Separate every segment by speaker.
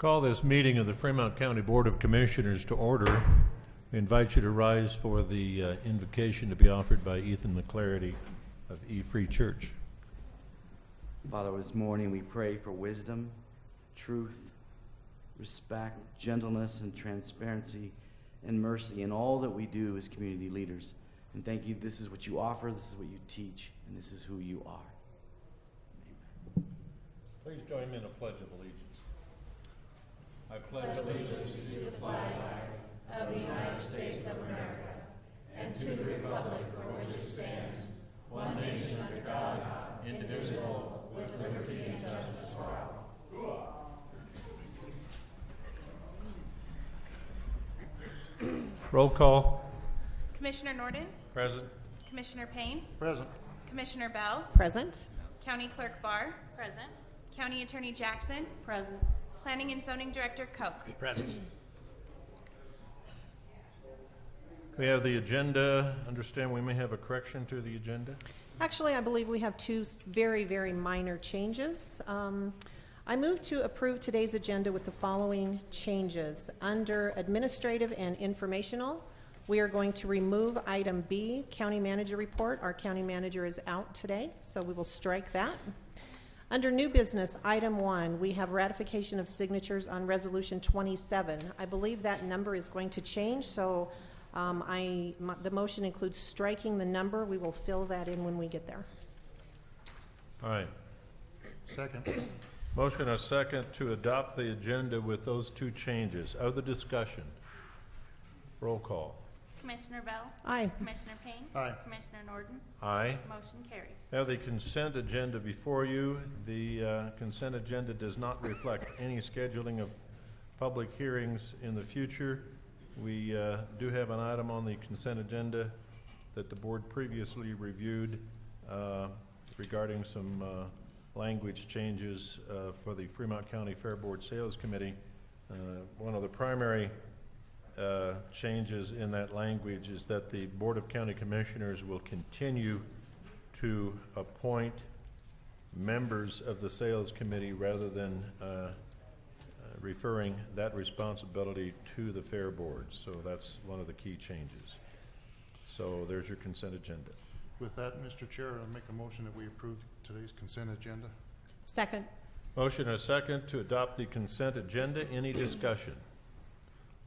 Speaker 1: Call this meeting of the Fremont County Board of Commissioners to order. We invite you to rise for the invocation to be offered by Ethan McClarity of E-Free Church.
Speaker 2: Father, this morning we pray for wisdom, truth, respect, gentleness, and transparency, and mercy in all that we do as community leaders. And thank you, this is what you offer, this is what you teach, and this is who you are. Amen.
Speaker 1: Please join me in a pledge of allegiance. I pledge allegiance to the flag of the United States of America and to the republic for which it stands, one nation under God, indivisible, with liberty and justice for all. Roll call.
Speaker 3: Commissioner Norton?
Speaker 1: Present.
Speaker 3: Commissioner Payne?
Speaker 1: Present.
Speaker 3: Commissioner Bell?
Speaker 4: Present.
Speaker 3: County Clerk Barr?
Speaker 5: Present.
Speaker 3: County Attorney Jackson?
Speaker 4: Present.
Speaker 3: Planning and Zoning Director Koch?
Speaker 1: Present. We have the agenda. Understand we may have a correction to the agenda.
Speaker 4: Actually, I believe we have two very, very minor changes. I move to approve today's agenda with the following changes. Under administrative and informational, we are going to remove item B, County Manager Report. Our County Manager is out today, so we will strike that. Under new business, item 1, we have ratification of signatures on Resolution 27. I believe that number is going to change, so the motion includes striking the number. We will fill that in when we get there.
Speaker 1: All right.
Speaker 6: Second.
Speaker 1: Motion a second to adopt the agenda with those two changes. Other discussion? Roll call.
Speaker 5: Commissioner Bell?
Speaker 4: Aye.
Speaker 5: Commissioner Payne?
Speaker 6: Aye.
Speaker 5: Commissioner Norton?
Speaker 1: Aye.
Speaker 5: Motion carries.
Speaker 1: Have the consent agenda before you. The consent agenda does not reflect any scheduling of public hearings in the future. We do have an item on the consent agenda that the board previously reviewed regarding some language changes for the Fremont County Fair Board Sales Committee. One of the primary changes in that language is that the Board of County Commissioners will continue to appoint members of the sales committee rather than referring that responsibility to the Fair Board. So that's one of the key changes. So there's your consent agenda.
Speaker 6: With that, Mr. Chair, I'll make a motion that we approve today's consent agenda.
Speaker 4: Second.
Speaker 1: Motion and a second to adopt the consent agenda. Any discussion?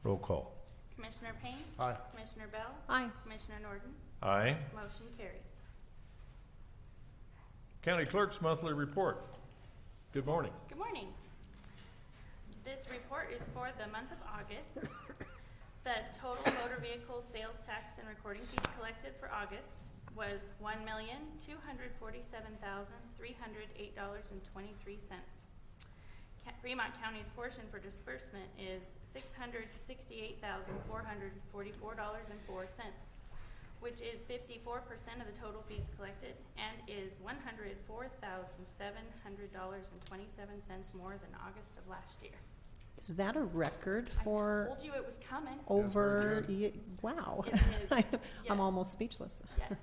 Speaker 1: Roll call.
Speaker 5: Commissioner Payne?
Speaker 6: Aye.
Speaker 5: Commissioner Bell?
Speaker 4: Aye.
Speaker 5: Commissioner Norton?
Speaker 1: Aye.
Speaker 5: Motion carries.
Speaker 1: County Clerk's monthly report. Good morning.
Speaker 5: Good morning. This report is for the month of August. The total motor vehicle sales tax and recording fees collected for August was $1,247,308.23. Fremont County's portion for disbursement is $668,444.04, which is 54% of the total fees collected and is $104,700.27 more than August of last year.
Speaker 4: Is that a record for
Speaker 5: I told you it was coming.
Speaker 4: over? Wow.
Speaker 5: It is.
Speaker 4: I'm
Speaker 5: Yes.
Speaker 4: almost speechless.
Speaker 5: Yes.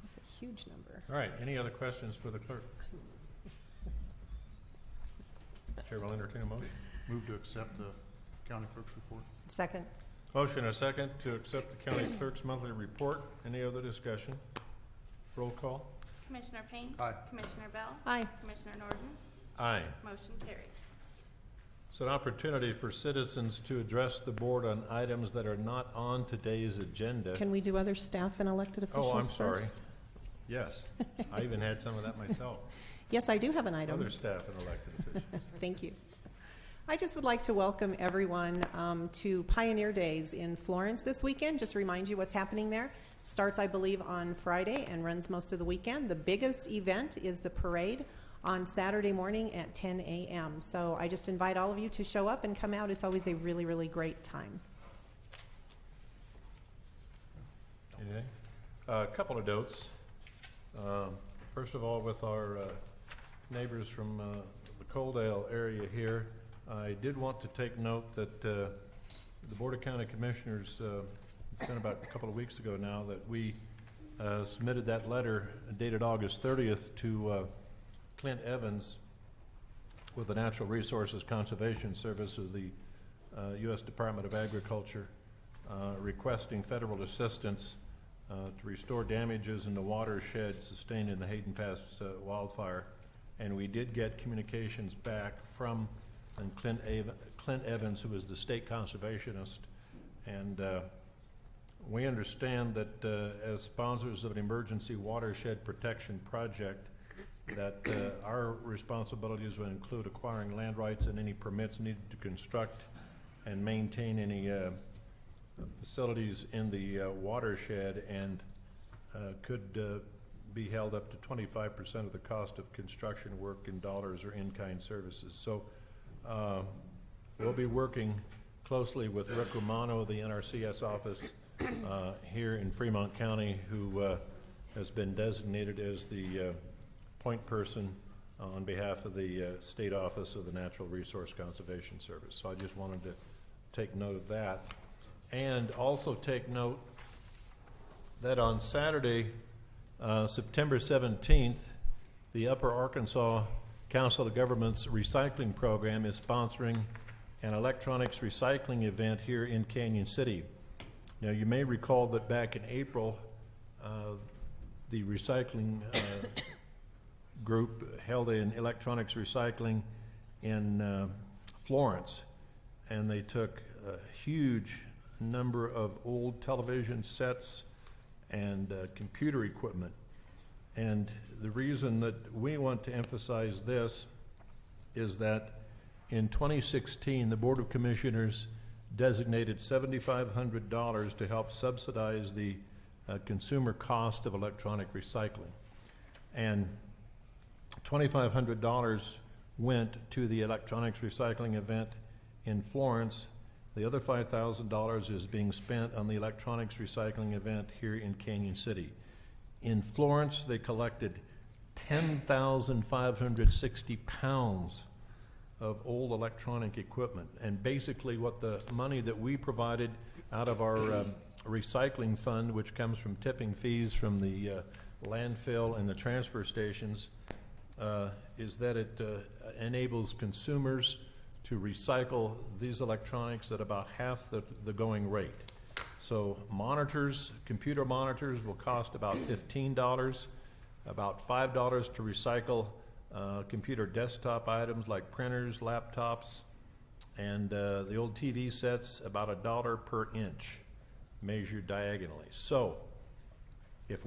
Speaker 4: That's a huge number.
Speaker 1: All right. Any other questions for the clerk? Chair will entertain a motion.
Speaker 6: Move to accept the county clerk's report.
Speaker 4: Second.
Speaker 1: Motion and a second to accept the county clerk's monthly report. Any other discussion? Roll call.
Speaker 5: Commissioner Payne?
Speaker 6: Aye.
Speaker 5: Commissioner Bell?
Speaker 4: Aye.
Speaker 5: Commissioner Norton?
Speaker 1: Aye.
Speaker 5: Motion carries.
Speaker 1: It's an opportunity for citizens to address the board on items that are not on today's agenda.
Speaker 4: Can we do other staff and elected officials
Speaker 1: Oh, I'm sorry.
Speaker 4: first?
Speaker 1: Yes. I even had some of that myself.
Speaker 4: Yes, I do have an item.
Speaker 1: Other staff and elected officials.
Speaker 4: Thank you. I just would like to welcome everyone to Pioneer Days in Florence this weekend. Just remind you what's happening there. Starts, I believe, on Friday and runs most of the weekend. The biggest event is the parade on Saturday morning at 10 a.m. So I just invite all of you to show up and come out. It's always a really, really great time.
Speaker 1: Okay. A couple of notes. First of all, with our neighbors from the Coaldale area here, I did want to take note that the Board of County Commissioners, it's been about a couple of weeks ago now that we submitted that letter dated August 30th to Clint Evans with the Natural Resources Conservation Service of the U.S. Department of Agriculture, requesting federal assistance to restore damages in the watershed sustained in the Hayden Pass wildfire. And we did get communications back from Clint Evans, who is the state conservationist. And we understand that as sponsors of an emergency watershed protection project, that our responsibilities would include acquiring land rights and any permits needed to construct and maintain any facilities in the watershed, and could be held up to 25% of the cost of construction work in dollars or in-kind services. So we'll be working closely with Rick Romano, the NRCS office here in Fremont County, who has been designated as the point person on behalf of the State Office of the Natural Resource Conservation Service. So I just wanted to take note of that. And also take note that on Saturday, September 17th, the Upper Arkansas Council of Governments Recycling Program is sponsoring an electronics recycling event here in Canyon City. Now, you may recall that back in April, the recycling group held an electronics recycling in Florence, and they took a huge number of old television sets and computer equipment. And the reason that we want to emphasize this is that in 2016, the Board of Commissioners designated $7,500 to help subsidize the consumer cost of electronic recycling. And $2,500 went to the electronics recycling event in Florence. The other $5,000 is being spent on the electronics recycling event here in Canyon City. In Florence, they collected 10,560 pounds of old electronic equipment. And basically what the money that we provided out of our recycling fund, which comes from tipping fees from the landfill and the transfer stations, is that it enables consumers to recycle these electronics at about half the going rate. So monitors, computer monitors will cost about $15, about $5 to recycle computer desktop items like printers, laptops, and the old TV sets, about $1 per inch measured diagonally. So if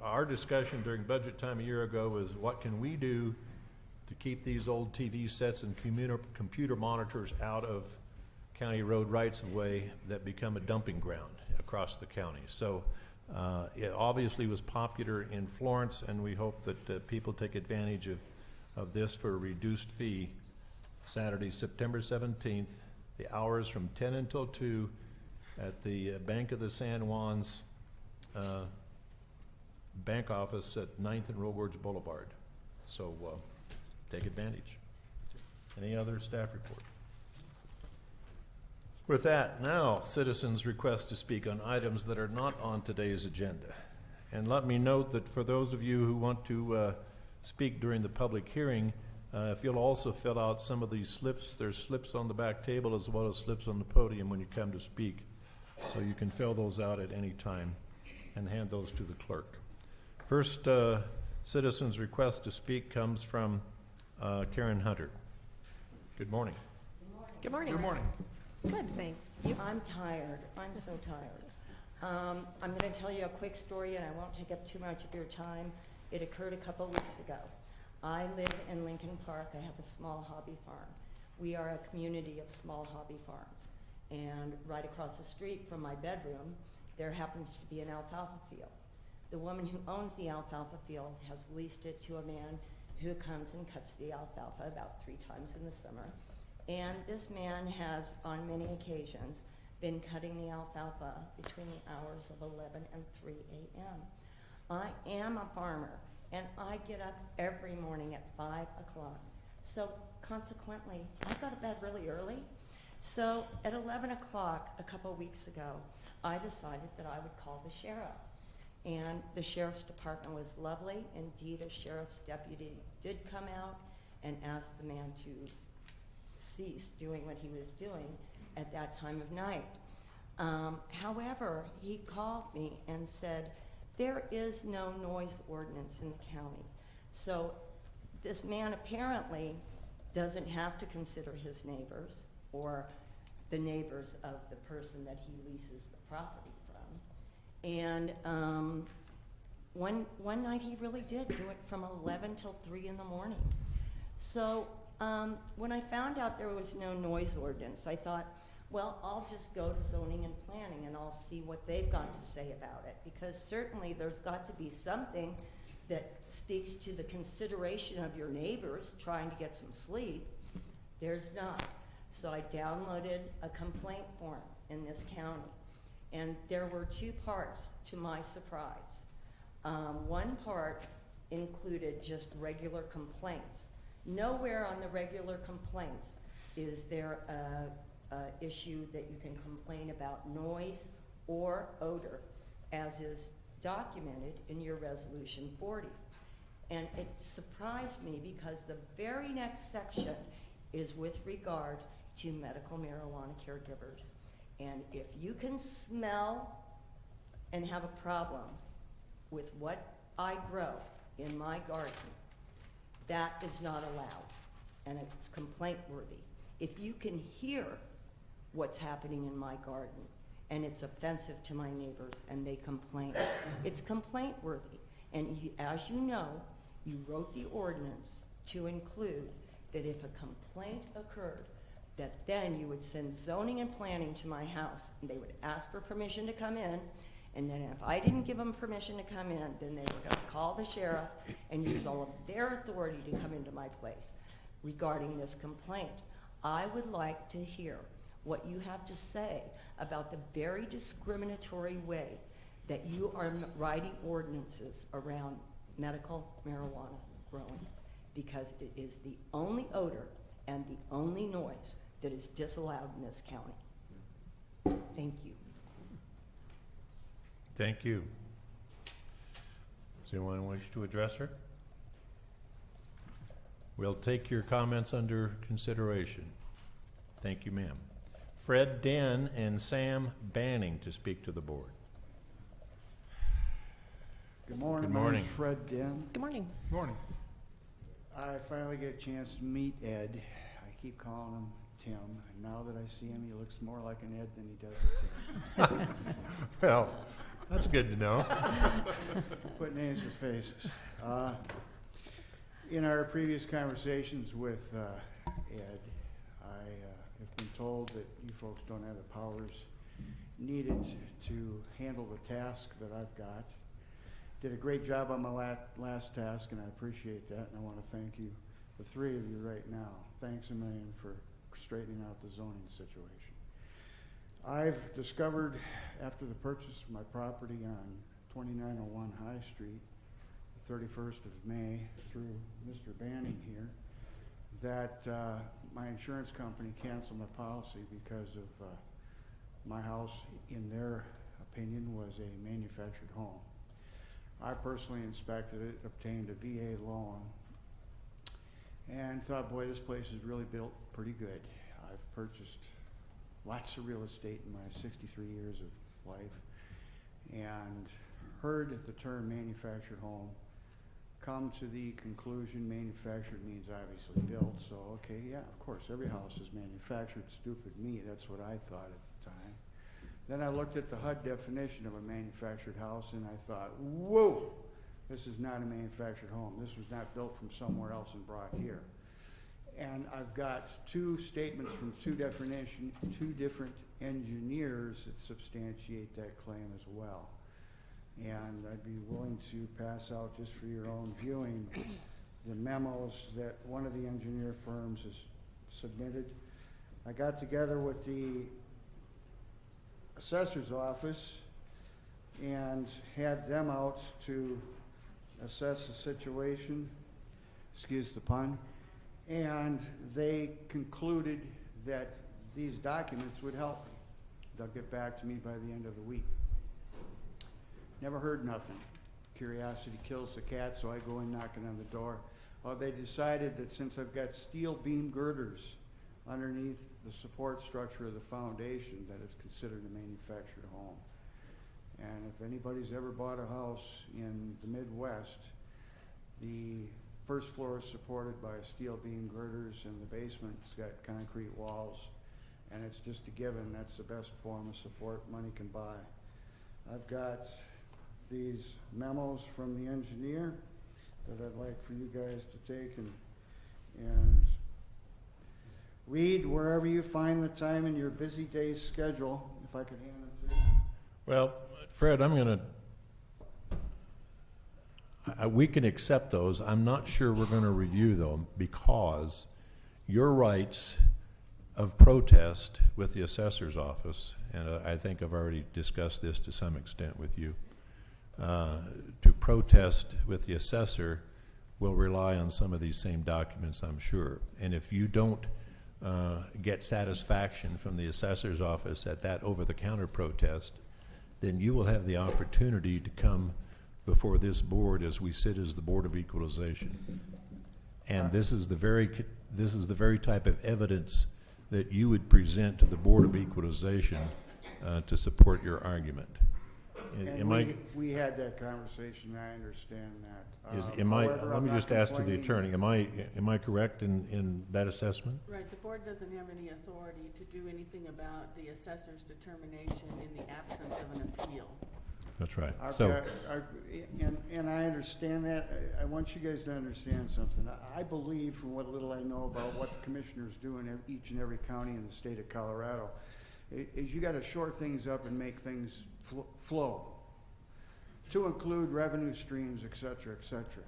Speaker 1: our discussion during budget time a year ago was what can we do to keep these old TV sets and computer monitors out of county road rights-of-way that become a dumping ground across the county. So it obviously was popular in Florence, and we hope that people take advantage of this for a reduced fee. Saturday, September 17th, the hours from 10 until 2 at the Bank of the San Juans bank office at 9th and Roe Gorge Boulevard. So take advantage. Any other staff report? With that, now citizens request to speak on items that are not on today's agenda. And let me note that for those of you who want to speak during the public hearing, if you'll also fill out some of these slips, there's slips on the back table as well as slips on the podium when you come to speak. So you can fill those out at any time and hand those to the clerk. First citizen's request to speak comes from Karen Hunter. Good morning.
Speaker 4: Good morning.
Speaker 6: Good morning.
Speaker 4: Good, thanks. You?
Speaker 7: I'm tired. I'm so tired. I'm going to tell you a quick story, and I won't take up too much of your time. It occurred a couple weeks ago. I live in Lincoln Park. I have a small hobby farm. We are a community of small hobby farms. And right across the street from my bedroom, there happens to be an alfalfa field. The woman who owns the alfalfa field has leased it to a man who comes and cuts the alfalfa about 3 times in the summer. And this man has, on many occasions, been cutting the alfalfa between the hours of 11 and 3 a.m. I am a farmer, and I get up every morning at 5 o'clock. So consequently, I go to bed really early. So at 11 o'clock a couple weeks ago, I decided that I would call the sheriff. And the sheriff's department was lovely. Indeed, a sheriff's deputy did come out, and asked the man to cease doing what he was doing at that time of night. However, he called me and said, there is no noise ordinance in the county. So this man apparently doesn't have to consider his neighbors or the neighbors of the person that he leases the property from. And one night he really did do it from 11 till 3 in the morning. So when I found out there was no noise ordinance, I thought, well, I'll just go to zoning and planning and I'll see what they've got to say about it, because certainly there's got to be something that speaks to the consideration of your neighbors trying to get some sleep. There's not. So I downloaded a complaint form in this county, and there were 2 parts to my surprise. One part included just regular complaints. Nowhere on the regular complaints is there a issue that you can complain about noise or odor, as is documented in your Resolution 40. And it surprised me because the very next section is with regard to medical marijuana caregivers. And if you can smell and have a problem with what I grow in my garden, that is not allowed, and it's complaint worthy. If you can hear what's happening in my garden and it's offensive to my neighbors and they complain, it's complaint worthy. And as you know, you wrote the ordinance to include that if a complaint occurred, that then you would send zoning and planning to my house, and they would ask for permission to come in, and then if I didn't give them permission to come in, then they were gonna call the sheriff and use all of their authority to come into my place regarding this complaint. I would like to hear what you have to say about the very discriminatory way that you are writing ordinances around medical marijuana growing, because it is the only odor and the only noise that is disallowed in this county. Thank you.
Speaker 1: Thank you. Does anyone wish to address her? We'll take your comments under consideration. Thank you, ma'am. Fred Den and Sam Banning to speak to the board.
Speaker 8: Good morning.
Speaker 1: Good
Speaker 8: My
Speaker 1: morning.
Speaker 8: name's Fred Den.
Speaker 4: Good morning.
Speaker 6: Morning.
Speaker 8: I finally get a chance to meet Ed. I keep calling him Tim, and now that I see him, he looks more like an Ed than he does a Tim.
Speaker 1: Well, that's good to know.
Speaker 8: Put names with faces. In our previous conversations with Ed, I have been told that you folks don't have the powers needed to handle the task that I've got. Did a great job on my last task, and I appreciate that, and I want to thank you, the 3 of you right now. Thanks a million for straightening out the zoning situation. I've discovered, after the purchase of my property on 2901 High Street, the 31st of May, through Mr. Banning here, that my insurance company canceled my policy because of my house, in their opinion, was a manufactured home. I personally inspected it, obtained a VA loan, and thought, boy, this place is really built pretty good. I've purchased lots of real estate in my 63 years of life, and heard the term manufactured home, come to the conclusion manufactured means obviously built, so okay, yeah, of course, every house is manufactured. Stupid me, that's what I thought at the time. Then I looked at the HUD definition of a manufactured house, and I thought, whoa, this is not a manufactured home. This was not built from somewhere else and brought here. And I've got 2 statements from 2 different engineers that substantiate that claim as well. And I'd be willing to pass out, just for your own viewing, the memos that one of the engineer firms has submitted. I got together with the assessor's office and had them out to assess the situation, excuse the pun, and they concluded that these documents would help me. They'll get back to me by the end of the week. Never heard nothing. Curiosity kills the cat, so I go in knocking on the door. They decided that since I've got steel beam girders underneath the support structure of the foundation, that it's considered a manufactured home. And if anybody's ever bought a house in the Midwest, the first floor is supported by steel beam girders and the basement's got concrete walls. And it's just a given, that's the best form of support money can buy. I've got these memos from the engineer that I'd like for you guys to take and read wherever you find the time in your busy day's schedule, if I could hand them to you.
Speaker 1: Well, Fred, we can accept those. I'm not sure we're going to review them because your rights of protest with the assessor's office, and I think I've already discussed this to some extent with you, to protest with the assessor will rely on some of these same documents, I'm sure. And if you don't get satisfaction from the assessor's office at that over-the-counter protest, then you will have the opportunity to come before this board as we sit as the Board of Equalization. And this is the very type of evidence that you would present to the Board of Equalization to support your argument.
Speaker 8: And we had that conversation, I understand that. However,
Speaker 1: let
Speaker 8: I'm
Speaker 1: me
Speaker 8: not
Speaker 1: just ask to the
Speaker 8: complaining.
Speaker 1: attorney, am I correct in that assessment?
Speaker 9: Right, the board doesn't have any authority to do anything about the assessor's determination in the absence of an appeal.
Speaker 1: That's right.
Speaker 8: I've
Speaker 1: So,
Speaker 8: got- and I understand that. I want you guys to understand something. I believe, from what little I know about what the commissioners do in each and every county in the state of Colorado, is you got to shore things up and make things flow, to include revenue streams, et cetera, et cetera.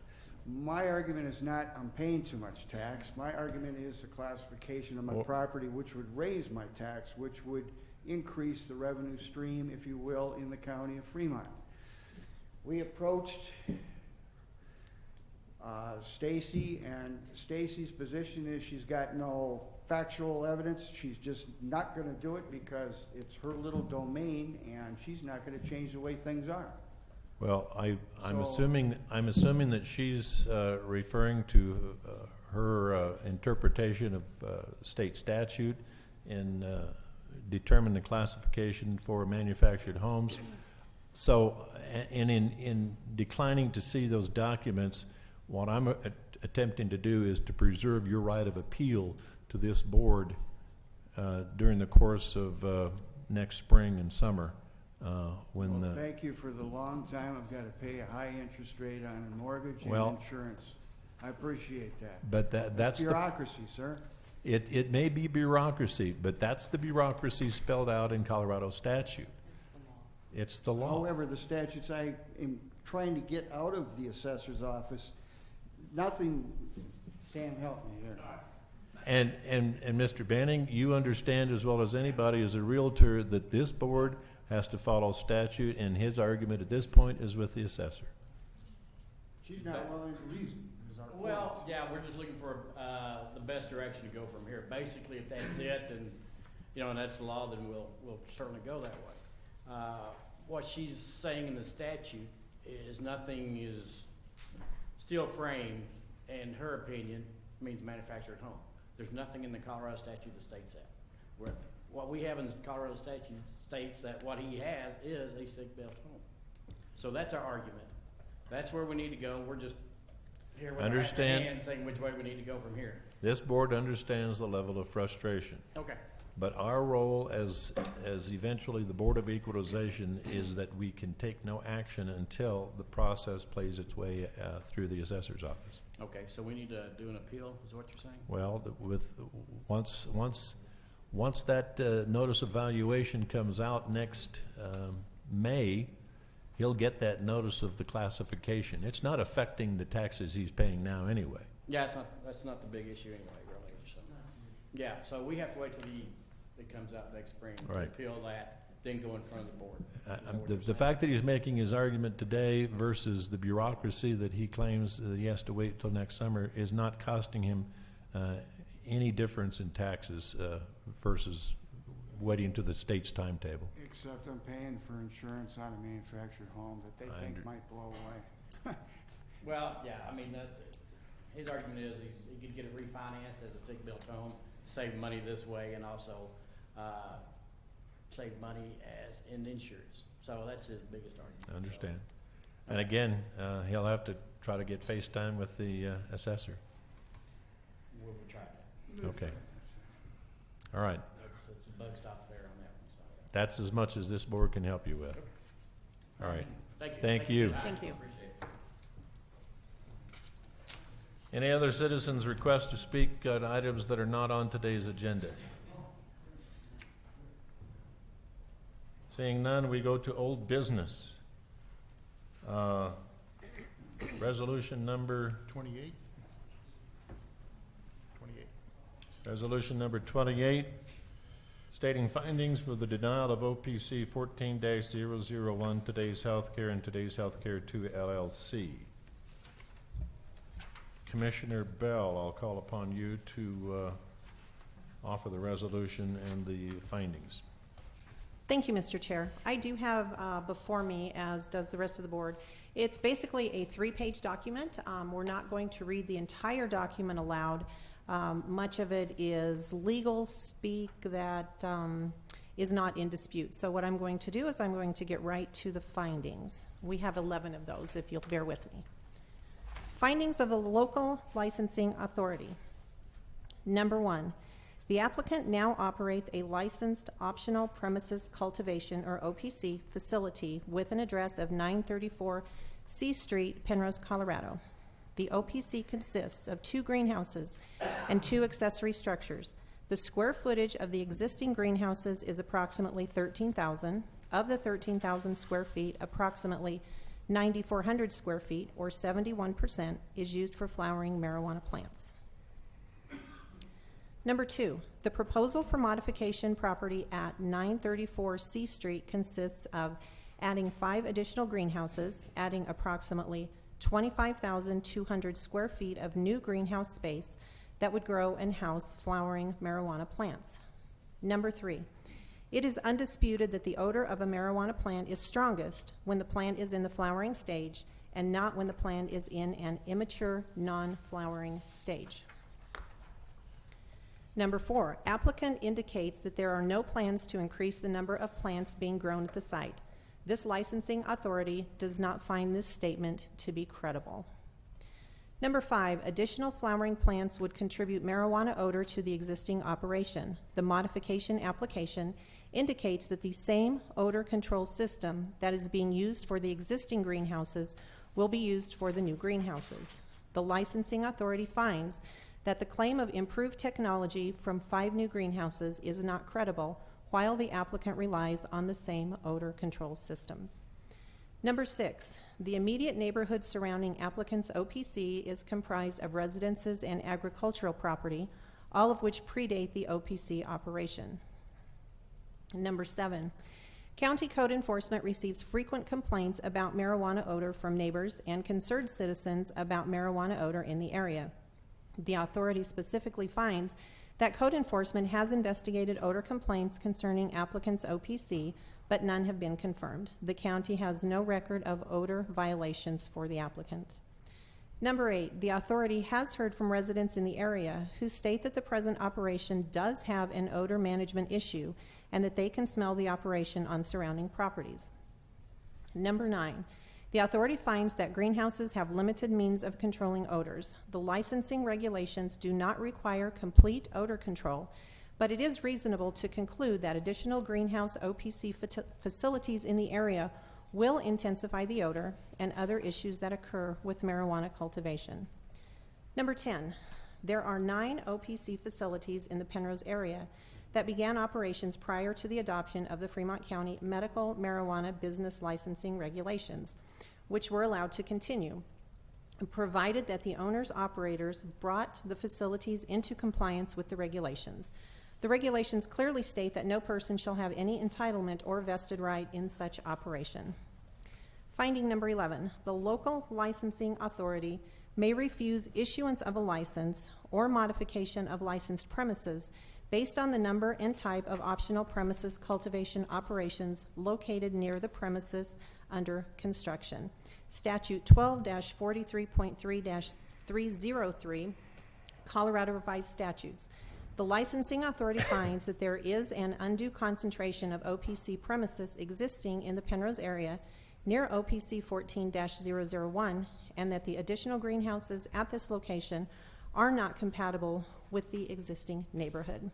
Speaker 8: My argument is not I'm paying too much tax. My argument is the classification of my property, which would raise my tax, which would increase the revenue stream, if you will, in the county of Fremont. We approached Stacy, and Stacy's position is she's got no factual evidence. She's just not going to do it because it's her little domain, and she's not going to change the way things are.
Speaker 1: well, I'm
Speaker 8: So-
Speaker 1: assuming that she's referring to her interpretation of state statute in determine the classification for manufactured homes. So, and in declining to see those documents, what I'm attempting to do is to preserve your right of appeal to this board during the course of next spring and summer. When
Speaker 8: Well,
Speaker 1: the,
Speaker 8: thank you for the long time. I've got to pay a high interest rate on a mortgage and
Speaker 1: Well-
Speaker 8: insurance. I appreciate that.
Speaker 1: but that's the,
Speaker 8: Bureaucracy, sir.
Speaker 1: it may be bureaucracy, but that's the bureaucracy spelled out in Colorado statute. It's the law.
Speaker 8: However, the statutes I am trying to get out of the assessor's office, nothing, Sam, help me here.
Speaker 1: And Mr. Banning, you understand as well as anybody as a realtor that this board has to follow statute, and his argument at this point is with the assessor.
Speaker 8: She's not willing to reason, is our point.
Speaker 10: Well, yeah, we're just looking for the best direction to go from here. Basically, if that's it, then, and that's the law, then we'll certainly go that way. What she's saying in the statute is nothing is steel frame, in her opinion, means manufactured home. There's nothing in the Colorado statute that states that. What we have in the Colorado statute states that what he has is a stick-built home. So that's our argument. That's where we need to go. We're just here with our
Speaker 1: Understand.
Speaker 10: hands saying which way we need to go from here.
Speaker 1: This board understands the level of frustration,
Speaker 10: Okay.
Speaker 1: but our role as eventually the Board of Equalization is that we can take no action until the process plays its way through the assessor's office.
Speaker 10: Okay, so we need to do an appeal, is what you're saying?
Speaker 1: Well, once that notice of valuation comes out next May, he'll get that notice of the classification. It's not affecting the taxes he's paying now anyway.
Speaker 10: Yeah, that's not the big issue anyway, really. So. Yeah, so we have to wait till it comes out next spring to
Speaker 1: Right.
Speaker 10: appeal that, then go in front of the board. Is that what you're
Speaker 1: The
Speaker 10: saying?
Speaker 1: fact that he's making his argument today versus the bureaucracy that he claims that he has to wait till next summer is not costing him any difference in taxes versus waiting to the state's timetable.
Speaker 8: Except I'm paying for insurance on a manufactured home that they think might blow away.
Speaker 10: Well, yeah, I mean, his argument is he could get it refinanced as a stick-built home, save money this way, and also save money as in insurance. So that's his biggest argument.
Speaker 1: I understand. And again, he'll have to try to get FaceTime with the assessor.
Speaker 10: We'll try that.
Speaker 1: Okay. All right.
Speaker 10: That's the buck stops there on that one. So.
Speaker 1: That's as much as this board can help you with. All right.
Speaker 10: Thank you.
Speaker 1: Thank you.
Speaker 4: Thank you.
Speaker 10: Appreciate it.
Speaker 1: Any other citizens request to speak on items that are not on today's agenda? Seeing none, we go to old business. Resolution number
Speaker 6: 28? 28.
Speaker 1: Resolution number 28, stating findings for the denial of OPC 14-001, Today's Healthcare and Today's Healthcare 2 LLC. Commissioner Bell, I'll call upon you to offer the resolution and the findings.
Speaker 4: Thank you, Mr. Chair. I do have before me, as does the rest of the board, it's basically a 3-page document. We're not going to read the entire document aloud. Much of it is legal speak that is not in dispute. So what I'm going to do is I'm going to get right to the findings. We have 11 of those, if you'll bear with me. Findings of the local licensing authority. Number 1, the applicant now operates a licensed optional premises cultivation, or OPC, facility with an address of 934 C Street, Penrose, Colorado. The OPC consists of 2 greenhouses and 2 accessory structures. The square footage of the existing greenhouses is approximately 13,000. Of the 13,000 square feet, approximately 9,400 square feet, or 71%, is used for flowering marijuana plants. Number 2, the proposal for modification property at 934 C Street consists of adding 5 additional greenhouses, adding approximately 25,200 square feet of new greenhouse space that would grow and house flowering marijuana plants. Number 3, it is undisputed that the odor of a marijuana plant is strongest when the plant is in the flowering stage and not when the plant is in an immature, non-flowering stage. Number 4, applicant indicates that there are no plans to increase the number of plants being grown at the site. This licensing authority does not find this statement to be credible. Number 5, additional flowering plants would contribute marijuana odor to the existing operation. The modification application indicates that the same odor control system that is being used for the existing greenhouses will be used for the new greenhouses. The licensing authority finds that the claim of improved technology from 5 new greenhouses is not credible, while the applicant relies on the same odor control systems. Number 6, the immediate neighborhood surrounding applicant's OPC is comprised of residences and agricultural property, all of which predate the OPC operation. Number 7, county code enforcement receives frequent complaints about marijuana odor from neighbors and concerned citizens about marijuana odor in the area. The authority specifically finds that code enforcement has investigated odor complaints concerning applicants' OPC, but none have been confirmed. The county has no record of odor violations for the applicant. Number 8, the authority has heard from residents in the area who state that the present operation does have an odor management issue and that they can smell the operation on surrounding properties. Number 9, the authority finds that greenhouses have limited means of controlling odors. The licensing regulations do not require complete odor control, but it is reasonable to conclude that additional greenhouse OPC facilities in the area will intensify the odor and other issues that occur with marijuana cultivation. Number 10, there are 9 OPC facilities in the Penrose area that began operations prior to the adoption of the Fremont County Medical Marijuana Business Licensing Regulations, which were allowed to continue, provided that the owners-operators brought the facilities into compliance with the regulations. The regulations clearly state that no person shall have any entitlement or vested right in such operation. Finding number 11, the local licensing authority may refuse issuance of a license or modification of licensed premises based on the number and type of optional premises cultivation operations located near the premises under construction. Statute 12-43.3- 303 Colorado Revised Statutes. The licensing authority finds that there is an undue concentration of OPC premises existing in the Penrose area near OPC 14-001, and that the additional greenhouses at this location are not compatible with the existing neighborhood.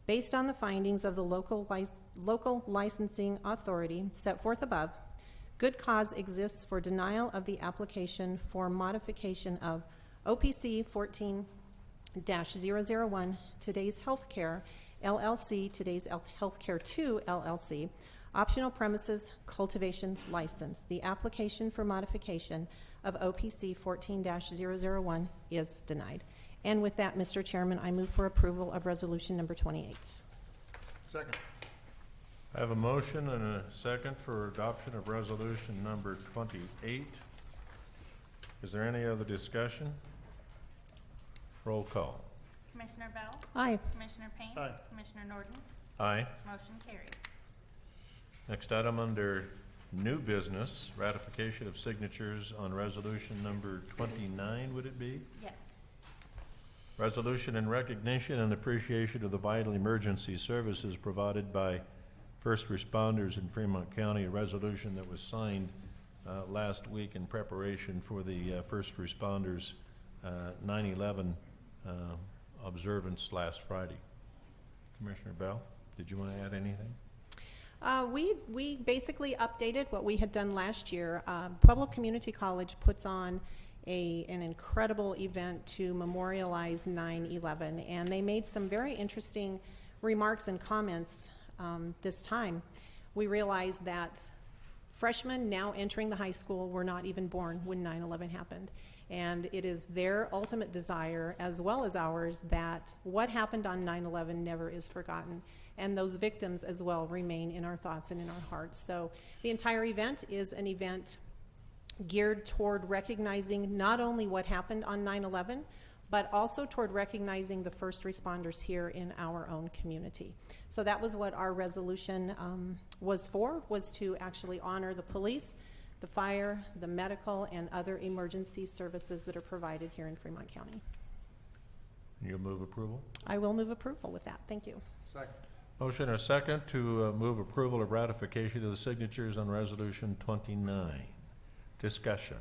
Speaker 4: Based on the findings of the local licensing authority set forth above, good cause exists for denial of the application for modification of OPC 14-001, Today's Healthcare LLC, Today's Healthcare 2 LLC, optional premises cultivation license. The application for modification of OPC 14-001 is denied. And with that, Mr. Chairman, I move for approval of resolution number 28.
Speaker 6: Second.
Speaker 1: I have a motion and a second for adoption of resolution number 28. Is there any other discussion? Roll call.
Speaker 5: Commissioner Bell?
Speaker 4: Aye.
Speaker 5: Commissioner Payne?
Speaker 6: Aye.
Speaker 5: Commissioner Norton?
Speaker 1: Aye.
Speaker 5: Motion carries.
Speaker 1: Next item under new business, ratification of signatures on resolution number 29, would it be?
Speaker 5: Yes.
Speaker 1: Resolution in recognition and appreciation of the vital emergency services provided by first responders in Fremont County, a resolution that was signed last week in preparation for the first responders 9/11 observance last Friday. Commissioner Bell, did you want to add anything?
Speaker 4: We basically updated what we had done last year. Pueblo Community College puts on an incredible event to memorialize 9/11, and they made some very interesting remarks and comments this time. We realized that freshmen now entering the high school were not even born when 9/11 happened. And it is their ultimate desire, as well as ours, that what happened on 9/11 never is forgotten. And those victims as well remain in our thoughts and in our hearts. So the entire event is an event geared toward recognizing not only what happened on 9/11, but also toward recognizing the first responders here in our own community. So that was what our resolution was to actually honor the police, the fire, the medical, and other emergency services that are provided here in Fremont County.
Speaker 1: You'll move approval?
Speaker 4: I will move approval with that. Thank you.
Speaker 6: Second.
Speaker 1: Motion and a second to move approval of ratification of the signatures on resolution 29. Discussion.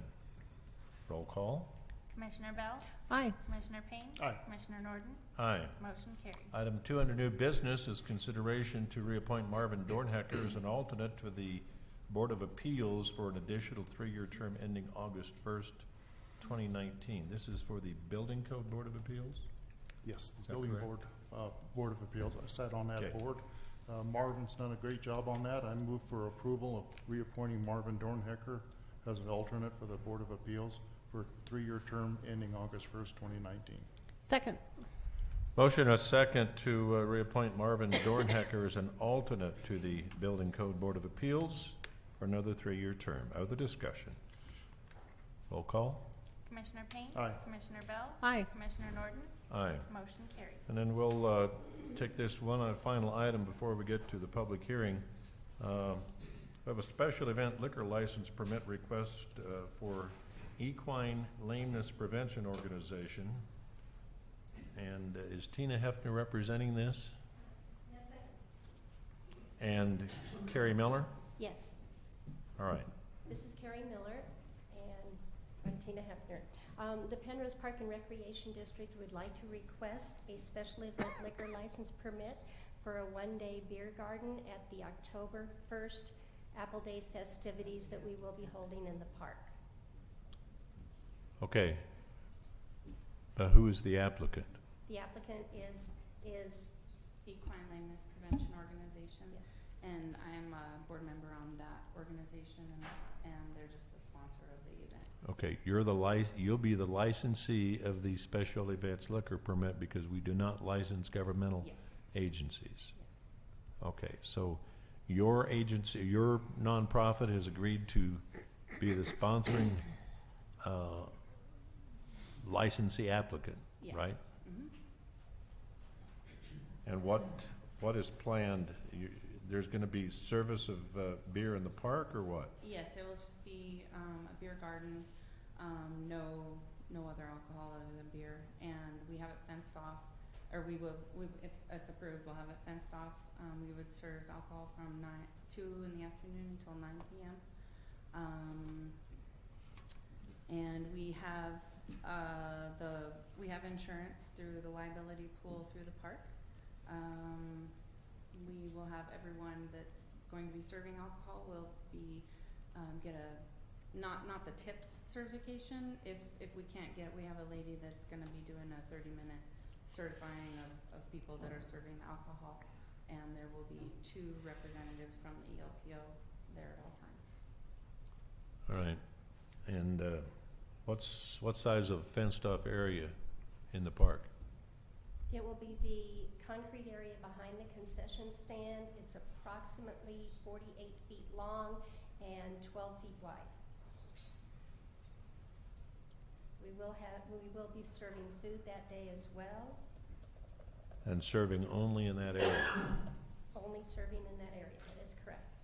Speaker 1: Roll call.
Speaker 5: Commissioner Bell?
Speaker 4: Aye.
Speaker 5: Commissioner Payne?
Speaker 6: Aye.
Speaker 5: Commissioner Norton?
Speaker 1: Aye.
Speaker 5: Motion carries.
Speaker 1: Item 2 under new business is consideration to reappoint Marvin Dornhecker as an alternate to the Board of Appeals for an additional 3-year term ending August 1st, 2019. This is for the Building Code Board of Appeals?
Speaker 6: Yes, the
Speaker 1: that
Speaker 6: Building
Speaker 1: correct?
Speaker 6: Board of Appeals. I sat on that
Speaker 1: Okay.
Speaker 6: board. Marvin's done a great job on that. I move for approval of reappointing Marvin Dornhecker as an alternate for the Board of Appeals for a 3-year term ending August 1st, 2019.
Speaker 4: Second.
Speaker 1: Motion and a second to reappoint Marvin Dornhecker as an alternate to the Building Code Board of Appeals for another 3-year term. Other discussion? Roll call.
Speaker 5: Commissioner Payne?
Speaker 6: Aye.
Speaker 5: Commissioner Bell?
Speaker 4: Aye.
Speaker 5: Commissioner Norton?
Speaker 1: Aye.
Speaker 5: Motion carries.
Speaker 1: And then we'll take this one final item before we get to the public hearing. We have a special event liquor license permit request for Equine Lameness Prevention Organization. And is Tina Hefner representing this?
Speaker 11: Yes, sir.
Speaker 1: And Carrie Miller?
Speaker 11: Yes.
Speaker 1: All right.
Speaker 11: This is Carrie Miller, and I'm Tina Hefner. The Penrose Park and Recreation District would like to request a special event liquor license permit for a 1-day beer garden at the October 1st Apple Day festivities that we will be holding in the park.
Speaker 1: Okay. Who is the applicant?
Speaker 11: The applicant is
Speaker 12: Equine Lameness Prevention Organization, and I am a board member on that organization, and they're just the sponsor of the event.
Speaker 1: Okay, you'll be the licensee of the special events liquor permit because we do not license governmental
Speaker 12: Yes.
Speaker 1: agencies.
Speaker 12: Yes.
Speaker 1: Okay, so your agency, your nonprofit has agreed to be the sponsoring licensee applicant,
Speaker 12: Yes.
Speaker 1: right?
Speaker 12: Mm-hmm.
Speaker 1: And what is planned? There's going to be service of beer in the park or what?
Speaker 12: Yes, it will just be a beer garden, no no other alcohol other than beer, and we have it fenced off, or if it's approved, we'll have it fenced off. We would serve alcohol from 2 in the afternoon until 9 p.m. And we have insurance through the liability pool through the park. We will have everyone that's going to be serving alcohol will be get a not the tips certification. If we can't get, we have a lady that's going to be doing a 30-minute certifying of people that are serving alcohol, and there will be 2 representatives from the ELPO there at all times.
Speaker 1: All right. And what size of fenced-off area in the park?
Speaker 11: It will be the concrete area behind the concession stand. It's approximately 48 feet long and 12 feet wide. We will be serving food that day as well.
Speaker 1: And serving only in that area?
Speaker 11: Only serving in that area, that is correct.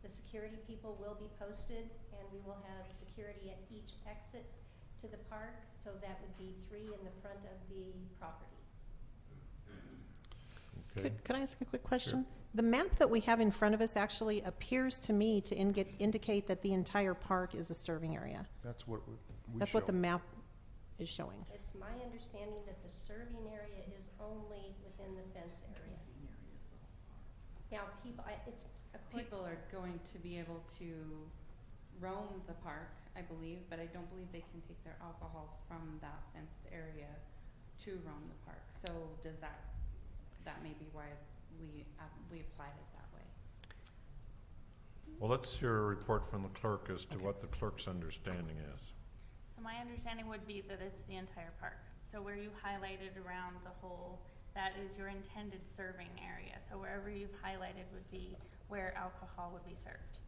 Speaker 11: The security people will be posted, and we will have security at each exit to the park, so that would be 3 in the front of the property.
Speaker 1: Okay.
Speaker 4: Could I ask a quick question?
Speaker 1: Sure.
Speaker 4: The map that we have in front of us actually appears to me to indicate that the entire park is a serving area.
Speaker 6: That's what we
Speaker 4: That's
Speaker 6: show.
Speaker 4: what the map is showing.
Speaker 11: It's my understanding that the serving area is only within the fence area. Now,
Speaker 12: People are going to be able to roam the park, I believe, but I don't believe they can take their alcohol from that fenced area to roam the park. So does that may be why we applied it that way.
Speaker 1: Well, let's hear a report from the clerk as to what the clerk's understanding is.
Speaker 5: So my understanding would be that it's the entire park. So where you highlighted around the whole, that is your intended serving area. So wherever you've highlighted would be where alcohol would be served.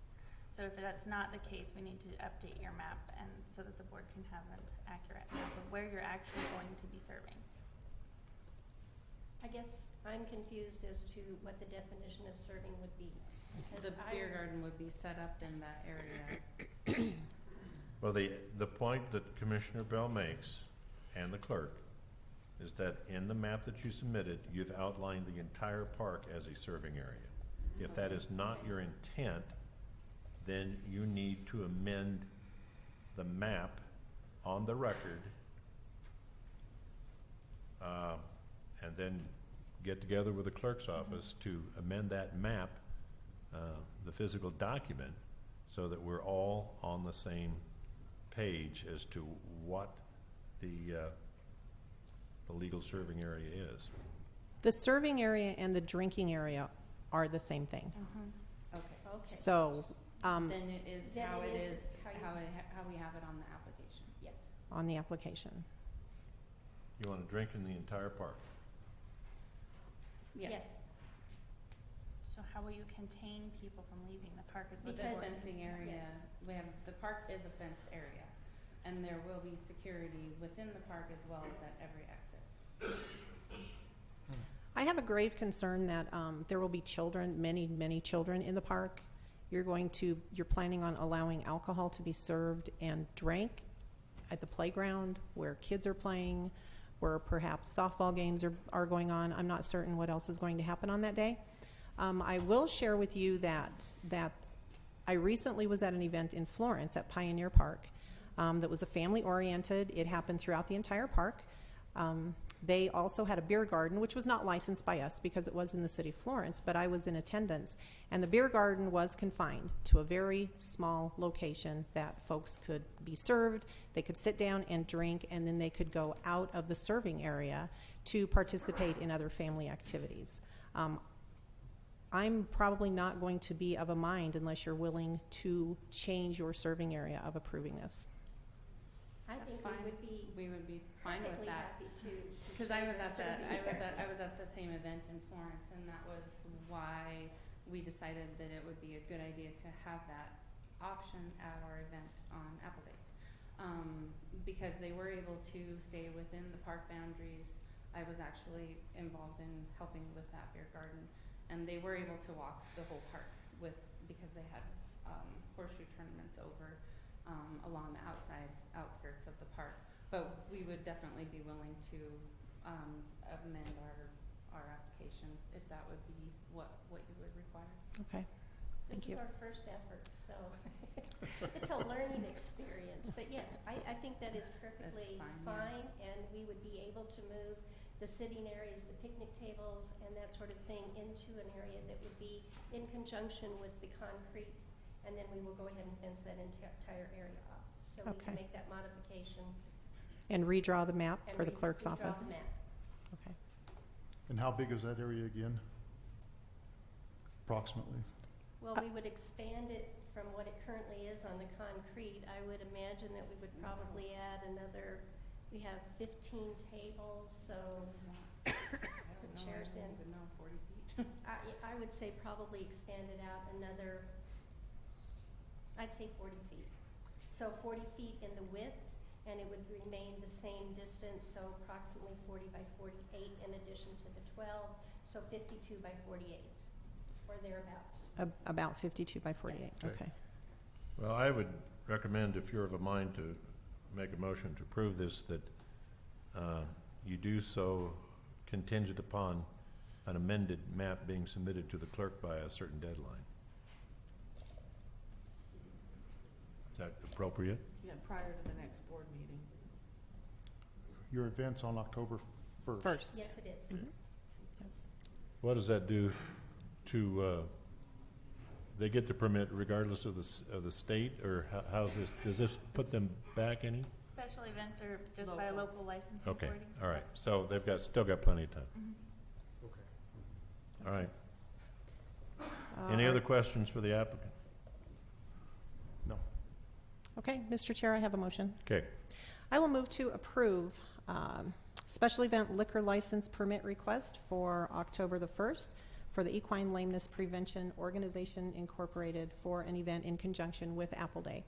Speaker 5: So if that's not the case, we need to update your map and so that the board can have an accurate map of where you're actually going to be serving.
Speaker 11: I guess I'm confused as to what the definition of serving would be.
Speaker 12: The beer garden would be set up in that area.
Speaker 1: Well, the point that Commissioner Bell makes, and the clerk, is that in the map that you submitted, you've outlined the entire park as a serving area. If that is not your intent, then you need to amend the map on the record, and then get together with the clerk's office to amend that map, the physical document, so that we're all on the same page as to what the legal serving area is.
Speaker 4: The serving area and the drinking area are the same thing.
Speaker 12: Okay.
Speaker 11: Okay.
Speaker 4: So,
Speaker 12: Then it is
Speaker 11: Then
Speaker 12: how
Speaker 11: it
Speaker 12: it
Speaker 11: is
Speaker 12: is,
Speaker 11: how
Speaker 12: how we have it on the application.
Speaker 11: Yes.
Speaker 4: on the application.
Speaker 1: You want to drink in the entire park?
Speaker 12: Yes.
Speaker 5: So how will you contain people from leaving the park is what
Speaker 12: With the
Speaker 11: Because-
Speaker 12: fencing area,
Speaker 11: yes.
Speaker 12: the park is a fenced area, and there will be security within the park as well as at every exit.
Speaker 4: I have a grave concern that there will be children, many children in the park. You're planning on allowing alcohol to be served and drank at the playground where kids are playing, where perhaps softball games are going on. I'm not certain what else is going to happen on that day. I will share with you that I recently was at an event in Florence at Pioneer Park that was a family-oriented. It happened throughout the entire park. They also had a beer garden, which was not licensed by us because it was in the city of Florence, but I was in attendance. And the beer garden was confined to a very small location that folks could be served, they could sit down and drink, and then they could go out of the serving area to participate in other family activities. I'm probably not going to be of a mind unless you're willing to change your serving area of approving this.
Speaker 11: I
Speaker 12: That's
Speaker 11: think
Speaker 12: fine. We would be fine with
Speaker 11: perfectly
Speaker 12: that.
Speaker 11: happy to
Speaker 12: Because I
Speaker 11: change
Speaker 12: was
Speaker 11: our
Speaker 12: at that,
Speaker 11: serving
Speaker 12: I was at the same event in Florence, and that was why we decided that it would be a good idea to have that option at our event on Apple Days. Because they were able to stay within the park boundaries. I was actually involved in helping with that beer garden, and they were able to walk the whole park because they had horseshoe tournaments over along the outskirts of the park. But we would definitely be willing to amend our application if that would be what you would require.
Speaker 4: Okay, thank you.
Speaker 11: This is our first effort, so it's a learning experience. But yes, I think that is perfectly
Speaker 12: That's
Speaker 11: fine,
Speaker 12: fine,
Speaker 11: and we would be able to move the sitting areas, the picnic tables, and that sort of thing into an area that would be in conjunction with the concrete, and then we will go ahead and fence that entire area off. So we
Speaker 4: Okay.
Speaker 11: can make that modification
Speaker 4: And redraw the map
Speaker 11: and
Speaker 4: for the clerk's
Speaker 11: redraw the
Speaker 4: office?
Speaker 11: map.
Speaker 4: Okay.
Speaker 6: And how big is that area again? Approximately?
Speaker 11: Well, we would expand it from what it currently is on the concrete. I would imagine that we would probably add another, we have 15 tables, so
Speaker 12: I
Speaker 11: put
Speaker 12: don't know,
Speaker 11: chairs
Speaker 12: I
Speaker 11: in.
Speaker 12: don't even know, 40 feet.
Speaker 11: I would say probably expand it out another, I'd say 40 feet. So 40 feet in the width, and it would remain the same distance, so approximately 40 by 48 in addition to the 12, so 52 by 48, or thereabouts.
Speaker 4: About 52 by 48,
Speaker 6: Yes.
Speaker 4: okay.
Speaker 1: Well, I would recommend, if you're of a mind to make a motion to approve this, that you do so contingent upon an amended map being submitted to the clerk by a certain deadline. Is that appropriate?
Speaker 9: Yeah, prior to the next board meeting.
Speaker 6: Your event's on October 1st.
Speaker 4: First.
Speaker 11: Yes, it is.
Speaker 4: Yes.
Speaker 1: What does that do to, they get the permit regardless of the state, or how's this, does this put them back any?
Speaker 5: Special events are just by local licensing
Speaker 1: Okay,
Speaker 5: boarding.
Speaker 1: all right, so they've still got plenty of time.
Speaker 5: Mhm.
Speaker 6: Okay.
Speaker 1: All right. Any
Speaker 4: Uh,
Speaker 1: other questions for the applicant?
Speaker 6: No.
Speaker 4: Okay, Mr. Chair, I have a motion.
Speaker 1: Okay,
Speaker 4: I will move to approve special event liquor license permit request for October the 1st for the Equine Lameness Prevention Organization Incorporated for an event in conjunction with Apple Day,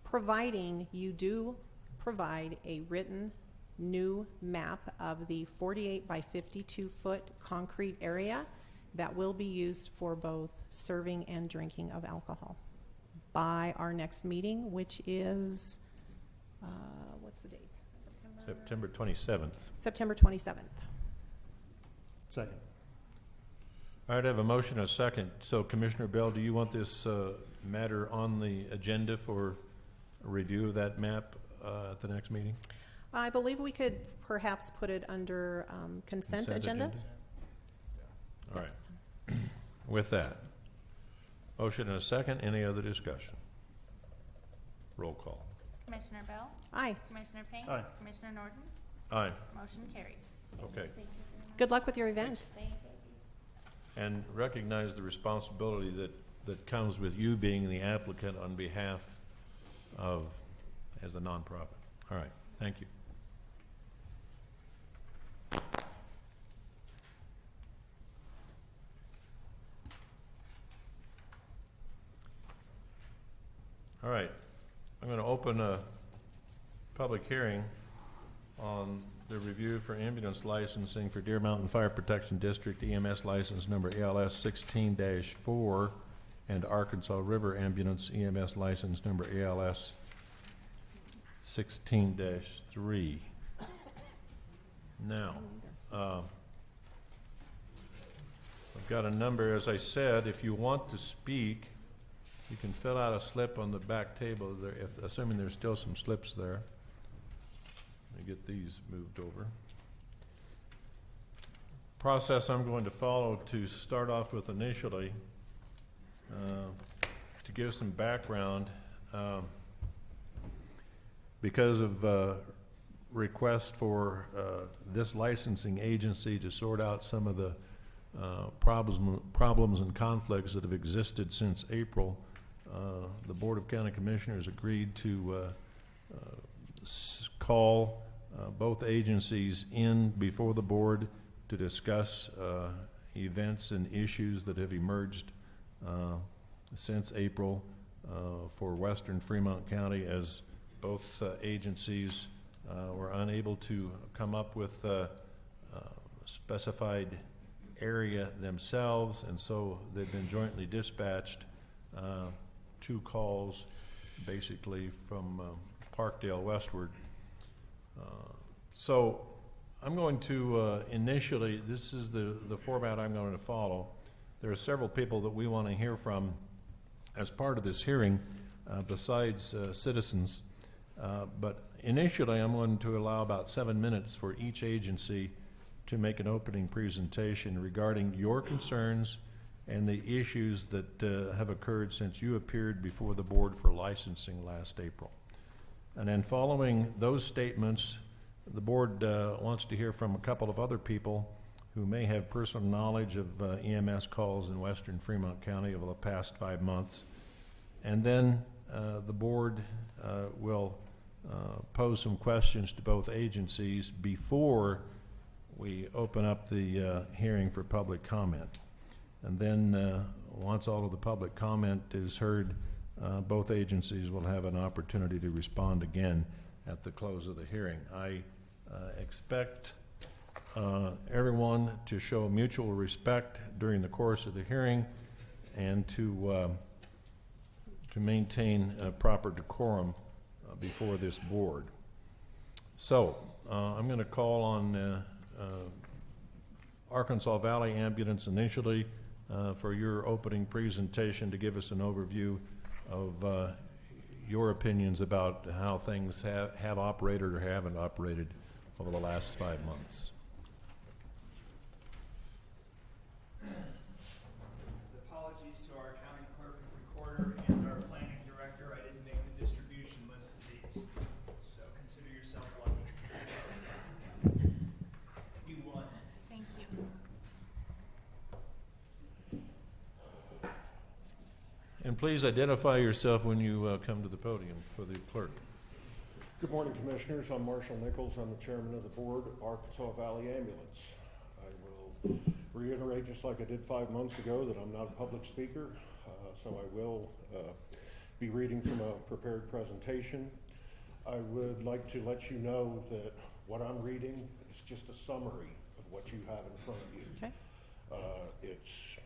Speaker 4: providing you do provide a written new map of the 48 by 52 foot concrete area that will be used for both serving and drinking of alcohol by our next meeting, which is, what's the date?
Speaker 1: September 27th.
Speaker 4: September 27th.
Speaker 6: Second.
Speaker 1: All right, I have a motion and a second. So Commissioner Bell, do you want this matter on the agenda for a review of that map at the next meeting?
Speaker 4: I believe we could perhaps put it under consent agenda.
Speaker 1: All right,
Speaker 4: Yes.
Speaker 1: with that, motion and a second. Any other discussion? Roll call.
Speaker 5: Commissioner Bell,
Speaker 4: Aye.
Speaker 5: Commissioner Payne,
Speaker 6: Aye.
Speaker 5: Commissioner Norton,
Speaker 1: Aye,
Speaker 5: motion carries.
Speaker 1: okay.
Speaker 11: Thank you very much.
Speaker 4: Good luck with your event.
Speaker 5: Thank you.
Speaker 1: And recognize the responsibility that comes with you being the applicant on behalf of, as a nonprofit. All right, thank you. All right, I'm going to open a public hearing on the review for ambulance licensing for Deer Mountain Fire Protection District EMS license number ALS 16-4 and Arkansas River Ambulance EMS license number ALS 16-3. Now, I've got a number, as I said. If you want to speak, you can fill out a slip on the back table there, assuming there's still some slips there. Let me get these moved over. Process I'm going to follow to start off with initially, to give some background, because of request for this licensing agency to sort out some of the problems and conflicts that have existed since April. The Board of County Commissioners agreed to call both agencies in before the board to discuss events and issues that have emerged since April for Western Fremont County, as both agencies were unable to come up with a specified area themselves, and so they've been jointly dispatched 2 calls basically from Parkdale westward. So I'm going to initially, this is the format I'm going to follow. There are several people that we want to hear from as part of this hearing, besides citizens. But initially, I'm going to allow about 7 minutes for each agency to make an opening presentation regarding your concerns and the issues that have occurred since you appeared before the board for licensing last April. And then following those statements, the board wants to hear from a couple of other people who may have personal knowledge of EMS calls in western Fremont County over the past 5 months. And then the board will pose some questions to both agencies before we open up the hearing for public comment. And then once all of the public comment is heard, both agencies will have an opportunity to respond again at the close of the hearing. I expect everyone to show mutual respect during the course of the hearing and to maintain a proper decorum before this board. So I'm going to call on Arkansas Valley Ambulance initially for your opening presentation to give us an overview of your opinions about how things have operated or haven't operated over the last 5 months.
Speaker 13: Apologies to our county clerk and recorder and our planning director. I didn't make the distribution list of these, so consider yourself lucky. You won.
Speaker 5: Thank you.
Speaker 1: And please identify yourself when you come to the podium for the clerk.
Speaker 14: Good morning, Commissioners. I'm Marshall Nichols. I'm the chairman of the board, Arkansas Valley Ambulance. I will reiterate, just like I did 5 months ago, that I'm not a public speaker, so I will be reading from a prepared presentation. I would like to let you know that what I'm reading is just a summary of what you have in front of you.
Speaker 4: Okay.
Speaker 14: It's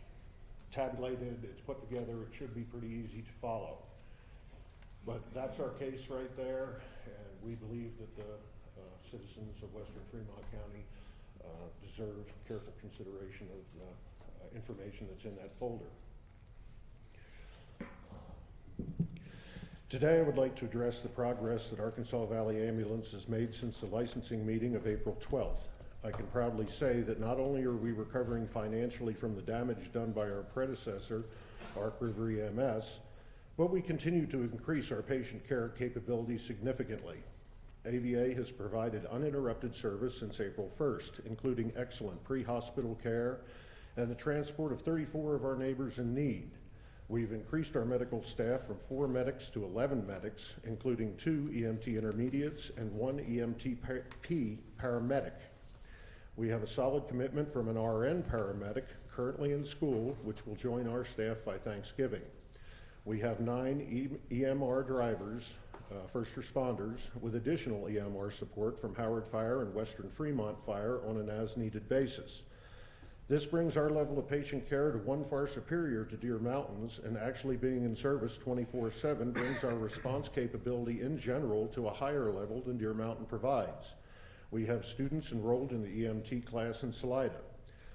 Speaker 14: tabulated, it's put together, it should be pretty easy to follow. But that's our case right there, and we believe that the citizens of western Fremont County deserve careful consideration of information that's in that folder. Today I would like to address the progress that Arkansas Valley Ambulance has made since the licensing meeting of April 12th. I can proudly say that not only are we recovering financially from the damage done by our predecessor, Ark River EMS, but we continue to increase our patient care capabilities significantly. AVA has provided uninterrupted service since April 1st, including excellent pre-hospital care and the transport of 34 of our neighbors in need. We've increased our medical staff from 4 medics to 11 medics, including 2 EMT intermediates and 1 EMT paramedic. We have a solid commitment from an RN paramedic currently in school, which will join our staff by Thanksgiving. We have 9 EMR drivers, first responders, with additional EMR support from Howard Fire and Western Fremont Fire on an as-needed basis. This brings our level of patient care to one far superior to Deer Mountain's, and actually being in service 24/7 brings our response capability in general to a higher level than Deer Mountain provides. We have students enrolled in the EMT class in Salida.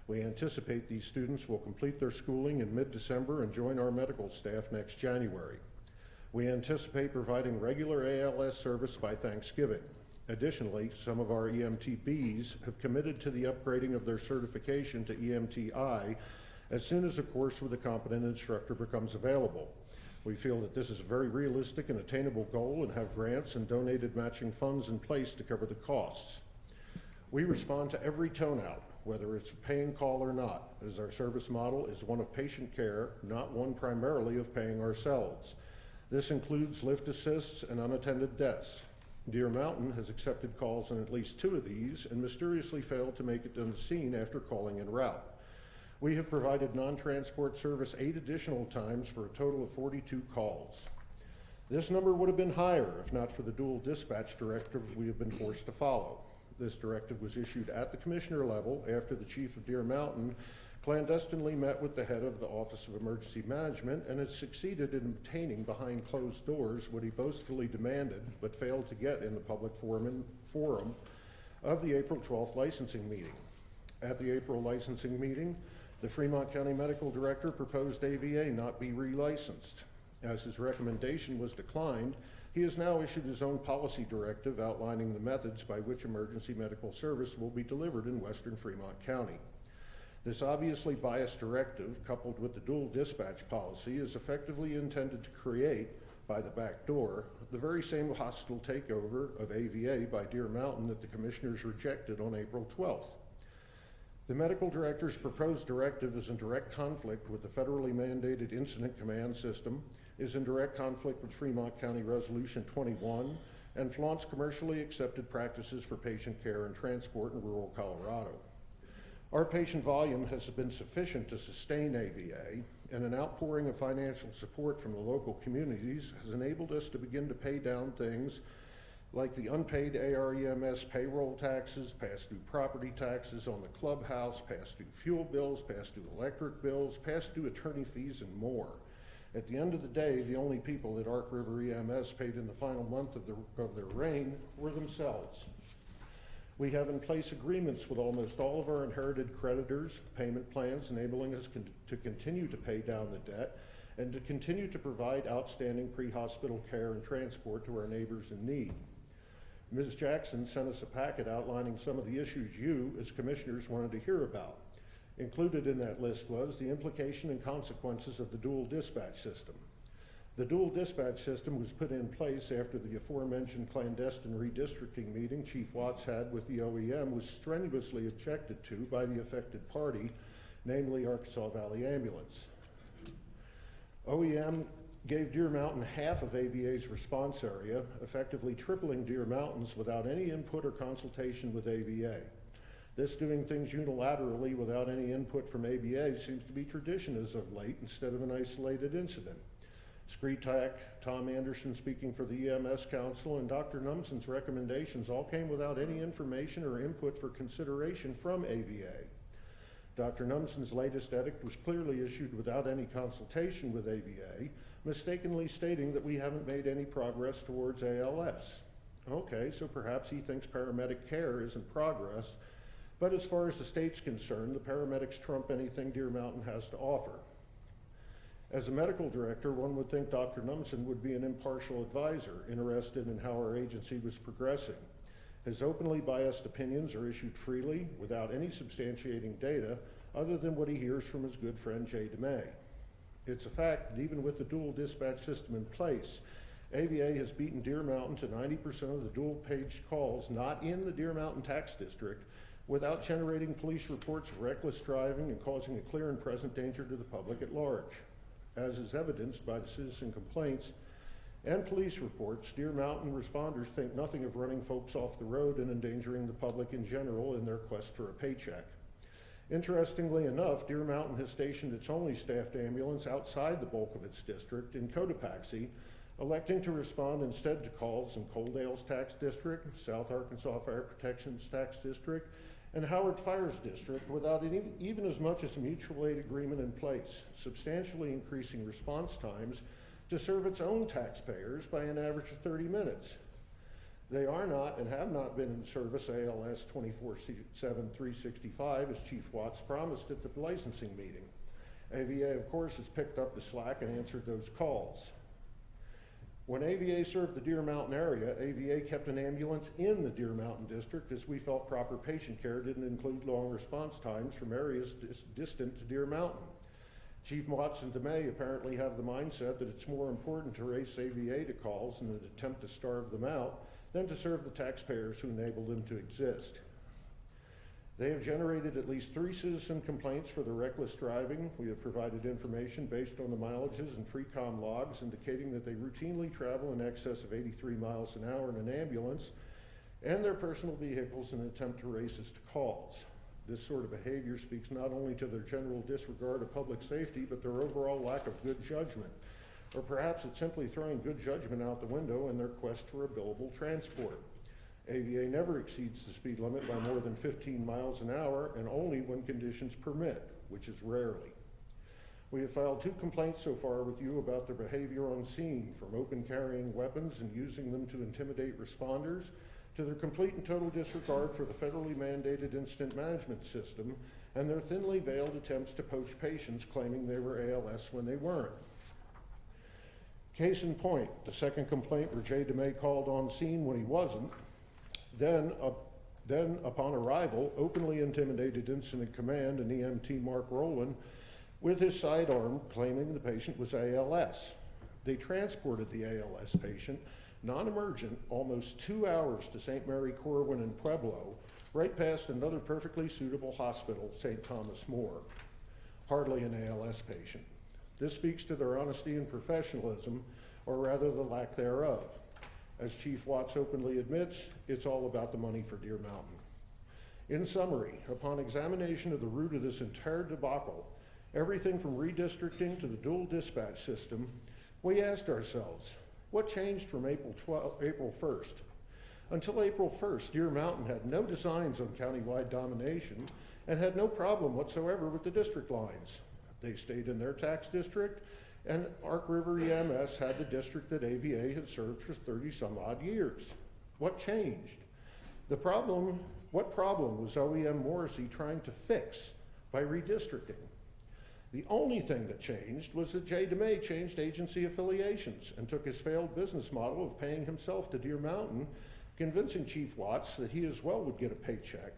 Speaker 14: We anticipate these students will complete their schooling in mid-December and join our medical staff next January. We anticipate providing regular ALS service by Thanksgiving. Additionally, some of our EMTBs have committed to the upgrading of their certification to EMTI as soon as a course with a competent instructor becomes available. We feel that this is a very realistic and attainable goal and have grants and donated matching funds in place to cover the costs. We respond to every turnout, whether it's a paying call or not, as our service model is one of patient care, not one primarily of paying ourselves. This includes lift assists and unattended deaths. Deer Mountain has accepted calls on at least 2 of these and mysteriously failed to make it to the scene after calling en route. We have provided non-transport service 8 additional times for a total of 42 calls. This number would have been higher if not for the dual dispatch directive we have been forced to follow. This directive was issued at the commissioner level after the chief of Deer Mountain clandestinely met with the head of the Office of Emergency Management and has succeeded in obtaining behind closed doors what he boastfully demanded but failed to get in the public forum of the April 12th licensing meeting. At the April licensing meeting, the Fremont County Medical Director proposed AVA not be relicensed. As his recommendation was declined, he has now issued his own policy directive outlining the methods by which emergency medical service will be delivered in western Fremont County. This obviously biased directive, coupled with the dual dispatch policy, is effectively intended to create, by the back door, the very same hostile takeover of AVA by Deer Mountain that the commissioners rejected on April 12th. The medical director's proposed directive is in direct conflict with the federally mandated incident command system, is in direct conflict with Fremont County Resolution 21, and flaunts commercially accepted practices for patient care and transport in rural Colorado. Our patient volume has been sufficient to sustain AVA, and an outpouring of financial support from the local communities has enabled us to begin to pay down things like the unpaid AREMS payroll taxes, past due property taxes on the clubhouse, past due fuel bills, past due electric bills, past due attorney fees, and more. At the end of the day, the only people that Ark River EMS paid in the final month of their reign were themselves. We have in place agreements with almost all of our inherited creditors, payment plans enabling us to continue to pay down the debt and to continue to provide outstanding pre-hospital care and transport to our neighbors in need. Ms. Jackson sent us a packet outlining some of the issues you, as commissioners, wanted to hear about. Included in that list was the implication and consequences of the dual dispatch system. The dual dispatch system was put in place after the aforementioned clandestine redistricting meeting Chief Watts had with the OEM was strenuously objected to by the affected party, namely Arkansas Valley Ambulance. OEM gave Deer Mountain half of AVA's response area, effectively tripling Deer Mountain's without any input or consultation with AVA. This doing things unilaterally without any input from AVA seems to be tradition as of late instead of an isolated incident. SCRETAC, Tom Anderson speaking for the EMS Council, and Dr. Numson's recommendations all came without any information or input for consideration from AVA. Dr. Numson's latest edict was clearly issued without any consultation with AVA, mistakenly stating that we haven't made any progress towards ALS. Okay, so perhaps he thinks paramedic care is in progress, but as far as the state's concerned, the paramedics trump anything Deer Mountain has to offer. As a medical director, one would think Dr. Numson would be an impartial advisor, interested in how our agency was progressing. His openly biased opinions are issued freely, without any substantiating data, other than what he hears from his good friend Jay DeMay. It's a fact that even with the dual dispatch system in place, AVA has beaten Deer Mountain to 90% of the dual-page calls not in the Deer Mountain tax district without generating police reports of reckless driving and causing a clear and present danger to the public at large. As is evidenced by the citizen complaints and police reports, Deer Mountain responders think nothing of running folks off the road and endangering the public in general in their quest for a paycheck. Interestingly enough, Deer Mountain has stationed its only staffed ambulance outside the bulk of its district in Cotopaxi, electing to respond instead to calls in Coaldale's tax district, South Arkansas Fire Protection's tax district, and Howard Fire's district without even as much as a mutual aid agreement in place, substantially increasing response times to serve its own taxpayers by an average of 30 minutes. They are not and have not been in service ALS 24/7, 365 as Chief Watts promised at the licensing meeting. AVA, of course, has picked up the slack and answered those calls. When AVA served the Deer Mountain area, AVA kept an ambulance in the Deer Mountain district as we felt proper patient care didn't include long response times from areas distant to Deer Mountain. Chief Watts and DeMay apparently have the mindset that it's more important to race AVA to calls in an attempt to starve them out than to serve the taxpayers who enabled them to exist. They have generated at least 3 citizen complaints for the reckless driving. We have provided information based on the mileages and FreeCom logs indicating that they routinely travel in excess of 83 miles an hour in an ambulance and their personal vehicles in an attempt to race us to calls. This sort of behavior speaks not only to their general disregard of public safety, but their overall lack of good judgment. Or perhaps it's simply throwing good judgment out the window in their quest for a billable transport. AVA never exceeds the speed limit by more than 15 miles an hour and only when conditions permit. which is rarely. We have filed 2 complaints so far with you about their behavior on scene, from open carrying weapons and using them to intimidate responders, to their complete and total disregard for the federally mandated incident management system, and their thinly veiled attempts to poach patients claiming they were ALS when they weren't. Case in point, the second complaint where Jay DeMay called on scene when he wasn't, then upon arrival, openly intimidated Incident Command and EMT Mark Rowland with his sidearm, claiming the patient was ALS. They transported the ALS patient, non-emergent, almost 2 hours to St. Mary Corwin in Pueblo, right past another perfectly suitable hospital, St. Thomas More. Hardly an ALS patient. This speaks to their honesty and professionalism, or rather the lack thereof. As Chief Watts openly admits, it's all about the money for Deer Mountain. In summary, upon examination of the root of this entire debacle, everything from redistricting to the dual dispatch system, we asked ourselves, what changed from April 1st? Until April 1st, Deer Mountain had no designs on countywide domination and had no problem whatsoever with the district lines. They stayed in their tax district, and Ark River EMS had the district that AVA had served for 30-some-odd years. What changed? What problem was OEM Morrissey trying to fix by redistricting? The only thing that changed was that Jay DeMay changed agency affiliations and took his failed business model of paying himself to Deer Mountain, convincing Chief Watts that he as well would get a paycheck,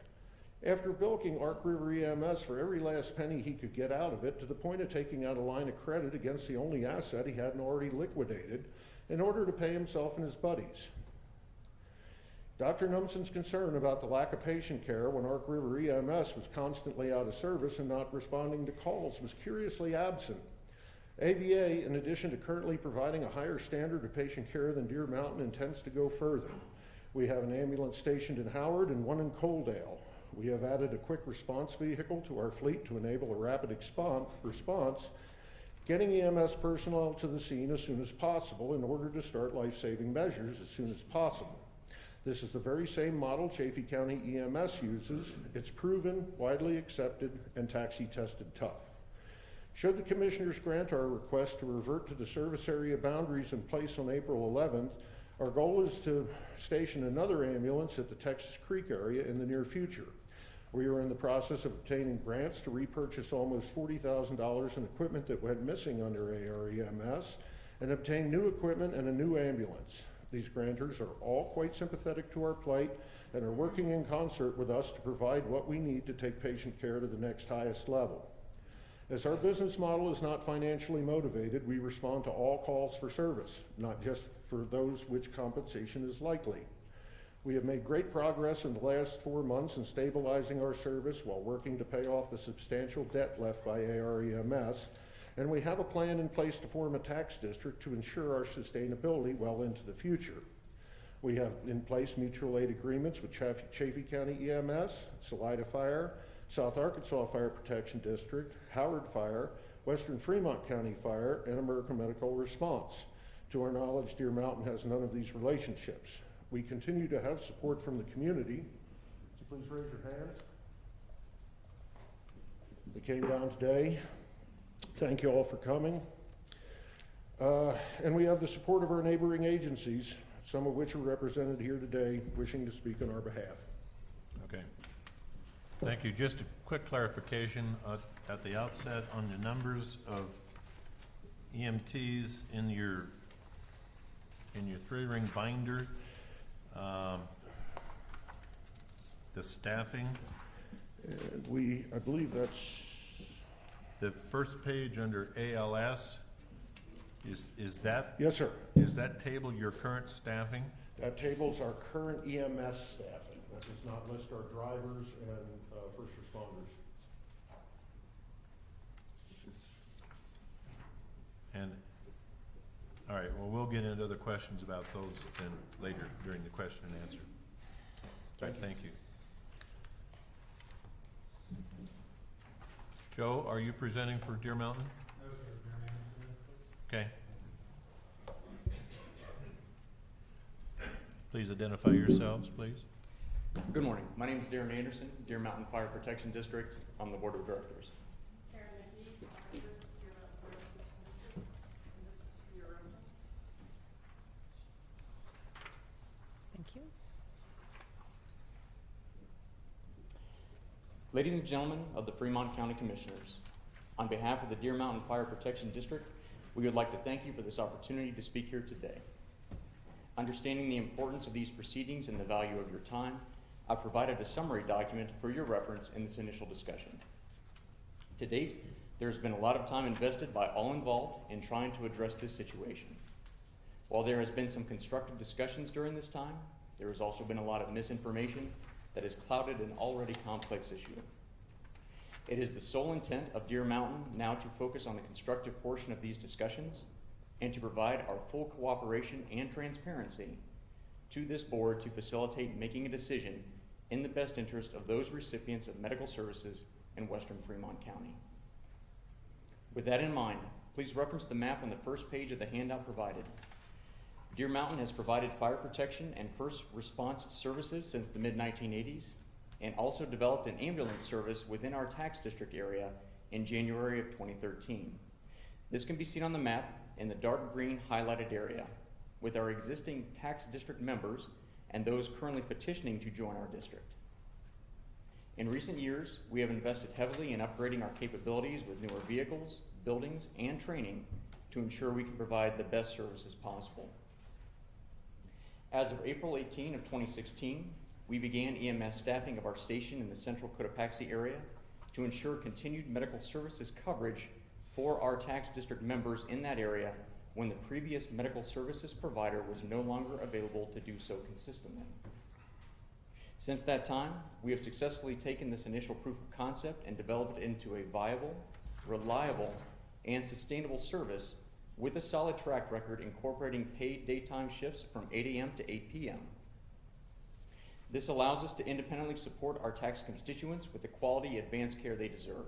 Speaker 14: after bilking Ark River EMS for every last penny he could get out of it, to the point of taking out a line of credit against the only asset he hadn't already liquidated in order to pay himself and his buddies. Dr. Numson's concern about the lack of patient care when Ark River EMS was constantly out of service and not responding to calls was curiously absent. AVA, in addition to currently providing a higher standard of patient care than Deer Mountain, intends to go further. We have an ambulance stationed in Howard and one in Coaldale. We have added a quick response vehicle to our fleet to enable a rapid response, getting EMS personnel to the scene as soon as possible in order to start life-saving measures as soon as possible. This is the very same model Chaffee County EMS uses. It's proven, widely accepted, and taxi tested tough. Should the commissioners grant our request to revert to the service area boundaries in place on April 11th, our goal is to station another ambulance at the Texas Creek area in the near future. We are in the process of obtaining grants to repurchase almost $40,000 in equipment that went missing under AREMS and obtain new equipment and a new ambulance. These grantors are all quite sympathetic to our plight and are working in concert with us to provide what we need to take patient care to the next highest level. As our business model is not financially motivated, we respond to all calls for service, not just for those which compensation is likely. We have made great progress in the last 4 months in stabilizing our service while working to pay off the substantial debt left by AREMS, and we have a plan in place to form a tax district to ensure our sustainability well into the future. We have in place mutual aid agreements with Chaffee County EMS, Salida Fire, South Arkansas Fire Protection District, Howard Fire, Western Fremont County Fire, and American Medical Response. To our knowledge, Deer Mountain has none of these relationships. We continue to have support from the community. So please raise your hands. They came down today. Thank you all for coming. And we have the support of our neighboring agencies, some of which are represented here today, wishing to speak on our behalf.
Speaker 1: Okay. Thank you. Just a quick clarification at the outset on the numbers of EMTs in your 3-ring binder. The staffing.
Speaker 14: I believe that's
Speaker 1: the first page under ALS. Is that?
Speaker 14: Yes, sir.
Speaker 1: Is that table your current staffing?
Speaker 14: That table's our current EMS staffing. That does not list our drivers and first responders.
Speaker 1: And all right, well, we'll get into other questions about those then later during the question and answer. All right, thank you. Joe, are you presenting for Deer Mountain?
Speaker 15: No, sir.
Speaker 1: Okay. Please identify yourselves, please.
Speaker 15: Good morning. My name is Darren Anderson, Deer Mountain Fire Protection District. I'm the Board of Directors.
Speaker 4: Thank you.
Speaker 16: Ladies and gentlemen of the Fremont County Commissioners, on behalf of the Deer Mountain Fire Protection District, we would like to thank you for this opportunity to speak here today. Understanding the importance of these proceedings and the value of your time, I've provided a summary document for your reference in this initial discussion. To date, there has been a lot of time invested by all involved in trying to address this situation. While there has been some constructive discussions during this time, there has also been a lot of misinformation that has clouded an already complex issue. It is the sole intent of Deer Mountain now to focus on the constructive portion of these discussions and to provide our full cooperation and transparency to this board to facilitate making a decision in the best interest of those recipients of medical services in Western Fremont County. With that in mind, please reference the map on the first page of the handout provided. Deer Mountain has provided fire protection and first response services since the mid-1980s and also developed an ambulance service within our tax district area in January of 2013. This can be seen on the map in the dark green highlighted area with our existing tax district members and those currently petitioning to join our district. In recent years, we have invested heavily in upgrading our capabilities with newer vehicles, buildings, and training to ensure we can provide the best services possible. As of April 18 of 2016, we began EMS staffing of our station in the central Cotopaxi area to ensure continued medical services coverage for our tax district members in that area when the previous medical services provider was no longer available to do so consistently. Since that time, we have successfully taken this initial proof of concept and developed it into a viable, reliable, and sustainable service with a solid track record incorporating paid daytime shifts from 8 a.m. to 8 p.m. This allows us to independently support our tax constituents with the quality advanced care they deserve.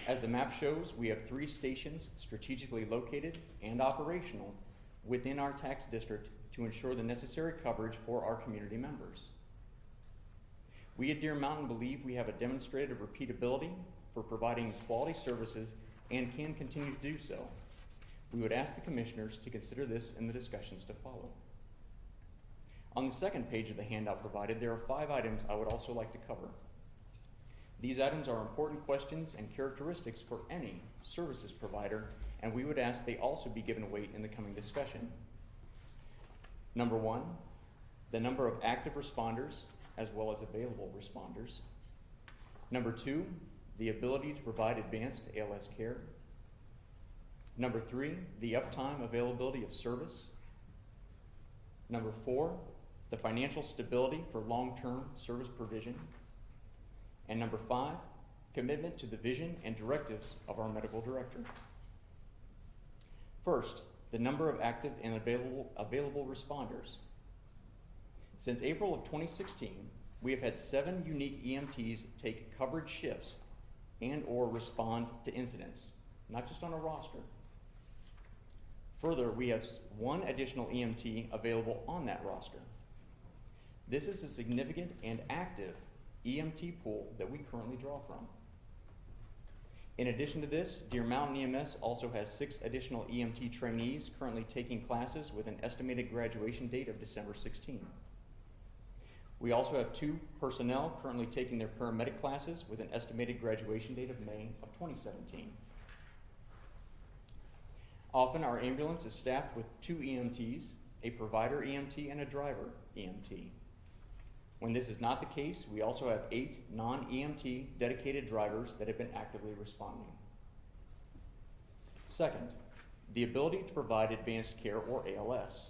Speaker 16: As the map shows, we have 3 stations strategically located and operational within our tax district to ensure the necessary coverage for our community members. We at Deer Mountain believe we have a demonstrated repeatability for providing quality services and can continue to do so. We would ask the commissioners to consider this in the discussions to follow. On the second page of the handout provided, there are 5 items I would also like to cover. These items are important questions and characteristics for any services provider, and we would ask they also be given weight in the coming discussion. Number 1, the number of active responders as well as available responders. Number 2, the ability to provide advanced ALS care. Number 3, the uptime availability of service. Number 4, the financial stability for long-term service provision. And number 5, commitment to the vision and directives of our medical director. First, the number of active and available responders. Since April of 2016, we have had 7 unique EMTs take coverage shifts and or respond to incidents, not just on a roster. Further, we have 1 additional EMT available on that roster. This is a significant and active EMT pool that we currently draw from. In addition to this, Deer Mountain EMS also has 6 additional EMT trainees currently taking classes with an estimated graduation date of December 16. We also have 2 personnel currently taking their paramedic classes with an estimated graduation date of May of 2017. Often our ambulance is staffed with 2 EMTs, a provider EMT, and a driver EMT. When this is not the case, we also have 8 non-EMT dedicated drivers that have been actively responding. Second, the ability to provide advanced care or ALS.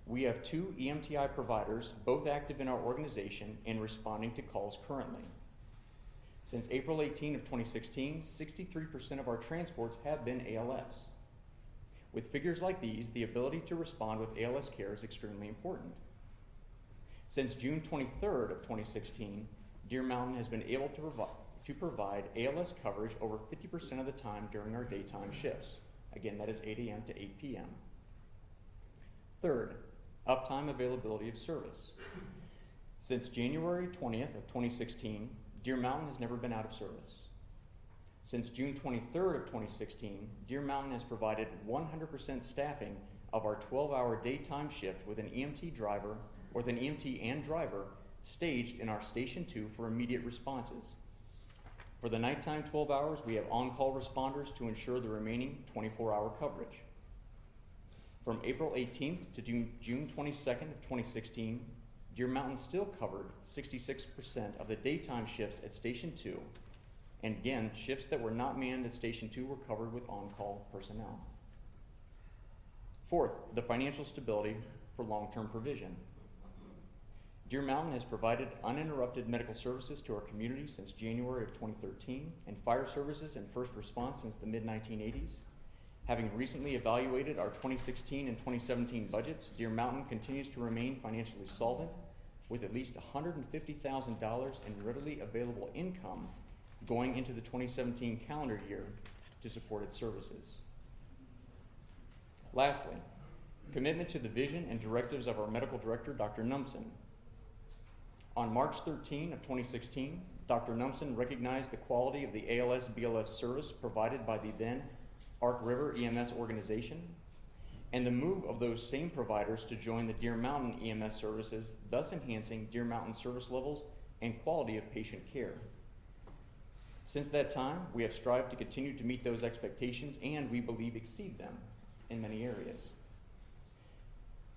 Speaker 16: We have 2 EMTI providers, both active in our organization and responding to calls currently. Since April 18 of 2016, 63% of our transports have been ALS. With figures like these, the ability to respond with ALS care is extremely important. Since June 23rd of 2016, Deer Mountain has been able to provide ALS coverage over 50% of the time during our daytime shifts. Again, that is 8 a.m. to 8 p.m. Third, uptime availability of service. Since January 20th of 2016, Deer Mountain has never been out of service. Since June 23rd of 2016, Deer Mountain has provided 100% staffing of our 12-hour daytime shift with an EMT driver, or with an EMT and driver staged in our Station 2 for immediate responses. For the nighttime 12 hours, we have on-call responders to ensure the remaining 24-hour coverage. From April 18th to June 22nd of 2016, Deer Mountain still covered 66% of the daytime shifts at Station 2, and again, shifts that were not manned at Station 2 were covered with on-call personnel. Fourth, the financial stability for long-term provision. Deer Mountain has provided uninterrupted medical services to our community since January of 2013, and fire services and first response since the mid-1980s. Having recently evaluated our 2016 and 2017 budgets, Deer Mountain continues to remain financially solvent with at least $150,000 in readily available income going into the 2017 calendar year to support its services. Lastly, commitment to the vision and directives of our medical director, Dr. Numson. On March 13 of 2016, Dr. Numson recognized the quality of the ALS-BLS service provided by the then Ark River EMS organization, and the move of those same providers to join the Deer Mountain EMS services, thus enhancing Deer Mountain service levels and quality of patient care. Since that time, we have strived to continue to meet those expectations and, we believe, exceed them in many areas.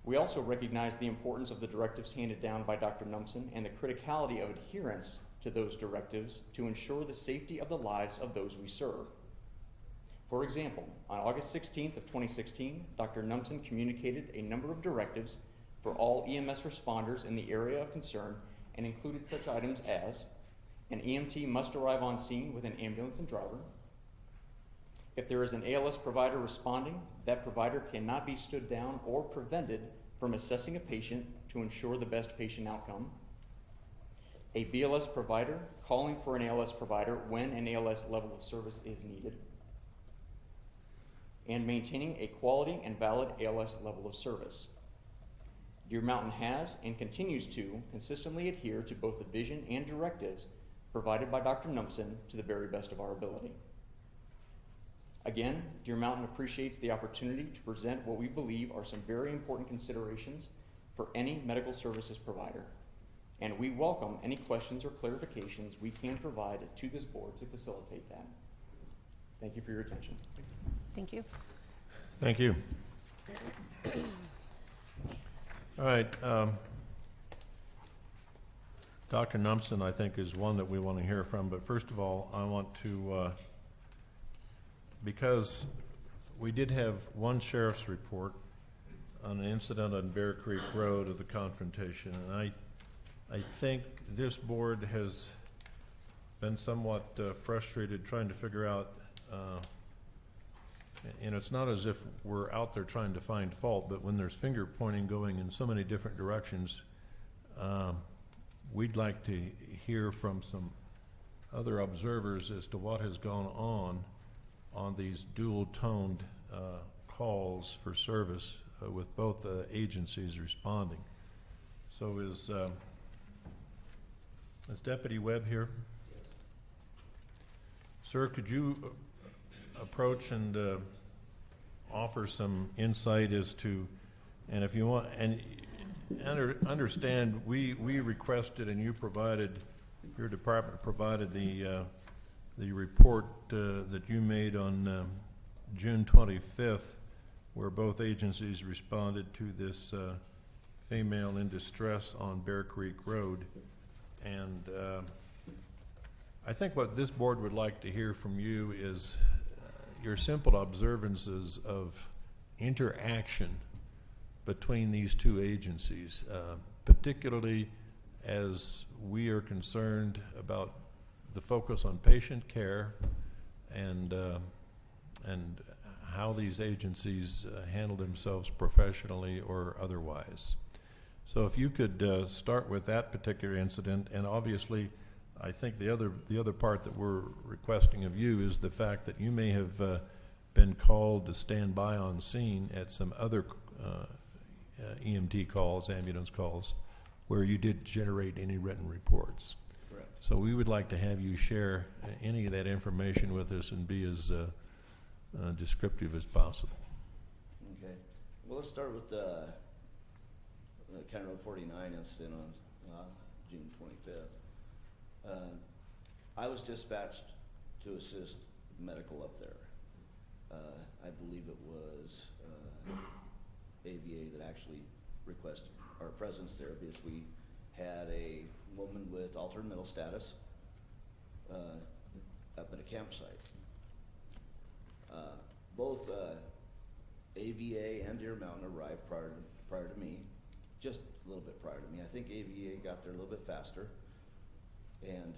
Speaker 16: We also recognize the importance of the directives handed down by Dr. Numson and the criticality of adherence to those directives to ensure the safety of the lives of those we serve. For example, on August 16th of 2016, Dr. Numson communicated a number of directives for all EMS responders in the area of concern and included such items as an EMT must arrive on scene with an ambulance and driver. If there is an ALS provider responding, that provider cannot be stood down or prevented from assessing a patient to ensure the best patient outcome. A BLS provider calling for an ALS provider when an ALS level of service is needed. And maintaining a quality and valid ALS level of service. Deer Mountain has and continues to consistently adhere to both the vision and directives provided by Dr. Numson to the very best of our ability. Again, Deer Mountain appreciates the opportunity to present what we believe are some very important considerations for any medical services provider, and we welcome any questions or clarifications we can provide to this board to facilitate that. Thank you for your attention.
Speaker 4: Thank you.
Speaker 1: Thank you. All right. Dr. Numson, I think, is one that we want to hear from. But first of all, I want to, because we did have one sheriff's report on an incident on Bear Creek Road of the confrontation, and I think this board has been somewhat frustrated trying to figure out. And it's not as if we're out there trying to find fault, but when there's finger pointing going in so many different directions, we'd like to hear from some other observers as to what has gone on these dual-toned calls for service with both agencies responding. So is Deputy Webb here? Yes. Sir, could you approach and offer some insight as to, and if you want, and understand, we requested and you provided, your department provided the report that you made on June 25th, where both agencies responded to this female in distress on Bear Creek Road. And I think what this board would like to hear from you is your simple observances of interaction between these two agencies, particularly as we are concerned about the focus on patient care and how these agencies handle themselves professionally or otherwise. So if you could start with that particular incident, and obviously I think the other part that we're requesting of you is the fact that you may have been called to stand by on scene at some other EMT calls, ambulance calls, where you did generate any written reports.
Speaker 2: Correct.
Speaker 1: So we would like to have you share any of that information with us and be as descriptive as possible.
Speaker 2: Okay.
Speaker 17: Well, let's start with the County Road 49 incident on June 25th. I was dispatched to assist medical up there. I believe it was AVA that actually requested our presence there because we had a woman with altered mental status up at a campsite. Both AVA and Deer Mountain arrived prior to me, just a little bit prior to me. I think AVA got there a little bit faster. And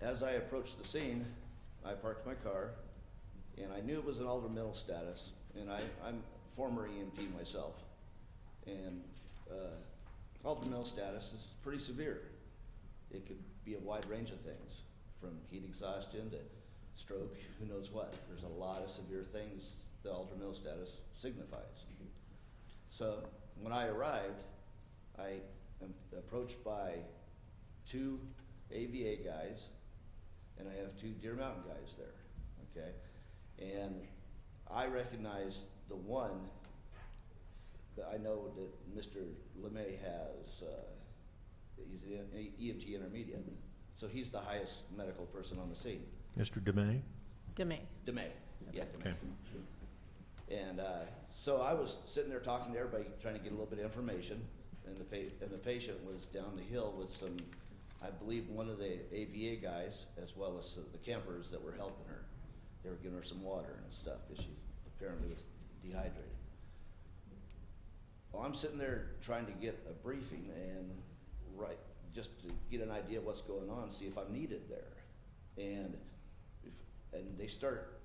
Speaker 17: as I approached the scene, I parked my car, and I knew it was an altered mental status, and I'm a former EMT myself. And altered mental status is pretty severe. It could be a wide range of things, from heat exhaustion to stroke, who knows what. There's a lot of severe things the altered mental status signifies. So when I arrived, I am approached by 2 AVA guys, and I have 2 Deer Mountain guys there, okay? And I recognize the one that I know that Mr. LeMay has, he's an EMT intermediate, so he's the highest medical person on the scene.
Speaker 1: Mr. DeMay?
Speaker 4: DeMay.
Speaker 17: DeMay, yeah, DeMay.
Speaker 1: Okay.
Speaker 17: And so I was sitting there talking to everybody, trying to get a little bit of information, and the patient was down the hill with some, I believe, one of the AVA guys, as well as the campers that were helping her. They were giving her some water and stuff because she apparently was dehydrated. Well, I'm sitting there trying to get a briefing and just to get an idea of what's going on, see if I'm needed there. And they start,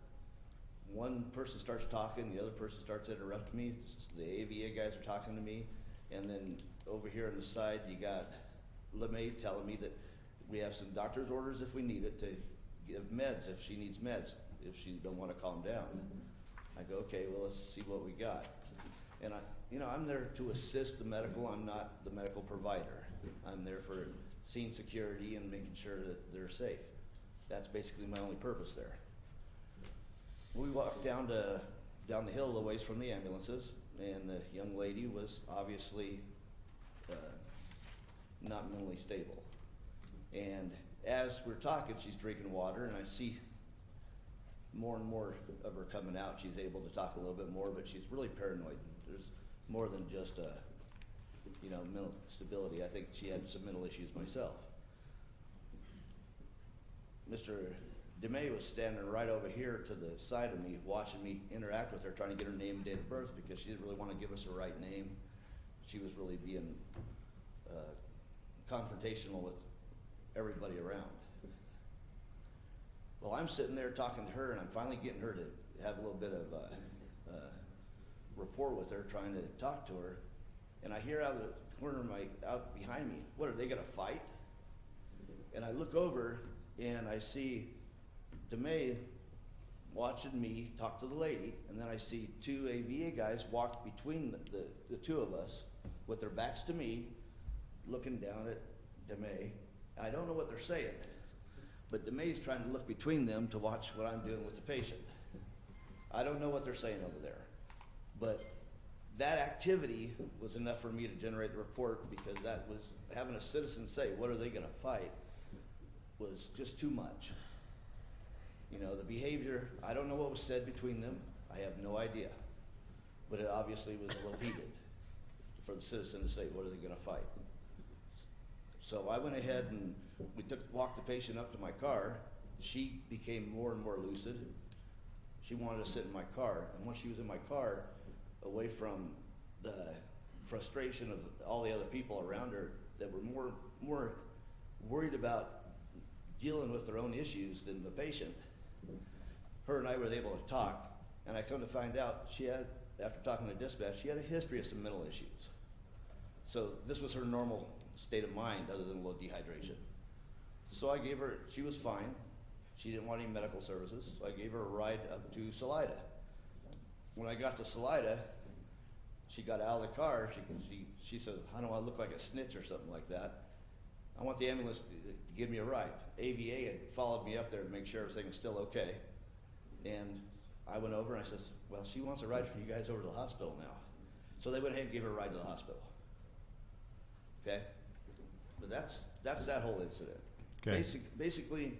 Speaker 17: one person starts talking, the other person starts interrupting me. The AVA guys are talking to me, and then over here on the side, you got LeMay telling me that we have some doctor's orders if we need it to give meds if she needs meds, if she don't want to calm down. I go, okay, well, let's see what we got. And I'm there to assist the medical. I'm not the medical provider. I'm there for scene security and making sure that they're safe. That's basically my only purpose there. We walked down the hill a ways from the ambulances, and the young lady was obviously not mentally stable. And as we're talking, she's drinking water, and I see more and more of her coming out. She's able to talk a little bit more, but she's really paranoid. There's more than just mental stability. I think she had some mental issues myself. Mr. DeMay was standing right over here to the side of me, watching me interact with her, trying to get her name and date of birth because she didn't really want to give us her right name. She was really being confrontational with everybody around. Well, I'm sitting there talking to her, and I'm finally getting her to have a little bit of rapport with her, trying to talk to her, and I hear out of the corner of out behind me, what, are they gonna fight? And I look over, and I see DeMay watching me talk to the lady, and then I see 2 AVA guys walk between the 2 of us with their backs to me, looking down at DeMay. I don't know what they're saying, but DeMay's trying to look between them to watch what I'm doing with the patient. I don't know what they're saying over there, but that activity was enough for me to generate the report, because that was, having a citizen say, what are they gonna fight, was just too much. The behavior, I don't know what was said between them. I have no idea. But it obviously was a little heated for the citizen to say, what are they gonna fight? So I went ahead and walked the patient up to my car. She became more and more lucid. She wanted to sit in my car. And once she was in my car, away from the frustration of all the other people around her that were more worried about dealing with their own issues than the patient, her and I were able to talk, and I come to find out she had, after talking to dispatch, she had a history of some mental issues. So this was her normal state of mind, other than a little dehydration. So I gave her, she was fine. She didn't want any medical services, so I gave her a ride up to Salida. When I got to Salida, she got out of the car. She said, I don't want to look like a snitch or something like that. I want the ambulance to give me a ride. AVA had followed me up there to make sure everything was still okay. And I went over and I says, well, she wants a ride for you guys over to the hospital now. So they went ahead and gave her a ride to the hospital. Okay? But that's that whole incident.
Speaker 1: Okay.
Speaker 17: Basically,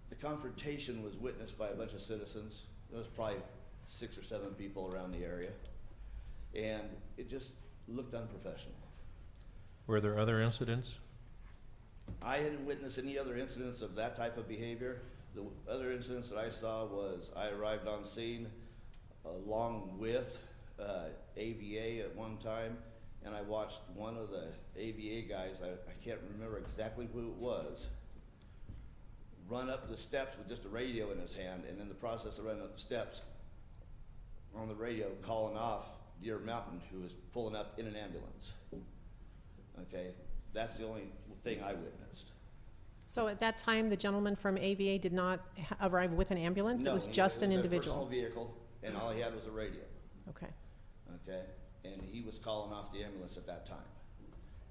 Speaker 17: the confrontation was witnessed by a bunch of citizens. There was probably 6 or 7 people around the area. And it just looked unprofessional.
Speaker 1: Were there other incidents?
Speaker 17: I hadn't witnessed any other incidents of that type of behavior. The other incidents that I saw was I arrived on scene along with AVA at one time, and I watched one of the AVA guys, I can't remember exactly who it was, run up the steps with just a radio in his hand, and in the process of running up the steps on the radio calling off Deer Mountain, who was pulling up in an ambulance. Okay, that's the only thing I witnessed.
Speaker 4: So at that time, the gentleman from AVA did not arrive with an ambulance?
Speaker 17: No,
Speaker 4: It was just an
Speaker 17: a
Speaker 4: individual?
Speaker 17: personal vehicle, and all he had was a radio.
Speaker 4: Okay.
Speaker 17: Okay, and he was calling off the ambulance at that time.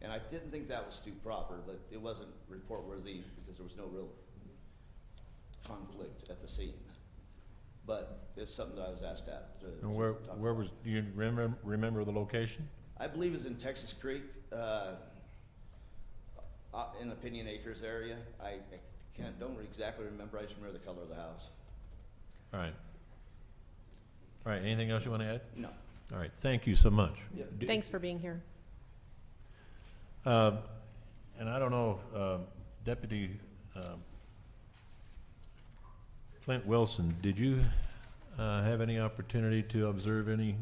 Speaker 17: And I didn't think that was too proper, but it wasn't report worthy because there was no real conflict at the scene. But it's something that I was asked at.
Speaker 1: And where was, do you remember the location?
Speaker 17: I believe it's in Texas Creek, in the Pinion Acres area. I don't exactly remember. I just remember the color of the house.
Speaker 1: All right. All right, anything else you want to add?
Speaker 17: No.
Speaker 1: All right, thank you so much.
Speaker 17: Yep.
Speaker 4: Thanks for being here.
Speaker 1: And I don't know, Deputy Clint Wilson, did you have any opportunity to observe any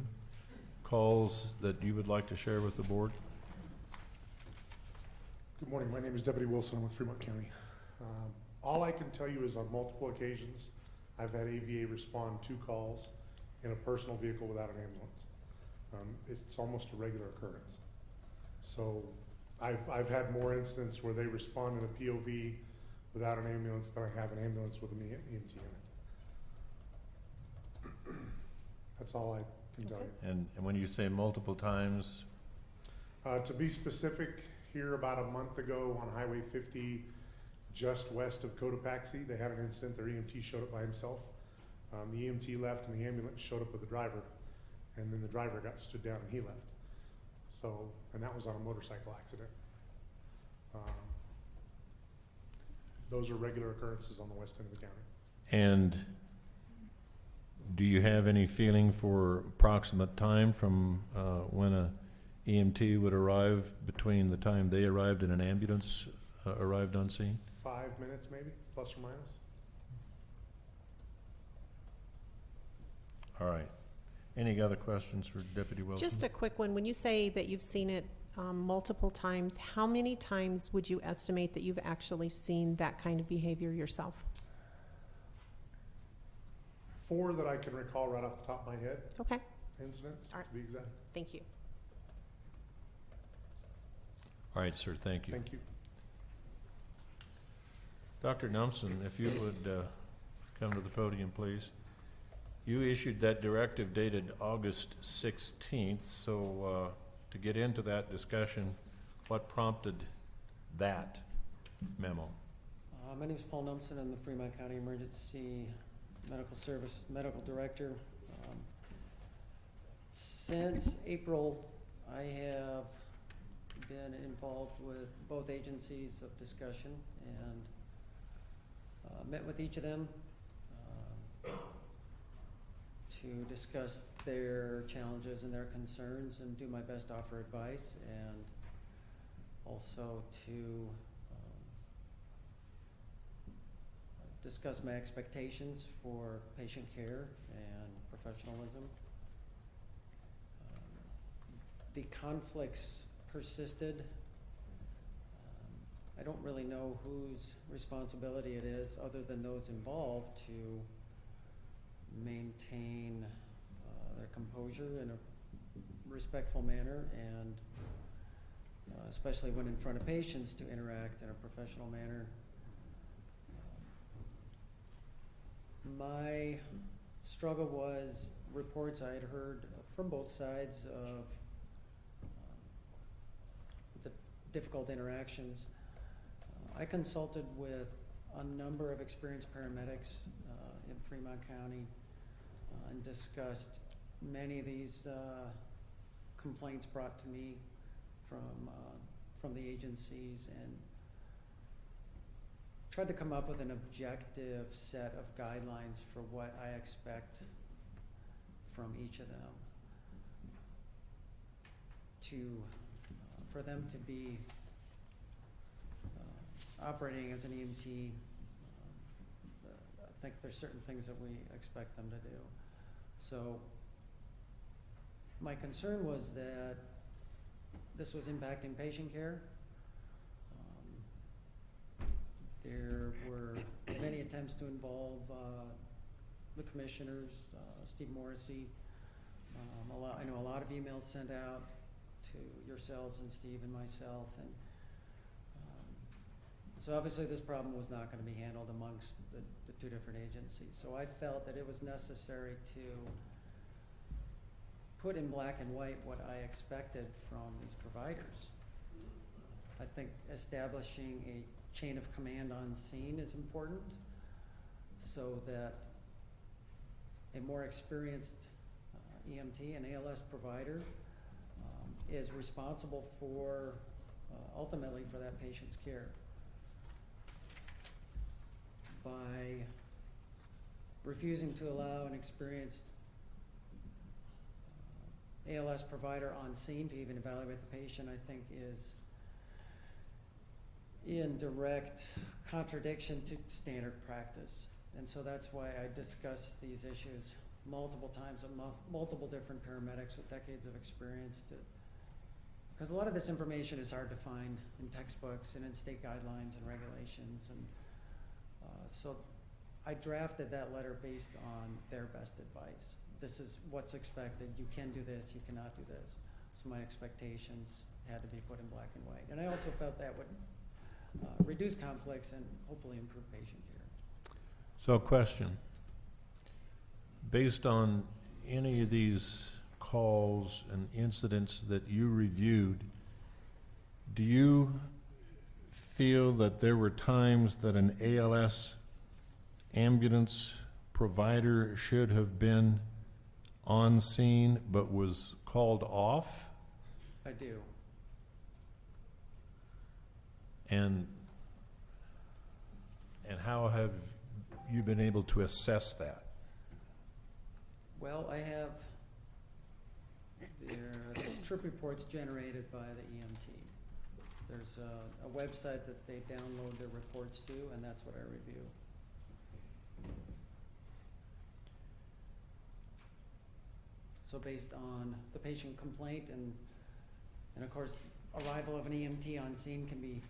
Speaker 1: calls that you would like to share with the board?
Speaker 6: Good morning. My name is Deputy Wilson. I'm with Fremont County. All I can tell you is on multiple occasions, I've had AVA respond to calls in a personal vehicle without an ambulance. It's almost a regular occurrence. So I've had more incidents where they respond in a POV without an ambulance than I have an ambulance with an EMT in it. That's all I can tell you.
Speaker 1: And when you say multiple times?
Speaker 6: To be specific, here about a month ago on Highway 50, just west of Cotopaxi, they had an incident. Their EMT showed up by himself. The EMT left and the ambulance showed up with the driver, and then the driver got stood down and he left. So, and that was on a motorcycle accident. Those are regular occurrences on the west end of the county.
Speaker 1: And do you have any feeling for approximate time from when a EMT would arrive between the time they arrived and an ambulance arrived on scene?
Speaker 6: 5 minutes maybe, plus or minus.
Speaker 1: All right. Any other questions for Deputy Wilson?
Speaker 4: Just a quick one. When you say that you've seen it multiple times, how many times would you estimate that you've actually seen that kind of behavior yourself?
Speaker 6: 4 that I can recall right off the top of my head.
Speaker 4: Okay.
Speaker 6: Incidents,
Speaker 4: All right.
Speaker 6: to be exact.
Speaker 4: Thank you.
Speaker 1: All right, sir, thank you.
Speaker 6: Thank you.
Speaker 1: Dr. Numson, if you would come to the podium, please. You issued that directive dated August 16th, so to get into that discussion, what prompted that memo?
Speaker 18: My name is Paul Numson. I'm the Fremont County Emergency Medical Service Medical Director. Since April, I have been involved with both agencies of discussion and met with each of them to discuss their challenges and their concerns and do my best to offer advice, and also to discuss my expectations for patient care and professionalism. The conflicts persisted. I don't really know whose responsibility it is, other than those involved, to maintain their composure in a respectful manner, and especially when in front of patients, to interact in a professional manner. My struggle was reports I had heard from both sides of the difficult interactions. I consulted with a number of experienced paramedics in Fremont County and discussed many of these complaints brought to me from the agencies, and tried to come up with an objective set of guidelines for what I expect from each of them for them to be operating as an EMT. I think there's certain things that we expect them to do. So my concern was that this was impacting patient care. There were many attempts to involve the commissioners, Steve Morrissey. I know a lot of emails sent out to yourselves and Steve and myself, and so obviously this problem was not going to be handled amongst the two different agencies. So I felt that it was necessary to put in black and white what I expected from these providers. I think establishing a chain of command on scene is important, so that a more experienced EMT and ALS provider is responsible for ultimately for that patient's care. By refusing to allow an experienced ALS provider on scene to even evaluate the patient, I think is in direct contradiction to standard practice. And so that's why I discussed these issues multiple times with multiple different paramedics with decades of experience, because a lot of this information is hard to find in textbooks and in state guidelines and regulations. And so I drafted that letter based on their best advice. This is what's expected. You can do this, you cannot do this. So my expectations had to be put in black and white. And I also felt that would reduce conflicts and hopefully improve patient care.
Speaker 1: So question, based on any of these calls and incidents that you reviewed, do you feel that there were times that an ALS ambulance provider should have been on scene but was called off?
Speaker 18: I do.
Speaker 1: And how have you been able to assess that?
Speaker 18: Well, I have the trip reports generated by the EMT. There's a website that they download their reports to, and that's what I review. So based on the patient complaint and of course arrival of an EMT on scene can be,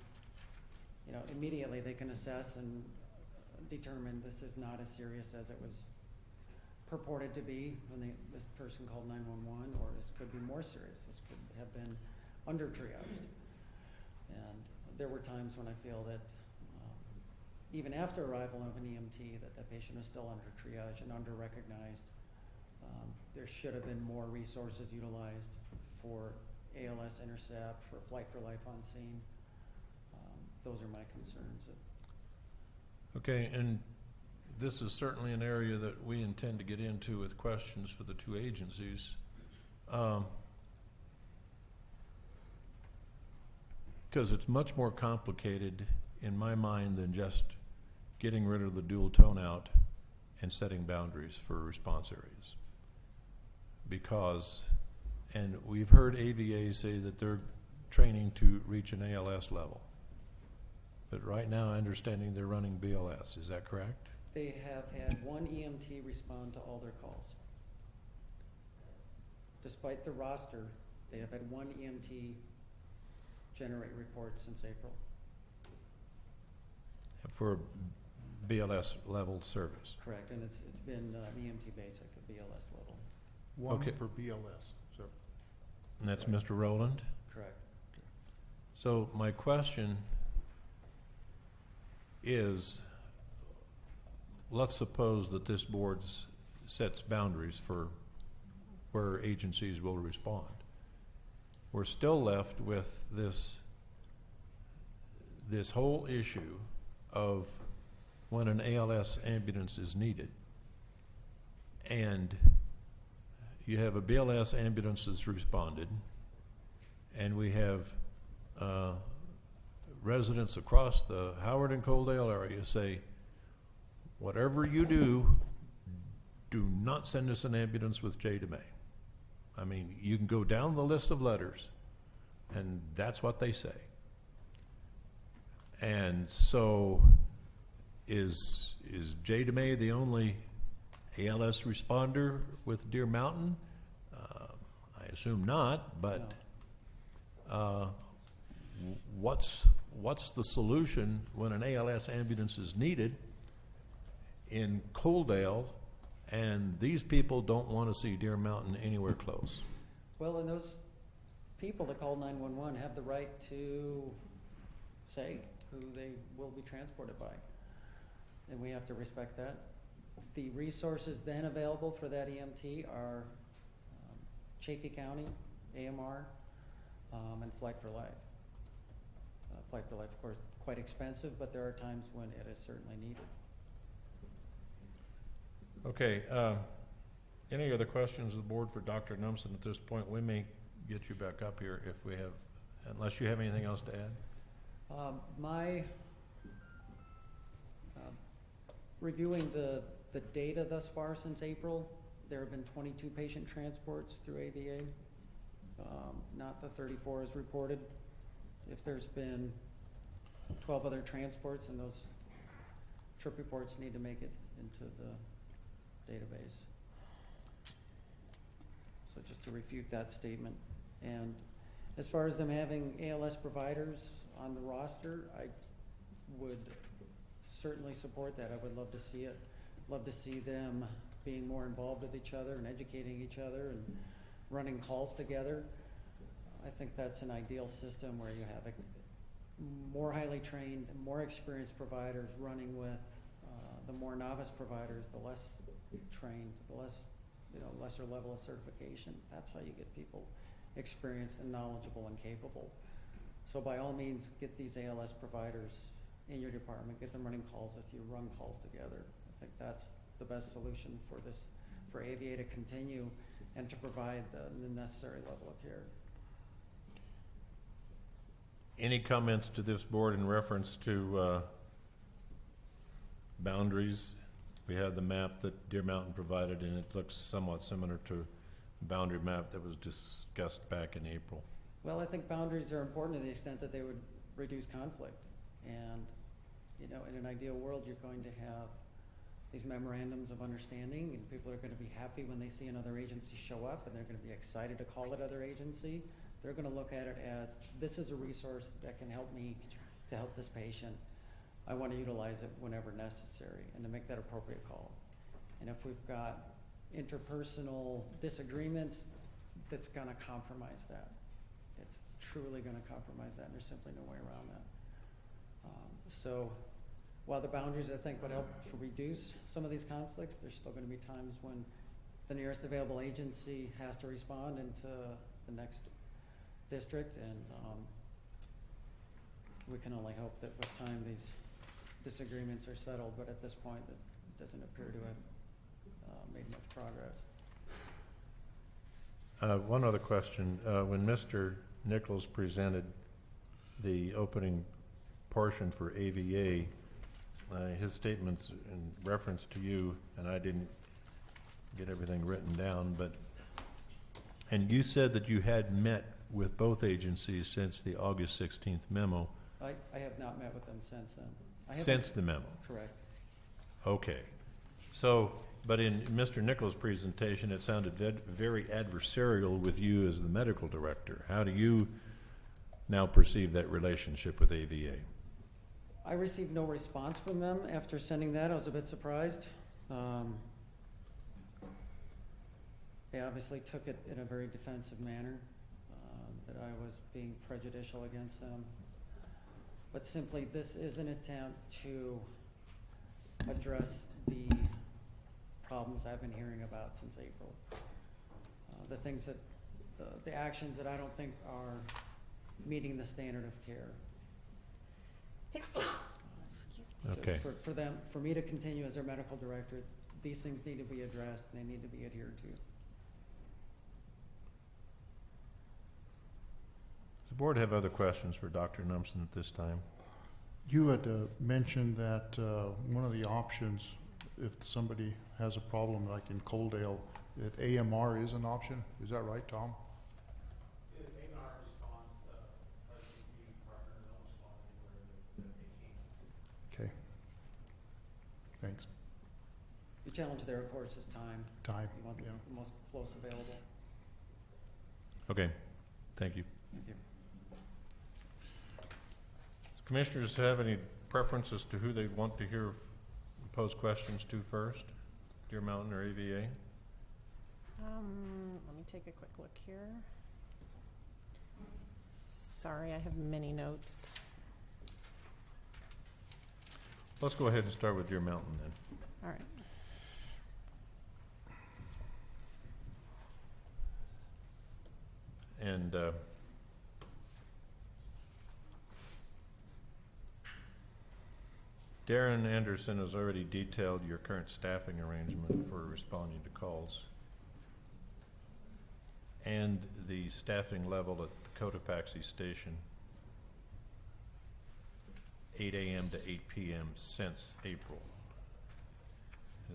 Speaker 18: immediately they can assess and determine this is not as serious as it was purported to be when this person called 911, or this could be more serious. This could have been under triaged. And there were times when I feel that even after arrival of an EMT, that patient is still under triage and under recognized. There should have been more resources utilized for ALS intercept, for flight for life on scene. Those are my concerns.
Speaker 1: Okay, and this is certainly an area that we intend to get into with questions for the two agencies. Because it's much more complicated in my mind than just getting rid of the dual tone out and setting boundaries for response areas. Because, and we've heard AVA say that they're training to reach an ALS level. But right now, understanding they're running BLS, is that correct?
Speaker 18: They have had one EMT respond to all their calls. Despite the roster, they have had one EMT generate reports since April.
Speaker 1: For BLS level service?
Speaker 18: Correct, and it's been EMT basic at BLS level.
Speaker 14: One
Speaker 1: Okay.
Speaker 14: for BLS, so.
Speaker 1: And that's Mr. Rowland?
Speaker 18: Correct.
Speaker 1: So my question is, let's suppose that this board sets boundaries for where agencies will respond. We're still left with this whole issue of when an ALS ambulance is needed. and you have a BLS ambulance that's responded, and we have residents across the Howard and Coaldale area say, whatever you do not send us an ambulance with J. DeMay. I mean, you can go down the list of letters, and that's what they say. And so is J. DeMay the only ALS responder with Deer Mountain? I assume not, but what's the solution when an ALS ambulance is needed in Coaldale and these people don't want to see Deer Mountain anywhere close?
Speaker 18: Well, and those people that call 911 have the right to say who they will be transported by, and we have to respect that. The resources then available for that EMT are Chaffee County, AMR, and Flight for Life. Flight for Life, of course, quite expensive, but there are times when it is certainly needed.
Speaker 1: Okay, any other questions of the board for Dr. Numson at this point? We may get you back up here if we have, unless you have anything else to add.
Speaker 18: Reviewing the data thus far since April, there have been 22 patient transports through AVA, not the 34 as reported. If there's been 12 other transports, and those trip reports need to make it into the database. So just to refute that statement. And as far as them having ALS providers on the roster, I would certainly support that. I would love to see it. Love to see them being more involved with each other and educating each other and running calls together. I think that's an ideal system where you have more highly trained, more experienced providers running with the more novice providers, the less trained, the less, lesser level of certification. That's how you get people experienced and knowledgeable and capable. So by all means, get these ALS providers in your department, get them running calls with you, run calls together. I think that's the best solution for this, for AVA to continue and to provide the necessary level of care.
Speaker 1: Any comments to this board in reference to boundaries? We have the map that Deer Mountain provided, and it looks somewhat similar to the boundary map that was discussed back in April.
Speaker 18: Well, I think boundaries are important to the extent that they would reduce conflict. And, in an ideal world, you're going to have these memorandums of understanding, and people are going to be happy when they see another agency show up, and they're going to be excited to call it other agency. They're going to look at it as, this is a resource that can help me to help this patient. I want to utilize it whenever necessary and to make that appropriate call. And if we've got interpersonal disagreements, that's going to compromise that. It's truly going to compromise that, and there's simply no way around that. So while the boundaries, I think, would help to reduce some of these conflicts, there's still going to be times when the nearest available agency has to respond into the next district, and we can only hope that with time these disagreements are settled, but at this point it doesn't appear to have made much progress.
Speaker 1: One other question. When Mr. Nichols presented the opening portion for AVA, his statements in reference to you, and I didn't get everything written down, and you said that you had met with both agencies since the August 16th memo.
Speaker 18: I have not met with them since then.
Speaker 1: Since the memo?
Speaker 18: Correct.
Speaker 1: Okay. So, but in Mr. Nichols' presentation, it sounded very adversarial with you as the medical director. How do you now perceive that relationship with AVA?
Speaker 18: I received no response from them after sending that. I was a bit surprised. They obviously took it in a very defensive manner, that I was being prejudicial against them. But simply, this is an attempt to address the problems I've been hearing about since April. The things that, the actions that I don't think are meeting the standard of care.
Speaker 1: Okay.
Speaker 18: For me to continue as their medical director, these things need to be addressed, they need to be adhered to.
Speaker 1: Does the board have other questions for Dr. Numpson at this time?
Speaker 19: You had mentioned that one of the options, if somebody has a problem like in Coaldale, that AMR is an option. Is that right, Tom?
Speaker 13: If AMR responds, the partner will respond anywhere that they can.
Speaker 19: Okay. Thanks.
Speaker 18: The challenge there, of course, is time.
Speaker 19: Time,
Speaker 18: You want the
Speaker 19: yeah.
Speaker 18: most close available.
Speaker 1: Okay, thank you.
Speaker 18: Thank you.
Speaker 1: Commissioners have any preferences to who they want to hear pose questions to first? Deer Mountain or AVA?
Speaker 4: Let me take a quick look here. Sorry, I have many notes.
Speaker 1: Let's go ahead and start with Deer Mountain then.
Speaker 4: All right.
Speaker 1: And Darren Anderson has already detailed your current staffing arrangement for responding to calls and the staffing level at the Cotopaxi station, 8 a.m. to 8 p.m. since April.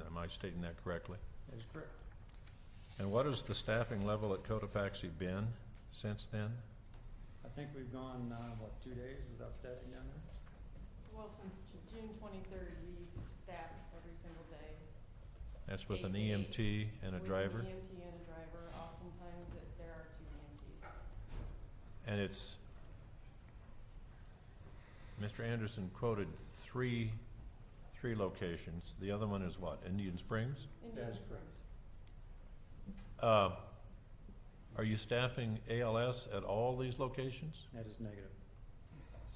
Speaker 1: Am I stating that correctly?
Speaker 18: That is correct.
Speaker 1: And what has the staffing level at Cotopaxi been since then?
Speaker 18: I think we've gone, 2 days without staffing down there?
Speaker 9: Well, since June 23rd, we've staffed every single day.
Speaker 1: That's with an
Speaker 9: 8 to 8.
Speaker 1: EMT and a
Speaker 9: With
Speaker 1: driver?
Speaker 9: an EMT and a driver. Oftentimes, there are 2 EMTs.
Speaker 1: And it's, Mr. Anderson quoted three locations. The other one is what, Indian Springs?
Speaker 9: Indian
Speaker 18: That is
Speaker 9: Springs.
Speaker 1: Are you staffing ALS at all these locations?
Speaker 18: That is negative.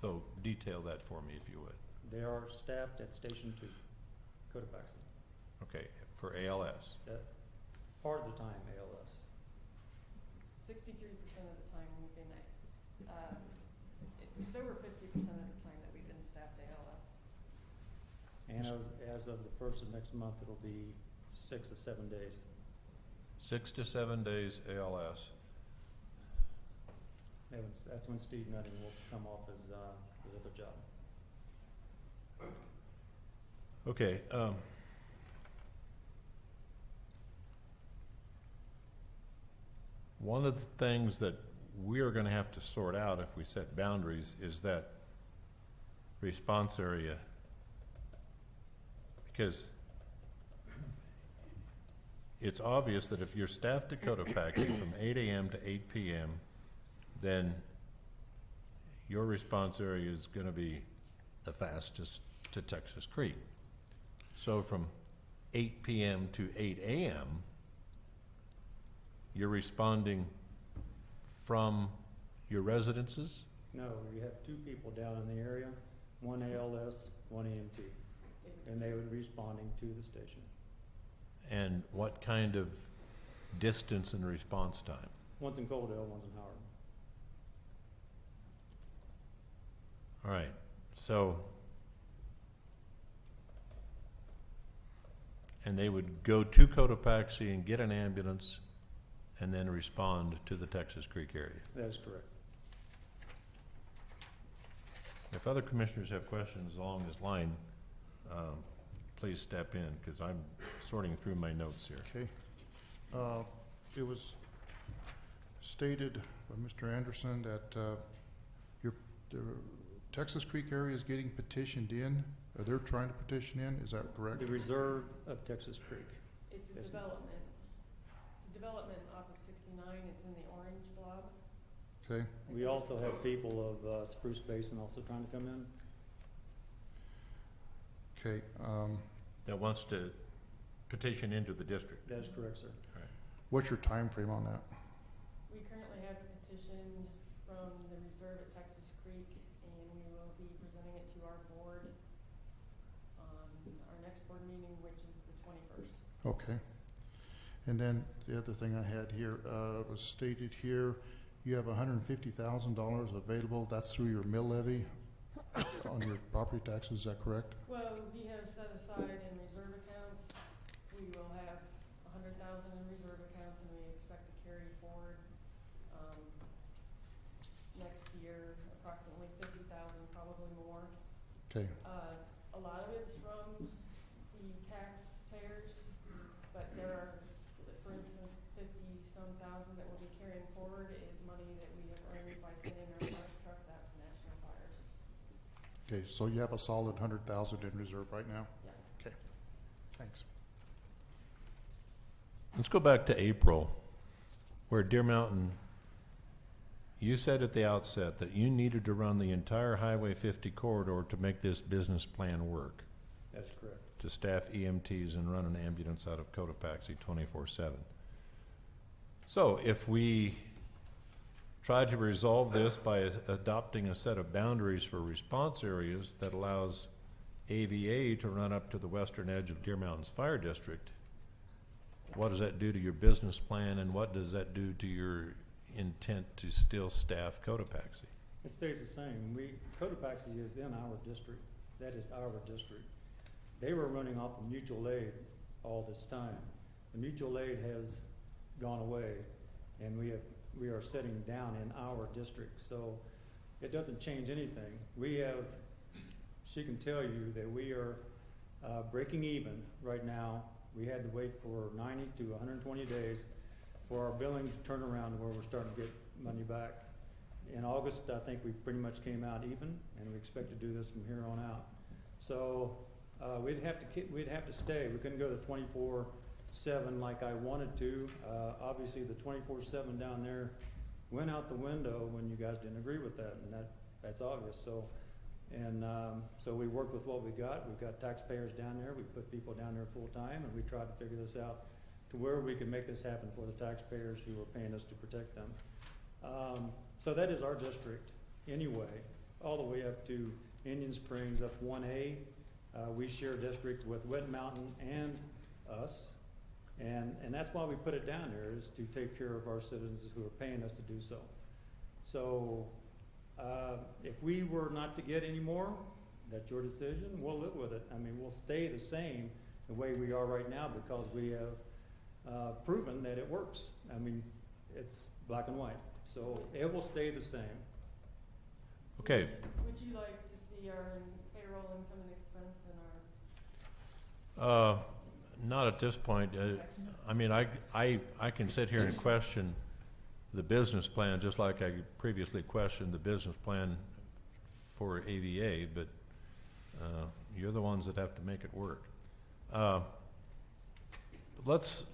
Speaker 1: So detail that for me, if you would.
Speaker 18: They are staffed at Station 2, Cotopaxi.
Speaker 1: Okay, for ALS.
Speaker 18: That part of the time, ALS.
Speaker 9: 63% of the time we've been it's over 50% of the time that we've been staffed ALS.
Speaker 18: And as of the first of next month, it'll be 6 to 7 days.
Speaker 1: 6 to 7 days ALS.
Speaker 18: That's when Steve Nutting will come off his other job.
Speaker 1: Okay, one of the things that we are going to have to sort out if we set boundaries is that response area, because it's obvious that if you're staffed at Cotopaxi from 8 a.m. to 8 p.m., then your response area is going to be the fastest to Texas Creek. So from 8 p.m. to 8 a.m., you're responding from your residences?
Speaker 18: No, we have 2 people down in the area, 1 ALS, 1 EMT, and they would be responding to the station.
Speaker 1: And what kind of distance and response time?
Speaker 18: One's in Coaldale, one's in Howard.
Speaker 1: All right, so, and they would go to Cotopaxi and get an ambulance and then respond to the Texas Creek area.
Speaker 18: That is correct.
Speaker 1: If other commissioners have questions along this line, please step in, because I'm sorting through my notes here.
Speaker 19: Okay. It was stated by Mr. Anderson that the Texas Creek area is getting petitioned in. They're trying to petition in, is that correct?
Speaker 18: The reserve of Texas Creek.
Speaker 9: It's a
Speaker 18: Yes.
Speaker 9: development. It's a development off of 69. It's in the orange blob.
Speaker 19: Okay.
Speaker 18: We also have people of Spruce Basin also trying to come in.
Speaker 19: Okay.
Speaker 1: That wants to petition into the district.
Speaker 18: That is correct, sir.
Speaker 1: All right.
Speaker 19: What's your time frame on that?
Speaker 9: We currently have a petition from the reserve at Texas Creek, and we will be presenting it to our board on our next board meeting, which is the 21st.
Speaker 19: Okay. And then the other thing I had here was stated here, you have $150,000 available. That's through your mill levy on your property taxes. Is that correct?
Speaker 9: Well, we have set aside in reserve accounts. We
Speaker 19: Okay,
Speaker 9: A lot of it's from the taxpayers, but there are, for instance, 50-some thousand that we'll be carrying forward is money that we have earned by sending our fire trucks out to national fires.
Speaker 19: okay, so you have a solid 100,000 in reserve right now?
Speaker 9: Yes.
Speaker 19: Okay, thanks.
Speaker 1: Let's go back to April, where Deer Mountain, you said at the outset that you needed to run the entire Highway 50 corridor to make this business plan work,
Speaker 20: That's correct.
Speaker 1: to staff EMTs and run an ambulance out of Cotopaxi 24/7. So if we try to resolve this by adopting a set of boundaries for response areas that allows AVA to run up to the western edge of Deer Mountain's fire district, what does that do to your business plan, and what does that do to your intent to still staff Cotopaxi?
Speaker 20: It stays the same. Cotopaxi is in our district. That is our district. They were running off of mutual aid all this time. The mutual aid has gone away, and we are setting down in our district. So it doesn't change anything. She can tell you that we are breaking even right now. We had to wait for 90 to 120 days for our billing to turn around where we're starting to get money back. In August, I think we pretty much came out even, and we expect to do this from here on out. So we'd have to stay. We couldn't go to 24/7 like I wanted to. Obviously, the 24/7 down there went out the window when you guys didn't agree with that, and that's obvious. So we worked with what we got. We've got taxpayers down there. We put people down there full time, and we tried to figure this out to where we can make this happen for the taxpayers who are paying us to protect them. So that is our district anyway, all the way up to Indian Springs up 1A. We share district with Wet Mountain and us. And that's why we put it down there, is to take care of our citizens who are paying us to do so. So if we were not to get any more, that's your decision. We'll live with it. I mean, we'll stay the same the way we are right now because we have proven that it works. I mean, it's black and white. So it will stay the same.
Speaker 1: Okay.
Speaker 9: Would you like to see our payroll income and expense and our?
Speaker 1: Not at this point. I mean, I can sit here and question the business plan just like I previously questioned the business plan for AVA, but you're the ones that have to make it work. Let's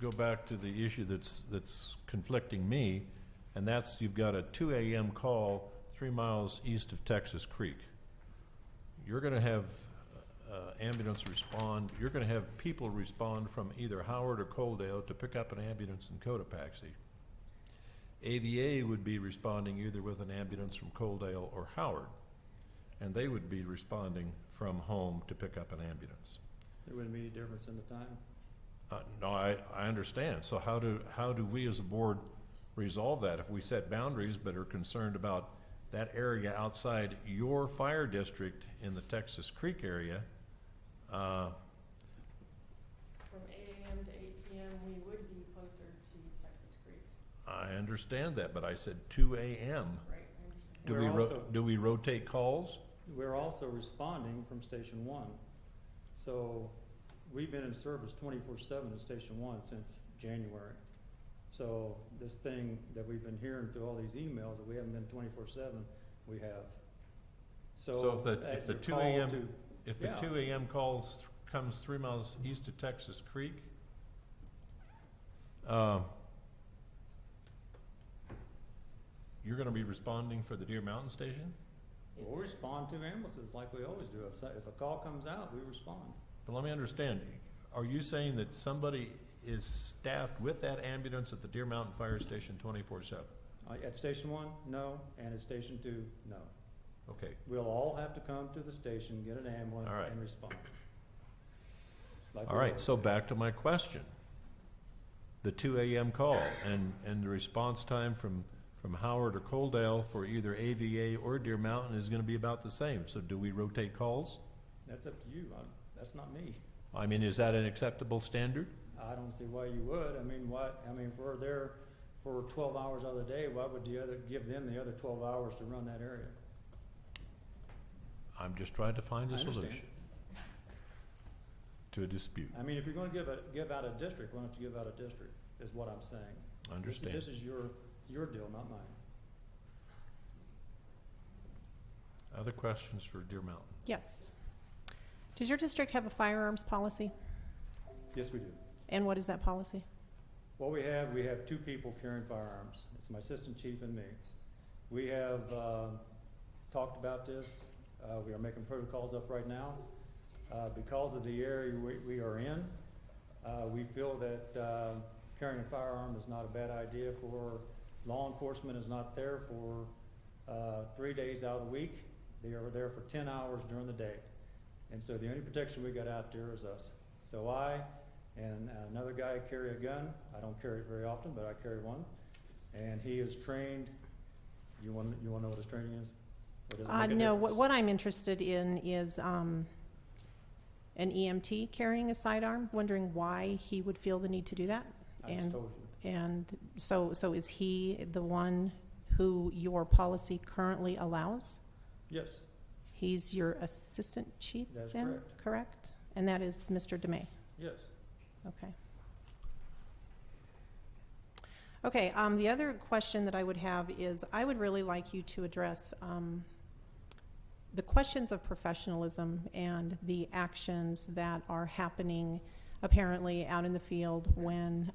Speaker 1: go back to the issue that's conflicting me, and that's you've got a 2 a.m. call 3 miles east of Texas Creek. You're going to have ambulance respond. You're going to have people respond from either Howard or Coaldale to pick up an ambulance in Cotopaxi. AVA would be responding either with an ambulance from Coaldale or Howard, and they would be responding from home to pick up an ambulance.
Speaker 20: There wouldn't be any difference in the time.
Speaker 1: No, I understand. So how do we as a board resolve that if we set boundaries but are concerned about that area outside your fire district in the Texas Creek area?
Speaker 9: From 8 a.m. to 8 p.m., we would be closer to Texas Creek.
Speaker 1: I understand that, but I said 2 a.m.
Speaker 9: Right, I understand.
Speaker 1: Do we rotate calls?
Speaker 20: We're also responding from Station 1. So we've been in service 24/7 at Station 1 since January. So this thing that we've been hearing through all these emails that we haven't been 24/7, we have.
Speaker 1: So if the 2 a.m. If the
Speaker 20: Yeah.
Speaker 1: 2 a.m. calls comes 3 miles east of Texas Creek, you're going to be responding for the Deer Mountain Station?
Speaker 20: We'll respond to ambulances like we always do. If a call comes out, we respond.
Speaker 1: But let me understand, are you saying that somebody is staffed with that ambulance at the Deer Mountain Fire Station 24/7?
Speaker 20: At Station 1, no, and at Station 2, no.
Speaker 1: Okay.
Speaker 20: We'll all have to come to the station, get an ambulance,
Speaker 1: All right.
Speaker 20: and respond. Like
Speaker 1: All
Speaker 20: we
Speaker 1: right,
Speaker 20: always
Speaker 1: so
Speaker 20: do.
Speaker 1: back to my question. The 2 a.m. call and the response time from Howard or Coaldale for either AVA or Deer Mountain is going to be about the same. So do we rotate calls?
Speaker 20: That's up to you. That's not me.
Speaker 1: I mean, is that an acceptable standard?
Speaker 20: I don't see why you would. I mean, if we're there for 12 hours out of the day, why would give them the other 12 hours to run that area?
Speaker 1: I'm just trying to find a
Speaker 20: I understand.
Speaker 1: solution to a dispute.
Speaker 20: I mean, if you're gonna give out a district, why don't you give out a district, is what I'm saying.
Speaker 1: Understand.
Speaker 20: This is your deal, not mine.
Speaker 1: Other questions for Deer Mountain?
Speaker 4: Yes. Does your district have a firearms policy?
Speaker 20: Yes, we do.
Speaker 4: And what is that policy?
Speaker 20: What we have 2 people carrying firearms. It's my assistant chief and me. We have talked about this. We are making protocols up right now. Because of the area we are in, we feel that carrying a firearm is not a bad idea for law enforcement. Is not there for 3 days out of the week. They are there for 10 hours during the day. And so the only protection we got out there is us. So I and another guy carry a gun. I don't carry it very often, but I carry one. And he is trained. You want to know what his training is? Or does it make a
Speaker 4: No,
Speaker 20: difference?
Speaker 4: what I'm interested in is an EMT carrying a sidearm, wondering why he would feel the need to do that.
Speaker 20: I just told you.
Speaker 4: And so is he the one who your policy currently allows?
Speaker 20: Yes.
Speaker 4: He's your assistant chief
Speaker 20: That is
Speaker 4: then, correct? And that is Mr. DeMay?
Speaker 20: Yes.
Speaker 4: Okay. Okay, the other question that I would have is, I would really like you to address the questions of professionalism and the actions that are happening apparently out in the field when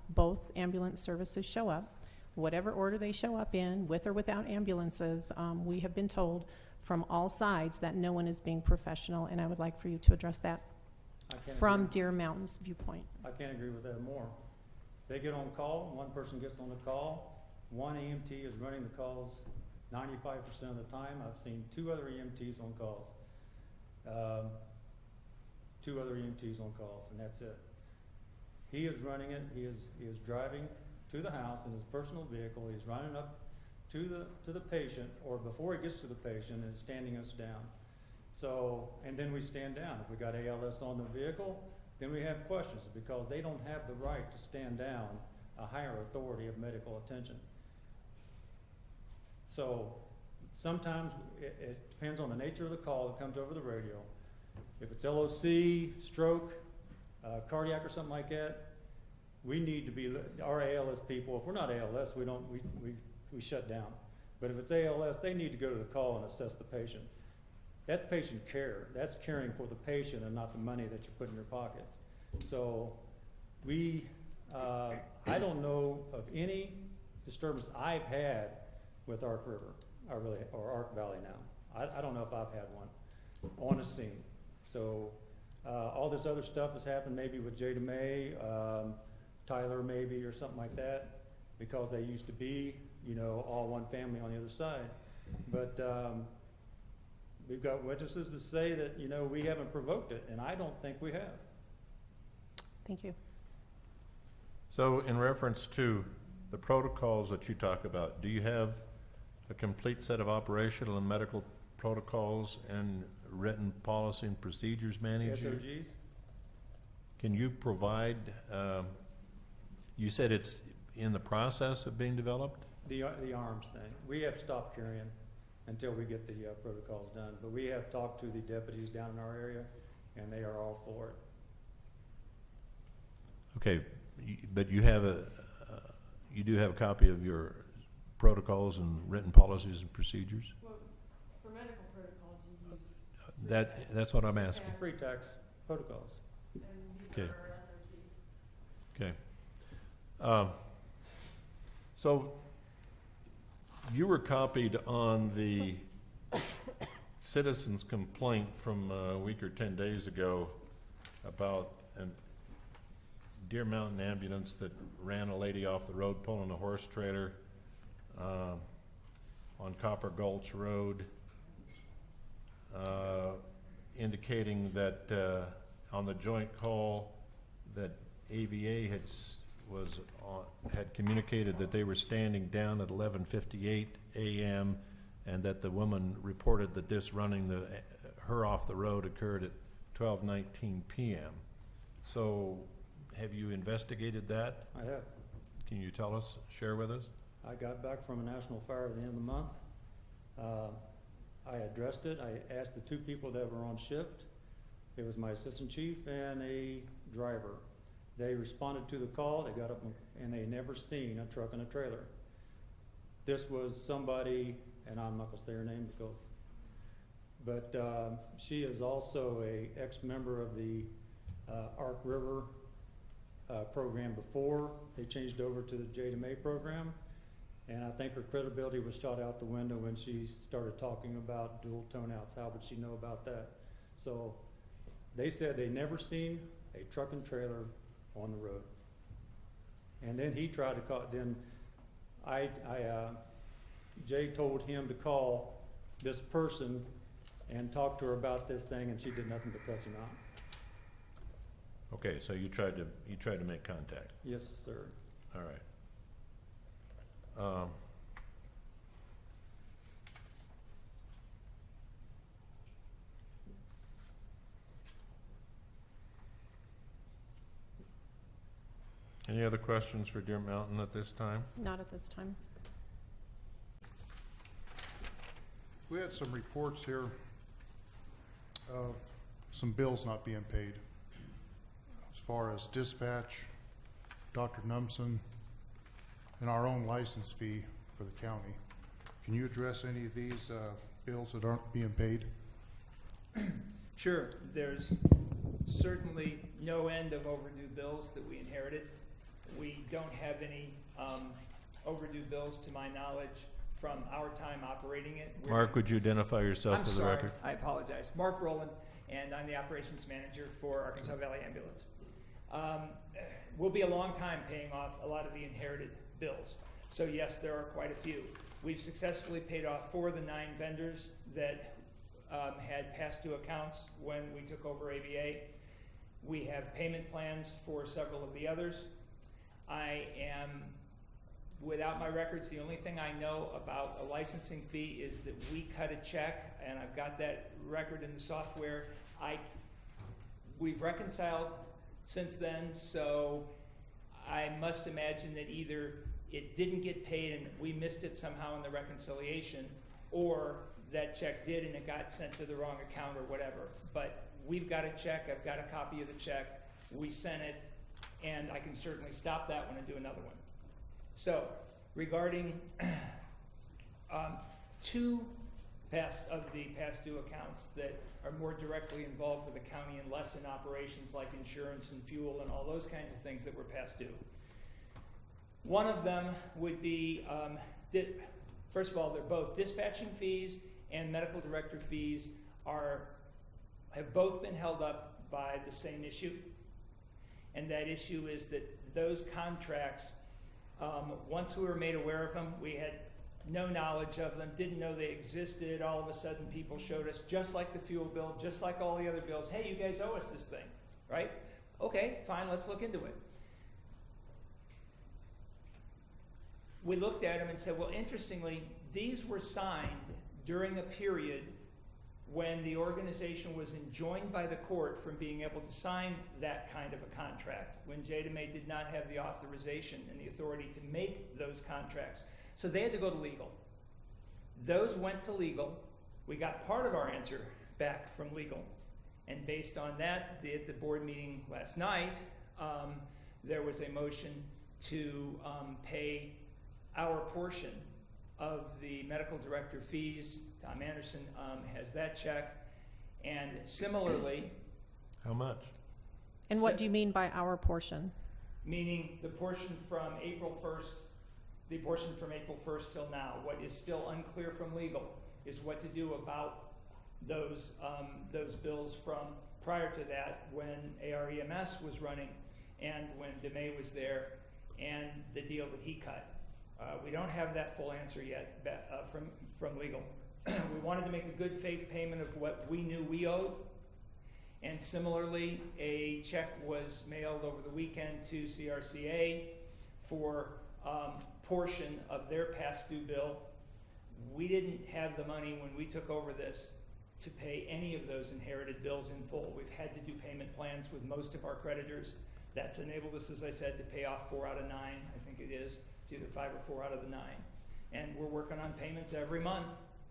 Speaker 4: both ambulance services show up, whatever order they show up in, with or without ambulances. We have been told from all sides that no one is being professional, and I would like for you to address that from Deer Mountain's viewpoint.
Speaker 20: I can't agree with that more. They get on call, one person gets on the call, one EMT is running the calls 95% of the time. I've seen 2 other EMTs on calls. 2 other EMTs on calls, and that's it. He is running it, he is driving to the house in his personal vehicle, he's running up to the patient, or before he gets to the patient, and is standing us down. So, and then we stand down. If we got ALS on the vehicle, then we have questions, because they don't have the right to stand down a higher authority of medical attention. So sometimes it depends on the nature of the call that comes over the radio. If it's LOC, stroke, cardiac or something like that, we need to be, our ALS people, if we're not ALS, we shut down. But if it's ALS, they need to go to the call and assess the patient. That's patient care. That's caring for the patient and not the money that you put in your pocket. So I don't know of any disturbance I've had with Ark River, or Ark Valley now. I don't know if I've had one on a scene. So all this other stuff has happened maybe with Jada May, Tyler maybe, or something like that, because they used to be, all one family on the other side. But we've got witnesses to say that, we haven't provoked it, and I don't think we have.
Speaker 4: Thank you.
Speaker 1: So in reference to the protocols that you talk about, do you have a complete set of operational and medical protocols and written policy and procedures managed?
Speaker 20: SOGs?
Speaker 1: Can you provide, you said it's in the process of being developed?
Speaker 20: The arms thing. We have stopped carrying until we get the protocols done. But we have talked to the deputies down in our area, and they are all for it.
Speaker 1: Okay, but you have you do have a copy of your protocols and written policies and procedures?
Speaker 9: Well, for medical protocols, you use.
Speaker 1: That's what I'm asking.
Speaker 20: Free tax protocols.
Speaker 9: And these
Speaker 1: Okay.
Speaker 9: are our SOGs.
Speaker 1: Okay. So you were copied on the citizen's complaint from a week or 10 days ago about a Deer Mountain ambulance that ran a lady off the road pulling a horse trailer on Copper Gulch Road, indicating that on the joint call that AVA had communicated that they were standing down at 11:58 a.m. and that the woman reported that this running her off the road occurred at 12:19 p.m. So have you investigated that?
Speaker 20: I have.
Speaker 1: Can you tell us, share with us?
Speaker 20: I got back from a national fire at the end of the month. I addressed it. I asked the two people that were on shift. It was my assistant chief and a driver. They responded to the call. They got up and they never seen a truck and a trailer. This was somebody, and I'm not gonna say her name but she is also a ex-member of the Ark River program before they changed over to the Jada May program. And I think her credibility was shot out the window when she started talking about dual tone-outs. How would she know about that? So they said they never seen a truck and trailer on the road. And then he tried to call, then Jay told him to call this person and talk to her about this thing, and she did nothing but cuss him out.
Speaker 1: Okay, so you tried to make contact?
Speaker 20: Yes, sir.
Speaker 1: All right. Any other questions for Deer Mountain at this time?
Speaker 4: Not at this time.
Speaker 19: We had some reports here of some bills not being paid. As far as dispatch, Dr. Numson, and our own license fee for the county. Can you address any of these bills that aren't being paid?
Speaker 13: Sure. There's certainly no end of overdue bills that we inherited. We don't have any overdue bills, to my knowledge, from our time operating it.
Speaker 1: Mark, would you identify yourself
Speaker 13: I'm
Speaker 1: for the
Speaker 13: sorry,
Speaker 1: record?
Speaker 13: I apologize. Mark Rowland, and I'm the operations manager for Arkansas Valley Ambulance. We'll be a long time paying off a lot of the inherited bills. So yes, there are quite a few. We've successfully paid off 4 of the 9 vendors that had past due accounts when we took over AVA. We have payment plans for several of the others. I am, without my records, the only thing I know about a licensing fee is that we cut a check, and I've got that record in the software. We've reconciled since then, so I must imagine that either it didn't get paid and we missed it somehow in the reconciliation, or that check did and it got sent to the wrong account or whatever. But we've got a check, I've got a copy of the check, we sent it, and I can certainly stop that one and do another one. So, regarding 2 of the past due accounts that are more directly involved with the county and less in operations like insurance and fuel and all those kinds of things that were past due. One of them would be, first of all, they're both dispatching fees and medical director fees have both been held up by the same issue. And that issue is that those contracts, once we were made aware of them, we had no knowledge of them, didn't know they existed. All of a sudden people showed us, just like the fuel bill, just like all the other bills, hey, you guys owe us this thing, right? Okay, fine, let's look into it. We looked at them and said, well, interestingly, these were signed during a period when the organization was enjoined by the court from being able to sign that kind of a contract, when Jada May did not have the authorization and the authority to make those contracts. So they had to go to legal. Those went to legal. We got part of our answer back from legal. And based on that, at the board meeting last night, there was a motion to pay our portion of the medical director fees. Tom Anderson has that check. And similarly...
Speaker 1: How much?
Speaker 4: And what do you mean by our portion?
Speaker 13: Meaning the portion from April 1st, the portion from April 1st till now. What is still unclear from legal is what to do about those bills from prior to that, when AREMS was running and when DeMay was there, and the deal that he cut. We don't have that full answer yet from legal. We wanted to make a good faith payment of what we knew we owed. And similarly, a check was mailed over the weekend to CRCA for portion of their past due bill. We didn't have the money when we took over this to pay any of those inherited bills in full. We've had to do payment plans with most of our creditors. That's enabled us, as I said, to pay off 4 out of 9, I think it is. It's either 5 or 4 out of the 9. And we're working on payments every month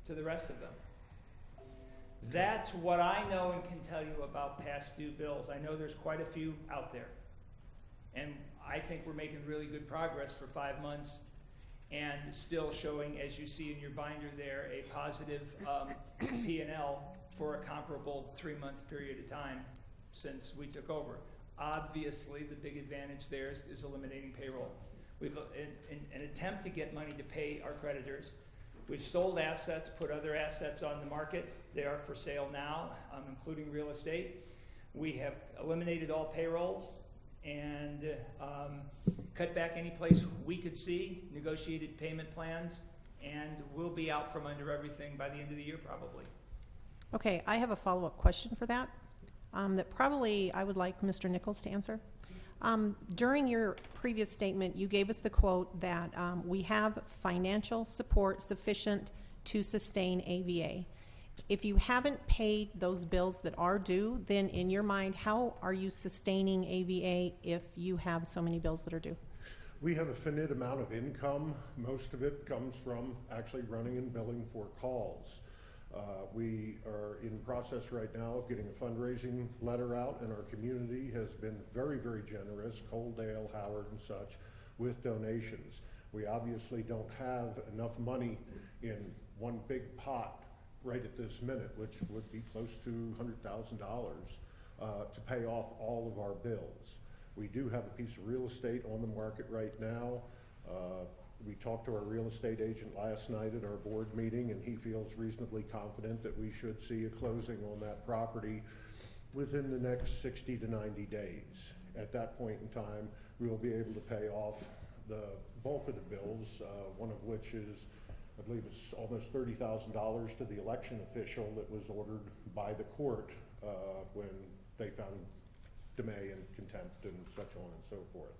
Speaker 13: to the rest of them. That's what I know and can tell you about past due bills. I know there's quite a few out there. And I think we're making really good progress for 5 months and still showing, as you see in your binder there, a positive P&L for a comparable 3-month period of time since we took over. Obviously, the big advantage there is eliminating payroll. We've, in an attempt to get money to pay our creditors, we've sold assets, put other assets on the market. They are for sale now, including real estate. We have eliminated all payrolls and cut back any place we could see, negotiated payment plans, and we'll be out from under everything by the end of the year probably.
Speaker 4: Okay, I have a follow-up question for that, that probably I would like Mr. Nichols to answer. During your previous statement, you gave us the quote that we have financial support sufficient to sustain AVA. If you haven't paid those bills that are due, then in your mind, how are you sustaining AVA if you have so many bills that are due?
Speaker 14: We have a finite amount of income. Most of it comes from actually running and billing for calls. We are in process right now of getting a fundraising letter out, and our community has been very, very generous, Coaldale, Howard, and such, with donations. We obviously don't have enough money in one big pot right at this minute, which would be close to $100,000 to pay off all of our bills. We do have a piece of real estate on the market right now. We talked to our real estate agent last night at our board meeting, and he feels reasonably confident that we should see a closing on that property within the next 60 to 90 days. At that point in time, we will be able to pay off the bulk of the bills, one of which is, I believe it's almost $30,000 to the election official that was ordered by the court when they found demay and contempt and such on and so forth.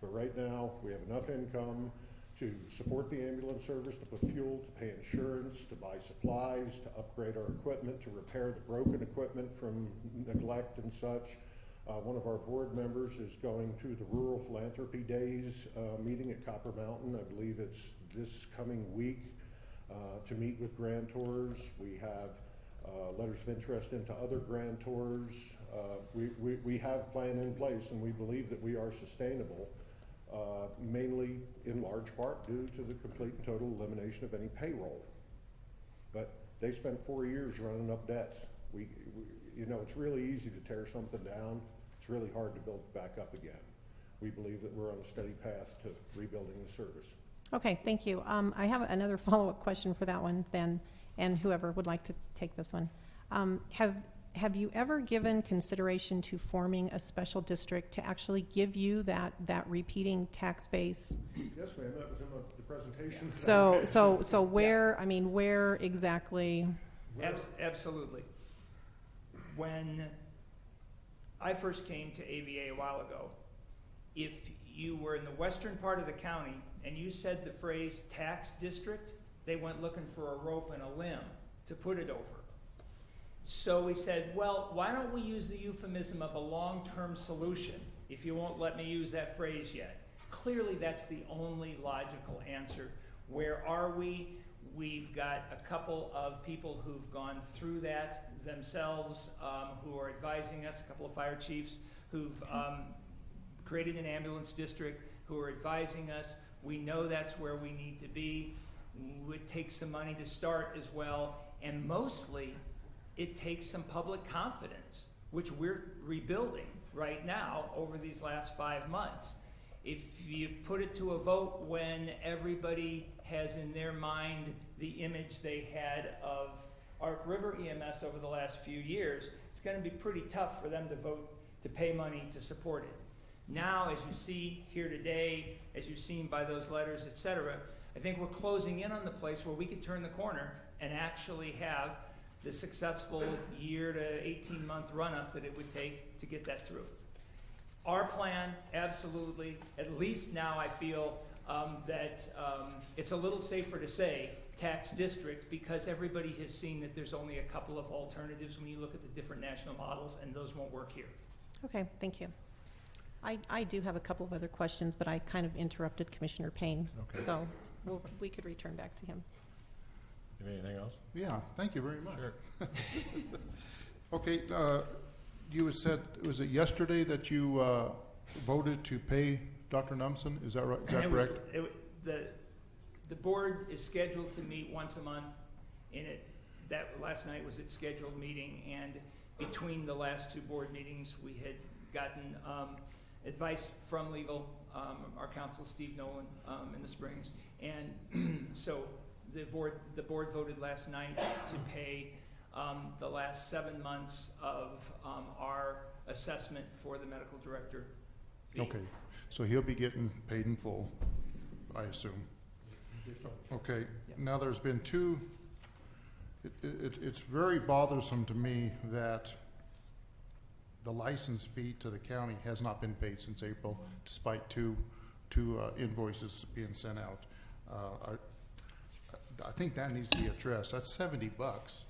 Speaker 14: But right now, we have enough income to support the ambulance service, to put fuel, to pay insurance, to buy supplies, to upgrade our equipment, to repair the broken equipment from neglect and such. One of our board members is going to the Rural Philanthropy Days meeting at Copper Mountain. I believe it's this coming week to meet with grantors. We have letters of interest into other grantors. We have a plan in place, and we believe that we are sustainable. Mainly in large part due to the complete and total elimination of any payroll. But they spent 4 years running up debts. You know, it's really easy to tear something down. It's really hard to build it back up again. We believe that we're on a steady path to rebuilding the service.
Speaker 4: Okay, thank you. I have another follow-up question for that one then, and whoever would like to take this one. Have you ever given consideration to forming a special district to actually give you that repeating tax base?
Speaker 14: Yes, ma'am, that was in the presentation.
Speaker 4: So where, I mean, where exactly?
Speaker 13: Absolutely. When I first came to AVA a while ago, if you were in the western part of the county and you said the phrase tax district, they went looking for a rope and a limb to put it over. So we said, well, why don't we use the euphemism of a long-term solution if you won't let me use that phrase yet? Clearly, that's the only logical answer. Where are we? We've got a couple of people who've gone through that themselves, who are advising us, a couple of fire chiefs who've created an ambulance district, who are advising us. We know that's where we need to be. It takes some money to start as well, and mostly, it takes some public confidence, which we're rebuilding right now over these last 5 months. If you put it to a vote when everybody has in their mind the image they had of Ark River EMS over the last few years, it's going to be pretty tough for them to vote to pay money to support it. Now, as you see here today, as you've seen by those letters, etc., I think we're closing in on the place where we could turn the corner and actually have the successful year to 18-month run-up that it would take to get that through. Our plan, absolutely, at least now I feel that it's a little safer to say tax district because everybody has seen that there's only a couple of alternatives when you look at the different national models, and those won't work here.
Speaker 4: Okay, thank you. I do have a couple of other questions, but I kind of interrupted Commissioner Payne,
Speaker 1: Okay.
Speaker 4: so we could return back to him.
Speaker 1: You have anything else?
Speaker 19: Yeah, thank you very much.
Speaker 1: Sure.
Speaker 19: Okay, you said, was it yesterday that you voted to pay Dr. Numson? Is that right? Is that correct?
Speaker 13: The board is scheduled to meet once a month. That last night was its scheduled meeting, and between the last two board meetings, we had gotten advice from legal, our counsel Steve Nolan in the Springs, and so the board voted last night to pay the last 7 months of our assessment for the medical director fee.
Speaker 19: Okay, so he'll be getting paid in full, I assume. Okay, now there's been two, it's very bothersome to me that the license fee to the county has not been paid since April, despite two invoices being sent out. I think that needs to be addressed. That's $70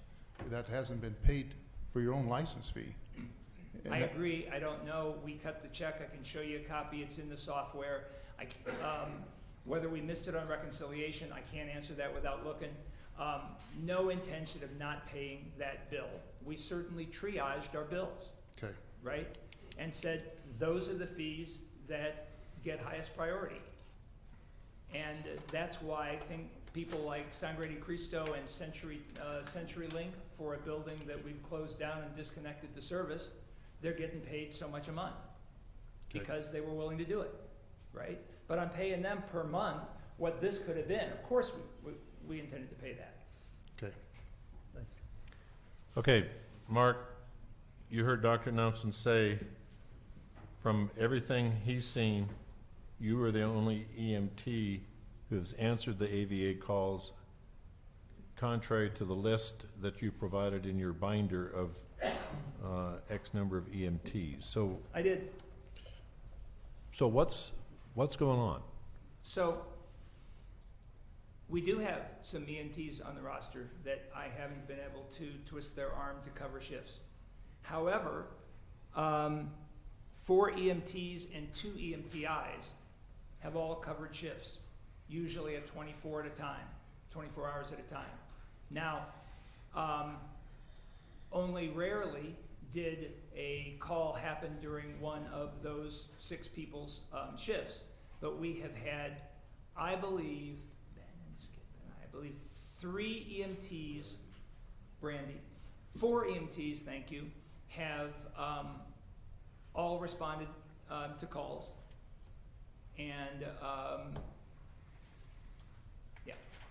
Speaker 19: that hasn't been paid for your own license fee.
Speaker 13: I agree. I don't know. We cut the check. I can show you a copy. It's in the software. Whether we missed it on reconciliation, I can't answer that without looking. No intention of not paying that bill. We certainly triaged our bills.
Speaker 19: Okay.
Speaker 13: Right? And said, those are the fees that get highest priority. And that's why I think people like Sangre de Cristo and CenturyLink, for a building that we've closed down and disconnected the service, they're getting paid so much a month because they were willing to do it, right? But I'm paying them per month what this could have been. Of course, we intended to pay that.
Speaker 19: Okay.
Speaker 1: Thanks. Okay, Mark, you heard Dr. Numson say, from everything he's seen, you were the only EMT who has answered the AVA calls, contrary to the list that you provided in your binder of X number of EMTs. So
Speaker 13: I did.
Speaker 1: So what's going on?
Speaker 13: So we do have some EMTs on the roster that I haven't been able to twist their arm to cover shifts. However, 4 EMTs and 2 EMTIs have all covered shifts, usually at 24 hours at a time. Now, only rarely did a call happen during one of those 6 people's shifts, but we have had, I believe, 3 EMTs, Brandy, 4 EMTs, thank you, have all responded to calls. And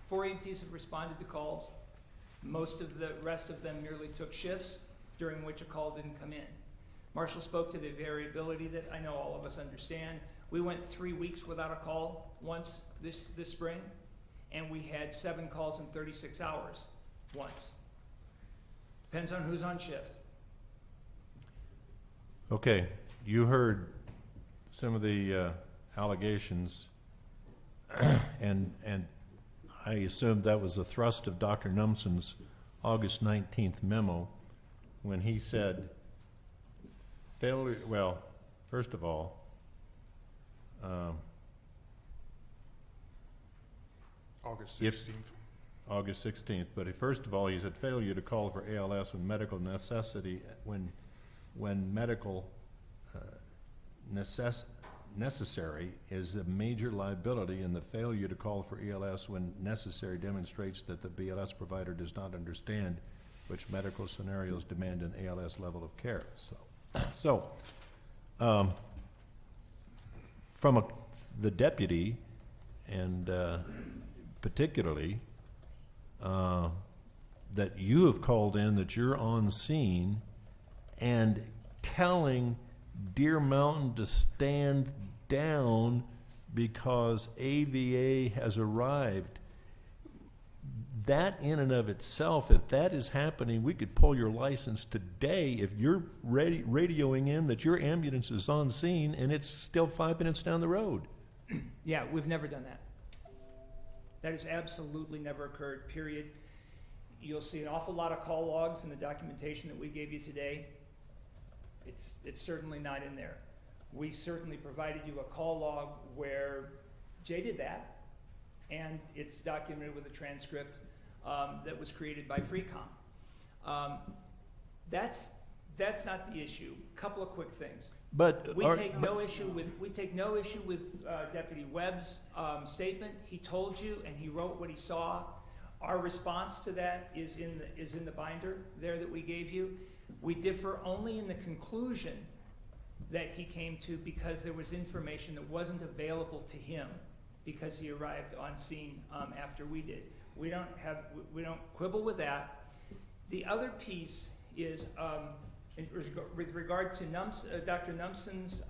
Speaker 13: 4 EMTs have responded to calls. Most of the rest of them merely took shifts during which a call didn't come in. Marshall spoke to the variability that I know all of us understand. We went 3 weeks without a call once this spring, and we had 7 calls in 36 hours once. Depends on who's on shift.
Speaker 1: Okay, you heard some of the allegations, and I assumed that was the thrust of Dr. Numson's August 19th memo when he said failure, well, first of all,
Speaker 19: August 16th.
Speaker 1: August 16th, but first of all, he said failure to call for ALS when medical necessity, when medical necessary is a major liability, and the failure to call for ELS when necessary demonstrates that the BLS provider does not understand which medical scenarios demand an ALS level of care. So from the deputy, and particularly that you have called in, that you're on scene and telling Deer Mountain to stand down because AVA has arrived. That in and of itself, if that is happening, we could pull your license today if you're radioing in that your ambulance is on scene and it's still 5 minutes down the road.
Speaker 13: Yeah, we've never done that. That has absolutely never occurred, period. You'll see an awful lot of call logs in the documentation that we gave you today. It's certainly not in there. We certainly provided you a call log where Jay did that, and it's documented with a transcript. that was created by Freecom. That's not the issue. Couple of quick things.
Speaker 1: But
Speaker 13: We take no issue with Deputy Webb's statement. He told you and he wrote what he saw. Our response to that is in the binder there that we gave you. We differ only in the conclusion that he came to because there was information that wasn't available to him because he arrived on scene after we did. We don't quibble with that. The other piece is with regard to Dr. Numson's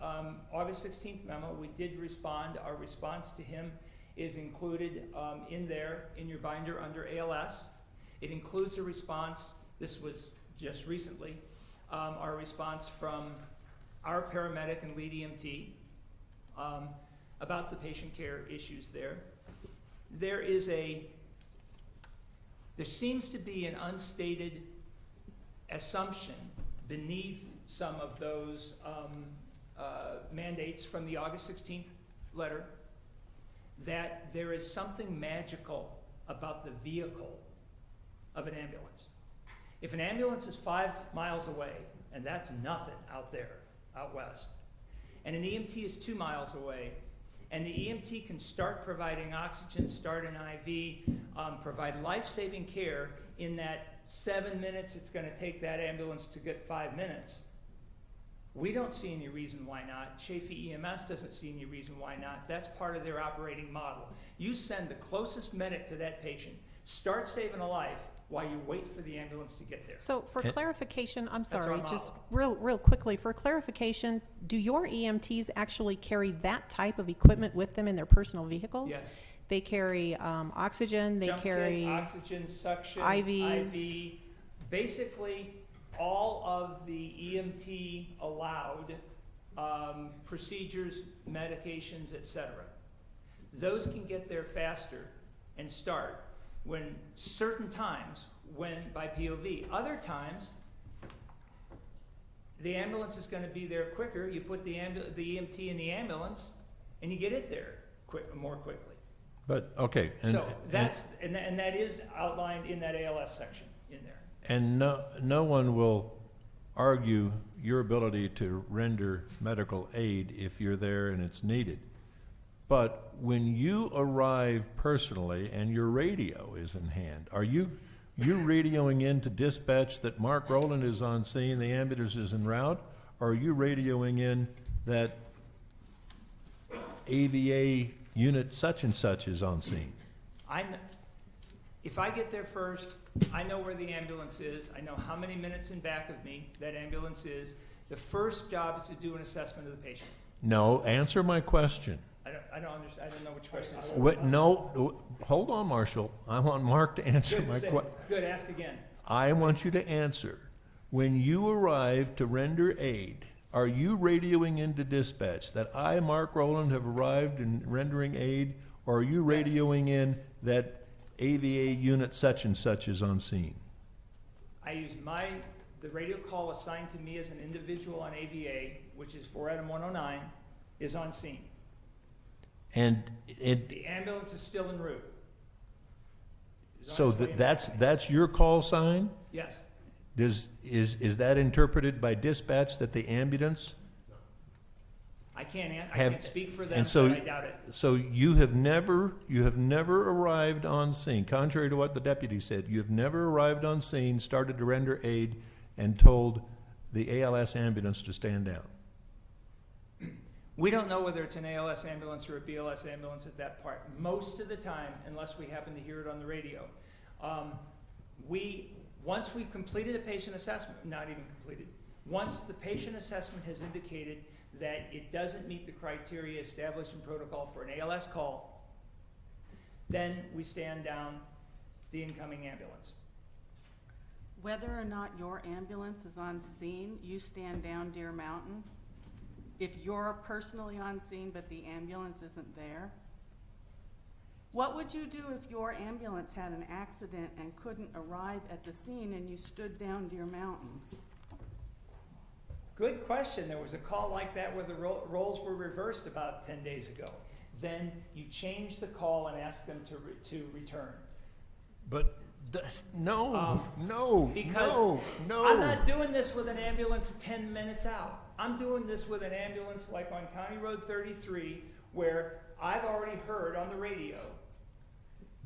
Speaker 13: August 16th memo. We did respond. Our response to him is included in your binder under ALS. It includes a response. This was just recently. Our response from our paramedic and lead EMT about the patient care issues there. There seems to be an unstated assumption beneath some of those mandates from the August 16th letter that there is something magical about the vehicle of an ambulance. If an ambulance is 5 miles away, and that's nothing out there, out west, and an EMT is 2 miles away, and the EMT can start providing oxygen, start an IV, provide life-saving care in that 7 minutes it's going to take that ambulance to get 5 minutes, we don't see any reason why not. Chaffee EMS doesn't see any reason why not. That's part of their operating model. You send the closest medic to that patient, start saving a life while you wait for the ambulance to get there.
Speaker 4: So for clarification, I'm
Speaker 13: That's our
Speaker 4: sorry,
Speaker 13: model.
Speaker 4: just real quickly, for clarification, do your EMTs actually carry that type of equipment with them in their personal vehicles?
Speaker 13: Yes.
Speaker 4: They carry oxygen, they
Speaker 13: Jump kit,
Speaker 4: carry
Speaker 13: oxygen, suction,
Speaker 4: IVs.
Speaker 13: IV, basically all of the EMT allowed procedures, medications, etc. Those can get there faster and start when certain times by POV. Other times, the ambulance is going to be there quicker. You put the EMT in the ambulance, and you get it there more quickly.
Speaker 1: But, okay.
Speaker 13: So that is outlined in that ALS section in there.
Speaker 1: And no one will argue your ability to render medical aid if you're there and it's needed. But when you arrive personally and your radio is in hand, are you radioing in to dispatch that Mark Rowland is on scene, the ambulance is en route, or are you radioing in that AVA unit such and such is on scene?
Speaker 13: If I get there first, I know where the ambulance is. I know how many minutes in back of me that ambulance is. The first job is to do an assessment of the patient.
Speaker 1: No, answer my question.
Speaker 13: I don't understand. I don't know which question is.
Speaker 1: What, no, hold on, Marshall. I want Mark to answer my question.
Speaker 13: Good, ask again.
Speaker 1: I want you to answer. When you arrive to render aid, are you radioing into dispatch that I, Mark Rowland, have arrived in rendering aid, or are you radioing in that AVA unit such and such is on scene?
Speaker 13: I use the radio call assigned to me as an individual on AVA, which is 4 Adam 109, is on scene.
Speaker 1: And
Speaker 13: The ambulance is still en route.
Speaker 1: so that's your call sign?
Speaker 13: Yes.
Speaker 1: Is that interpreted by dispatch that the ambulance?
Speaker 13: I can't speak for them,
Speaker 1: and so,
Speaker 13: but I doubt it.
Speaker 1: So you have never arrived on scene, contrary to what the deputy said. You have never arrived on scene, started to render aid, and told the ALS ambulance to stand down.
Speaker 13: We don't know whether it's an ALS ambulance or a BLS ambulance at that part. Most of the time, unless we happen to hear it on the radio, once we've completed a patient assessment, not even completed, once the patient assessment has indicated that it doesn't meet the criteria established in protocol for an ALS call, then we stand down the incoming ambulance.
Speaker 21: Whether or not your ambulance is on scene, you stand down Deer Mountain. If you're personally on scene but the ambulance isn't there, what would you do if your ambulance had an accident and couldn't arrive at the scene and you stood down Deer Mountain?
Speaker 13: Good question. There was a call like that where the roles were reversed about 10 days ago. Then you change the call and ask them to return.
Speaker 1: But No, no,
Speaker 13: Because
Speaker 1: no.
Speaker 13: I'm not doing this with an ambulance 10 minutes out. I'm doing this with an ambulance like on County Road 33, where I've already heard on the radio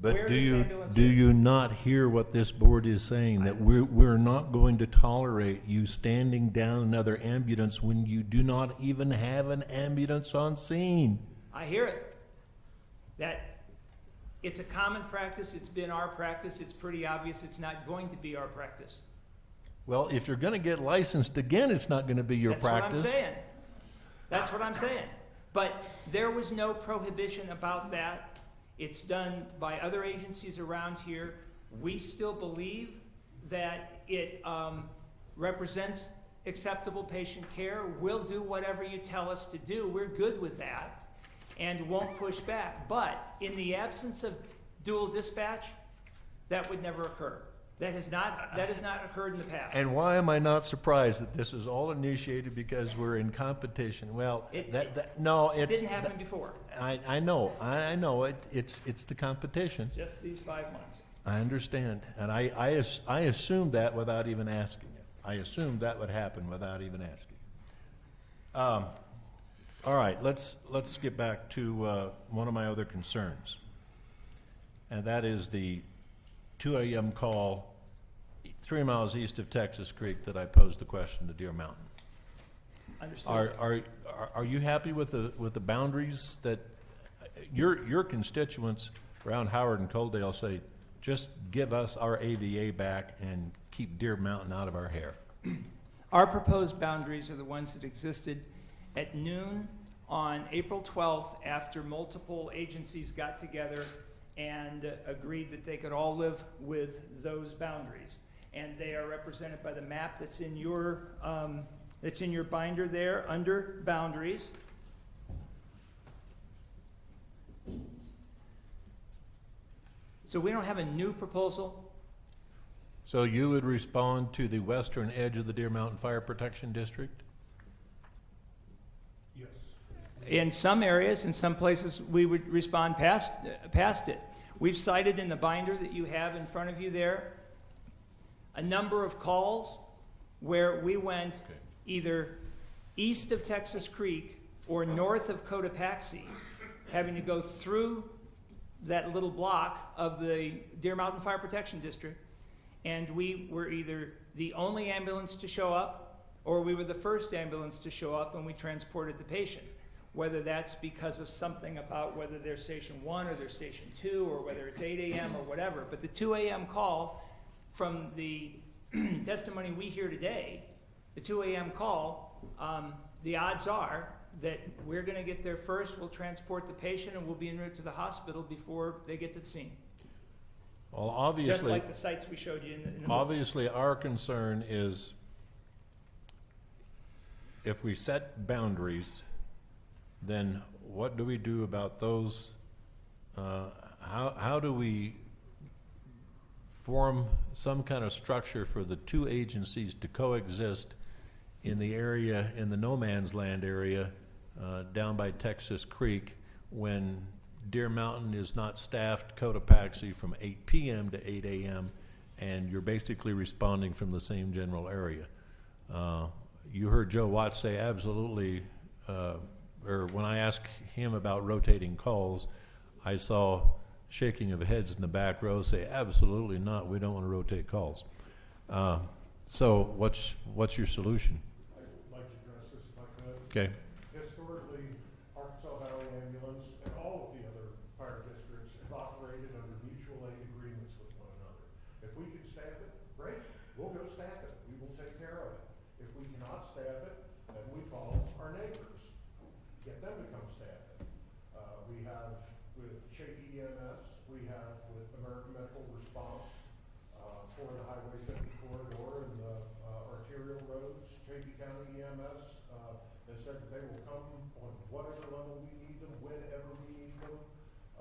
Speaker 1: But
Speaker 13: where
Speaker 1: do
Speaker 13: this
Speaker 1: you
Speaker 13: ambulance
Speaker 1: do
Speaker 13: is.
Speaker 1: you not hear what this board is saying? That we're not going to tolerate you standing down another ambulance when you do not even have an ambulance on scene.
Speaker 13: I hear it. That it's a common practice. It's been our practice. It's pretty obvious it's not going to be our practice.
Speaker 1: Well, if you're going to get licensed again, it's not going to be your
Speaker 13: That's
Speaker 1: practice.
Speaker 13: what I'm saying. That's what I'm saying. But there was no prohibition about that. It's done by other agencies around here. We still believe that it represents acceptable patient care. We'll do whatever you tell us to do. We're good with that and won't push back. But in the absence of dual dispatch, that would never occur. That has not occurred in the past.
Speaker 1: And why am I not surprised that this is all initiated because we're in competition? Well,
Speaker 13: It didn't happen before.
Speaker 1: I know it's the competition.
Speaker 13: Just these 5 months.
Speaker 1: I understand, and I assumed that without even asking it. I assumed that would happen without even asking. All right, let's get back to one of my other concerns, and that is the 2 a.m. call 3 miles east of Texas Creek that I posed the question to Deer Mountain.
Speaker 13: Understood.
Speaker 1: Are you happy with the boundaries that your constituents around Howard and Coaldale say? Just give us our AVA back and keep Deer Mountain out of our hair.
Speaker 13: Our proposed boundaries are the ones that existed at noon on April 12th after multiple agencies got together and agreed that they could all live with those boundaries. And they are represented by the map that's in your binder there under boundaries. So we don't have a new proposal.
Speaker 1: So you would respond to the western edge of the Deer Mountain Fire Protection District?
Speaker 6: Yes.
Speaker 13: In some areas, in some places, we would respond past it. We've cited in the binder that you have in front of you there a number of calls where we went either east of Texas Creek or north of Cotopaxi, having to go through that little block of the Deer Mountain Fire Protection District, and we were either the only ambulance to show up or we were the first ambulance to show up and we transported the patient. Whether that's because of something about whether they're station 1 or they're station 2 or whether it's 8 a.m. or whatever. But the 2 a.m. call, from the testimony we hear today, the 2 a.m. call, the odds are that we're going to get there first, we'll transport the patient, and we'll be en route to the hospital before they get to the scene.
Speaker 1: Well, obviously,
Speaker 13: just like the sites we showed you in the
Speaker 1: obviously our concern is if we set boundaries, then what do we do about those? How do we form some kind of structure for the two agencies to coexist in the area, in the no man's land area down by Texas Creek, when Deer Mountain is not staffed Cotopaxi from 8 p.m. to 8 a.m. and you're basically responding from the same general area? You heard Joe Watts say absolutely, or when I asked him about rotating calls, I saw shaking of heads in the back row say absolutely not, we don't want to rotate calls. So what's your solution?
Speaker 14: I'd like to address this if I could.
Speaker 1: Okay.
Speaker 14: Historically, Arkansas Valley Ambulance and all of the other fire districts have operated under mutual aid agreements with one another. If we can staff it, great, we'll go staff it. We will take care of it. If we cannot staff it, then we call our neighbors, get them to come staff it. We have with Chaffee EMS, we have with American Medical Response for the Highway 50 corridor and the arterial roads. Chaffee County EMS has said that they will come on whatever level we need them, whenever we need them.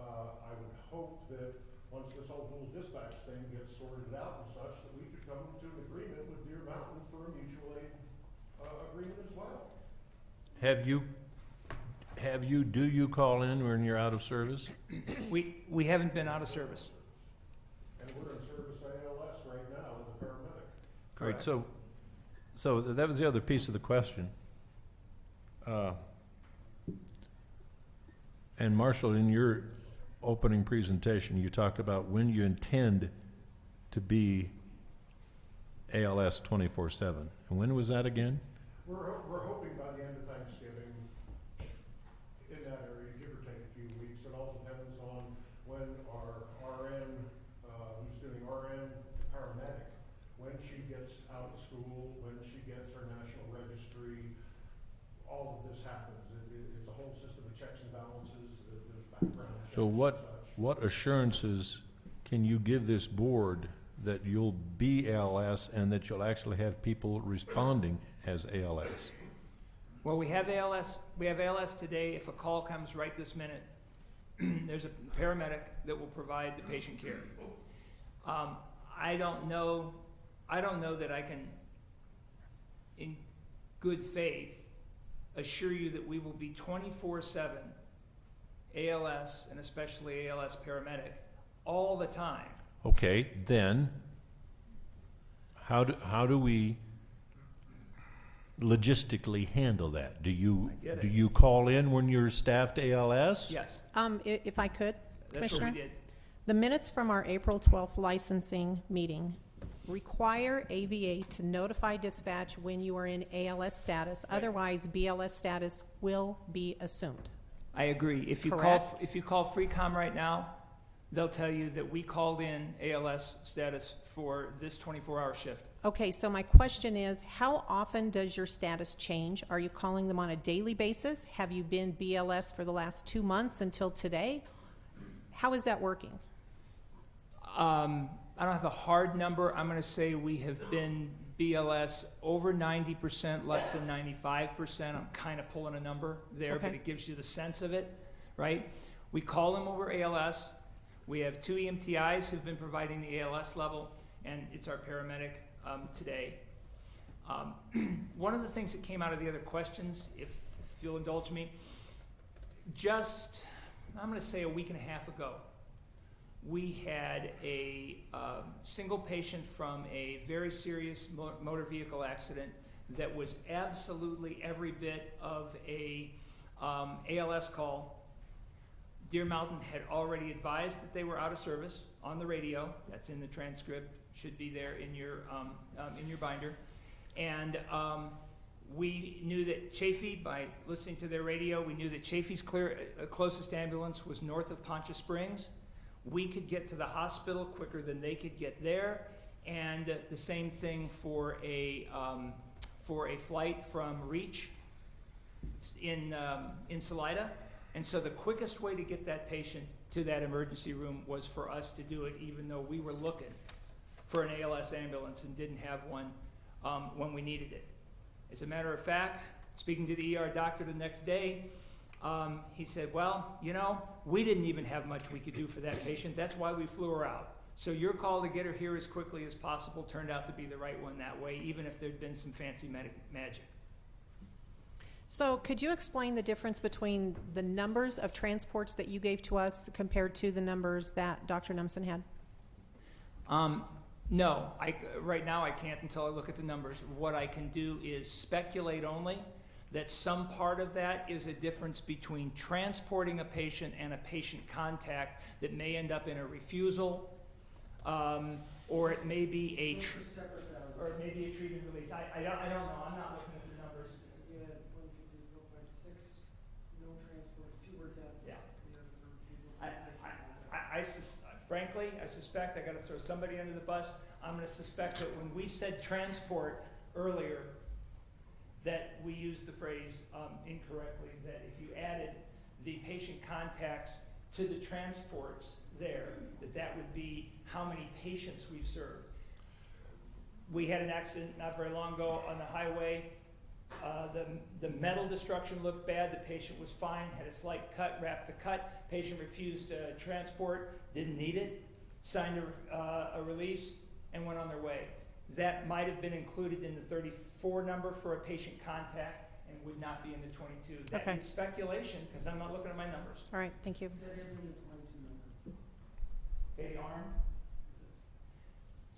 Speaker 14: I would hope that once this whole little dispatch thing gets sorted out and such, that we could come to an agreement with Deer Mountain for a mutual aid agreement as well.
Speaker 1: Do you call in when you're out of service?
Speaker 13: We haven't been out of service.
Speaker 14: And we're in service
Speaker 1: Right, so that was the other piece of the question. And Marshall, in your opening presentation, you talked about when you intend to be ALS 24/7. And when was that again?
Speaker 14: We're hoping by the end of Thanksgiving in that area, give or take a few weeks. It all depends on when our RN, who's doing RN paramedic, when she gets out of school, when she gets her national registry, all of this happens. It's a whole system of checks and balances. There's background checks.
Speaker 1: So what assurances can you give this board that you'll be ALS and that you'll actually have people responding as ALS?
Speaker 13: Well, we have ALS today. If a call comes right this minute, there's a paramedic that will provide the patient care. I don't know that I can, in good faith, assure you that we will be 24/7 ALS, and especially ALS paramedic, all the time.
Speaker 1: Okay, then how do we logistically handle that? Do you call in when you're staffed ALS?
Speaker 13: Yes.
Speaker 4: If I could,
Speaker 13: That's
Speaker 4: Commissioner?
Speaker 13: what we did.
Speaker 4: The minutes from our April 12th licensing meeting require AVA to notify dispatch when you are in ALS status.
Speaker 13: Right.
Speaker 4: Otherwise, BLS status will be assumed.
Speaker 13: I agree. If you
Speaker 4: Correct.
Speaker 13: call FreeCom right now, they'll tell you that we called in ALS status for this 24-hour shift.
Speaker 4: Okay, so my question is, how often does your status change? Are you calling them on a daily basis? Have you been BLS for the last 2 months until today? How is that working?
Speaker 13: I don't have a hard number. I'm going to say we have been BLS over 90%, less than 95%. I'm kind of pulling a number there,
Speaker 4: Okay.
Speaker 13: but it gives you the sense of it, right? We call them over ALS. We have 2 EMTIs who've been providing the ALS level, and it's our paramedic today. One of the things that came out of the other questions, if you'll indulge me, I'm going to say a week and a half ago, we had a single patient from a very serious motor vehicle accident that was absolutely every bit of a ALS call. Deer Mountain had already advised that they were out of service on the radio. That's in the transcript, should be there in your binder. And we knew that Chaffee, by listening to their radio, we knew that Chaffee's closest ambulance was north of Poncha Springs. We could get to the hospital quicker than they could get there, and the same thing for a flight from Reach in Salida. And so the quickest way to get that patient to that emergency room was for us to do it, even though we were looking for an ALS ambulance and didn't have one when we needed it. As a matter of fact, speaking to the ER doctor the next day, he said, well, we didn't even have much we could do for that patient. That's why we flew her out. So your call to get her here as quickly as possible turned out to be the right one that way, even if there'd been some fancy magic.
Speaker 4: So could you explain the difference between the numbers of transports that you gave to us compared to the numbers that Dr. Numson had?
Speaker 13: No, right now I can't until I look at the numbers. What I can do is speculate only that some part of that is a difference between transporting a patient and a patient contact that may end up in a refusal, or it may be a treat and release. I don't know. I'm not looking at the numbers.
Speaker 3: You had 1, 2, 3, 4, 5, 6 no transports, 2 were deaths.
Speaker 13: Yeah.
Speaker 3: The others are refusals.
Speaker 13: Frankly, I suspect, I got to throw somebody under the bus. I'm going to suspect that when we said transport earlier, that we used the phrase incorrectly, that if you added the patient contacts to the transports there, that would be how many patients we've served. We had an accident not very long ago on the highway. The metal destruction looked bad. The patient was fine, had a slight cut, wrapped the cut. Patient refused transport, didn't need it, signed a release, and went on their way. That might have been included in the 34 number for a patient contact and would not be in the 22. That is speculation because I'm not looking at my numbers.
Speaker 4: All right, thank you.
Speaker 3: That is in the 22 number.
Speaker 13: Okay, arm.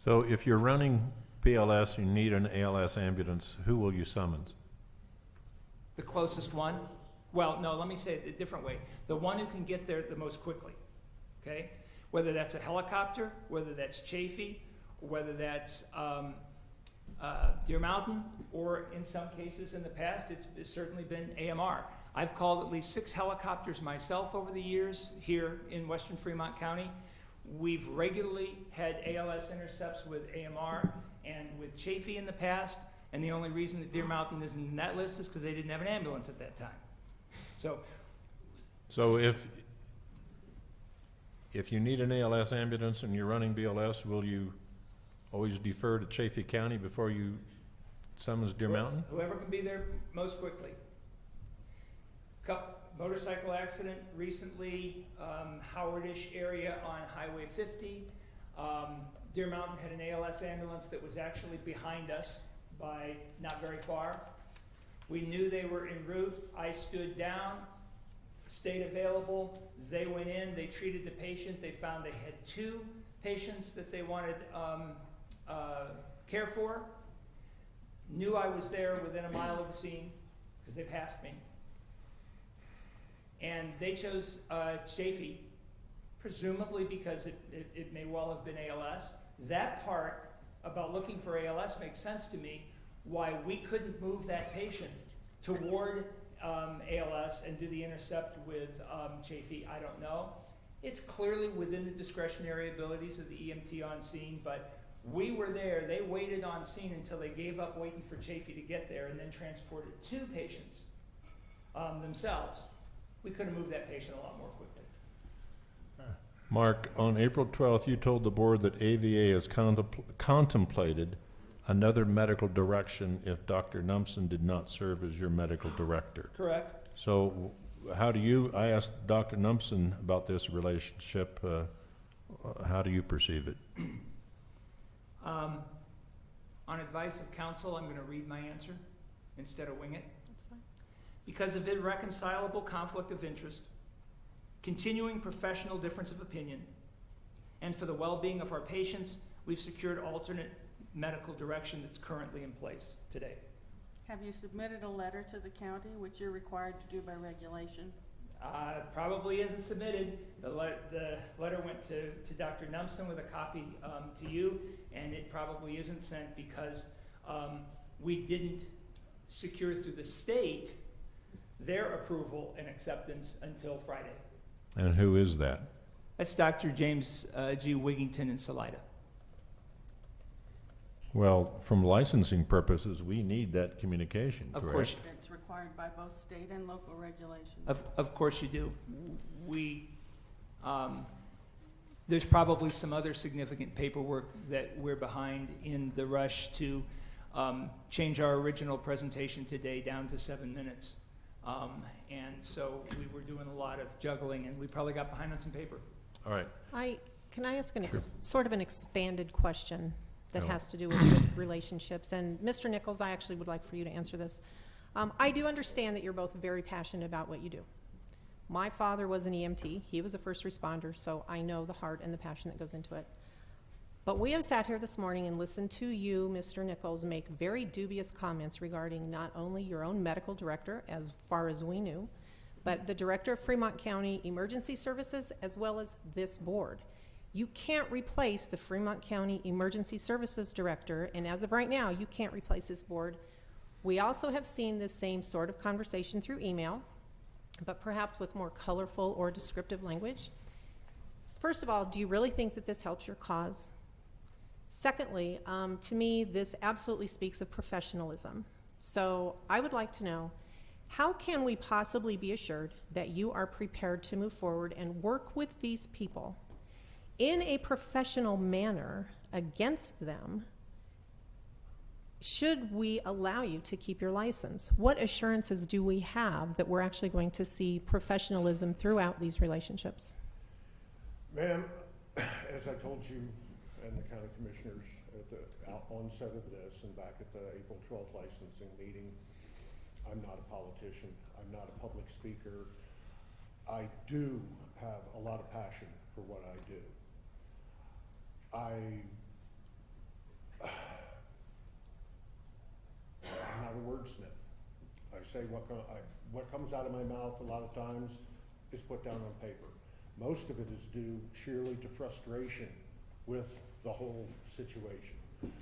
Speaker 1: So if you're running BLS, you need an ALS ambulance, who will you summons?
Speaker 13: The closest one? Well, no, let me say it a different way. The one who can get there the most quickly, okay? Whether that's a helicopter, whether that's Chafee, whether that's Deer Mountain, or in some cases in the past, it's certainly been AMR. I've called at least 6 helicopters myself over the years here in Western Fremont County. We've regularly had ALS intercepts with AMR and with Chafee in the past, and the only reason that Deer Mountain isn't in that list is because they didn't have an ambulance at that time.
Speaker 1: So if you need an ALS ambulance and you're running BLS, will you always defer to Chafee County before you summons Deer Mountain?
Speaker 13: Whoever can be there most quickly. Motorcycle accident recently, Howardish area on Highway 50. Deer Mountain had an ALS ambulance that was actually behind us by not very far. We knew they were en route. I stood down, stayed available. They went in, they treated the patient. They found they had 2 patients that they wanted care for. Knew I was there within a mile of the scene because they passed me. And they chose Chafee, presumably because it may well have been ALS. That part about looking for ALS makes sense to me. Why we couldn't move that patient toward ALS and do the intercept with Chafee, I don't know. It's clearly within the discretionary abilities of the EMT on scene, but we were there. They waited on scene until they gave up waiting for Chafee to get there and then transported 2 patients themselves. We could have moved that patient a lot more quickly.
Speaker 1: Mark, on April 12th, you told the board that AVA has contemplated another medical direction if Dr. Numpson did not serve as your medical director.
Speaker 13: Correct.
Speaker 1: So how do you, I asked Dr. Numpson about this relationship, how do you perceive it?
Speaker 13: On advice of counsel, I'm going to read my answer instead of wing it.
Speaker 4: That's fine.
Speaker 13: Because of irreconcilable conflict of interest, continuing professional difference of opinion, and for the well-being of our patients, we've secured alternate medical direction that's currently in place today.
Speaker 21: Have you submitted a letter to the county, which you're required to do by regulation?
Speaker 13: Probably isn't submitted. The letter went to Dr. Numpson with a copy to you, and it probably isn't sent because we didn't secure through the state their approval and acceptance until Friday.
Speaker 1: And who is that?
Speaker 13: That's Dr. James G. Wigington in Salida.
Speaker 1: Well, from licensing purposes, we need that communication,
Speaker 13: Of
Speaker 1: correct?
Speaker 13: course.
Speaker 21: It's required by both state and local regulations.
Speaker 13: Of course you do. There's probably some other significant paperwork that we're behind in the rush to change our original presentation today down to 7 minutes. And so we were doing a lot of juggling, and we probably got behind on some paper.
Speaker 1: All right.
Speaker 4: Can I ask
Speaker 1: Sure.
Speaker 4: sort of an expanded question that
Speaker 1: Go.
Speaker 4: has to do with relationships? And Mr. Nichols, I actually would like for you to answer this. I do understand that you're both very passionate about what you do. My father was an EMT. He was a first responder, so I know the heart and the passion that goes into it. But we have sat here this morning and listened to you, Mr. Nichols, make very dubious comments regarding not only your own medical director, as far as we knew, but the director of Fremont County Emergency Services, as well as this board. You can't replace the Fremont County Emergency Services Director, and as of right now, you can't replace this board. We also have seen this same sort of conversation through email, but perhaps with more colorful or descriptive language. First of all, do you really think that this helps your cause? Secondly, to me, this absolutely speaks of professionalism. So I would like to know, how can we possibly be assured that you are prepared to move forward and work with these people in a professional manner against them, should we allow you to keep your license? What assurances do we have that we're actually going to see professionalism throughout these relationships?
Speaker 14: Ma'am, as I told you and the county commissioners at the onset of this and back at the April 12th licensing meeting, I'm not a politician. I'm not a public speaker. I do have a lot of passion for what I do. say what comes out of my mouth a lot of times is put down on paper. Most of it is due sheerly to frustration with the whole situation.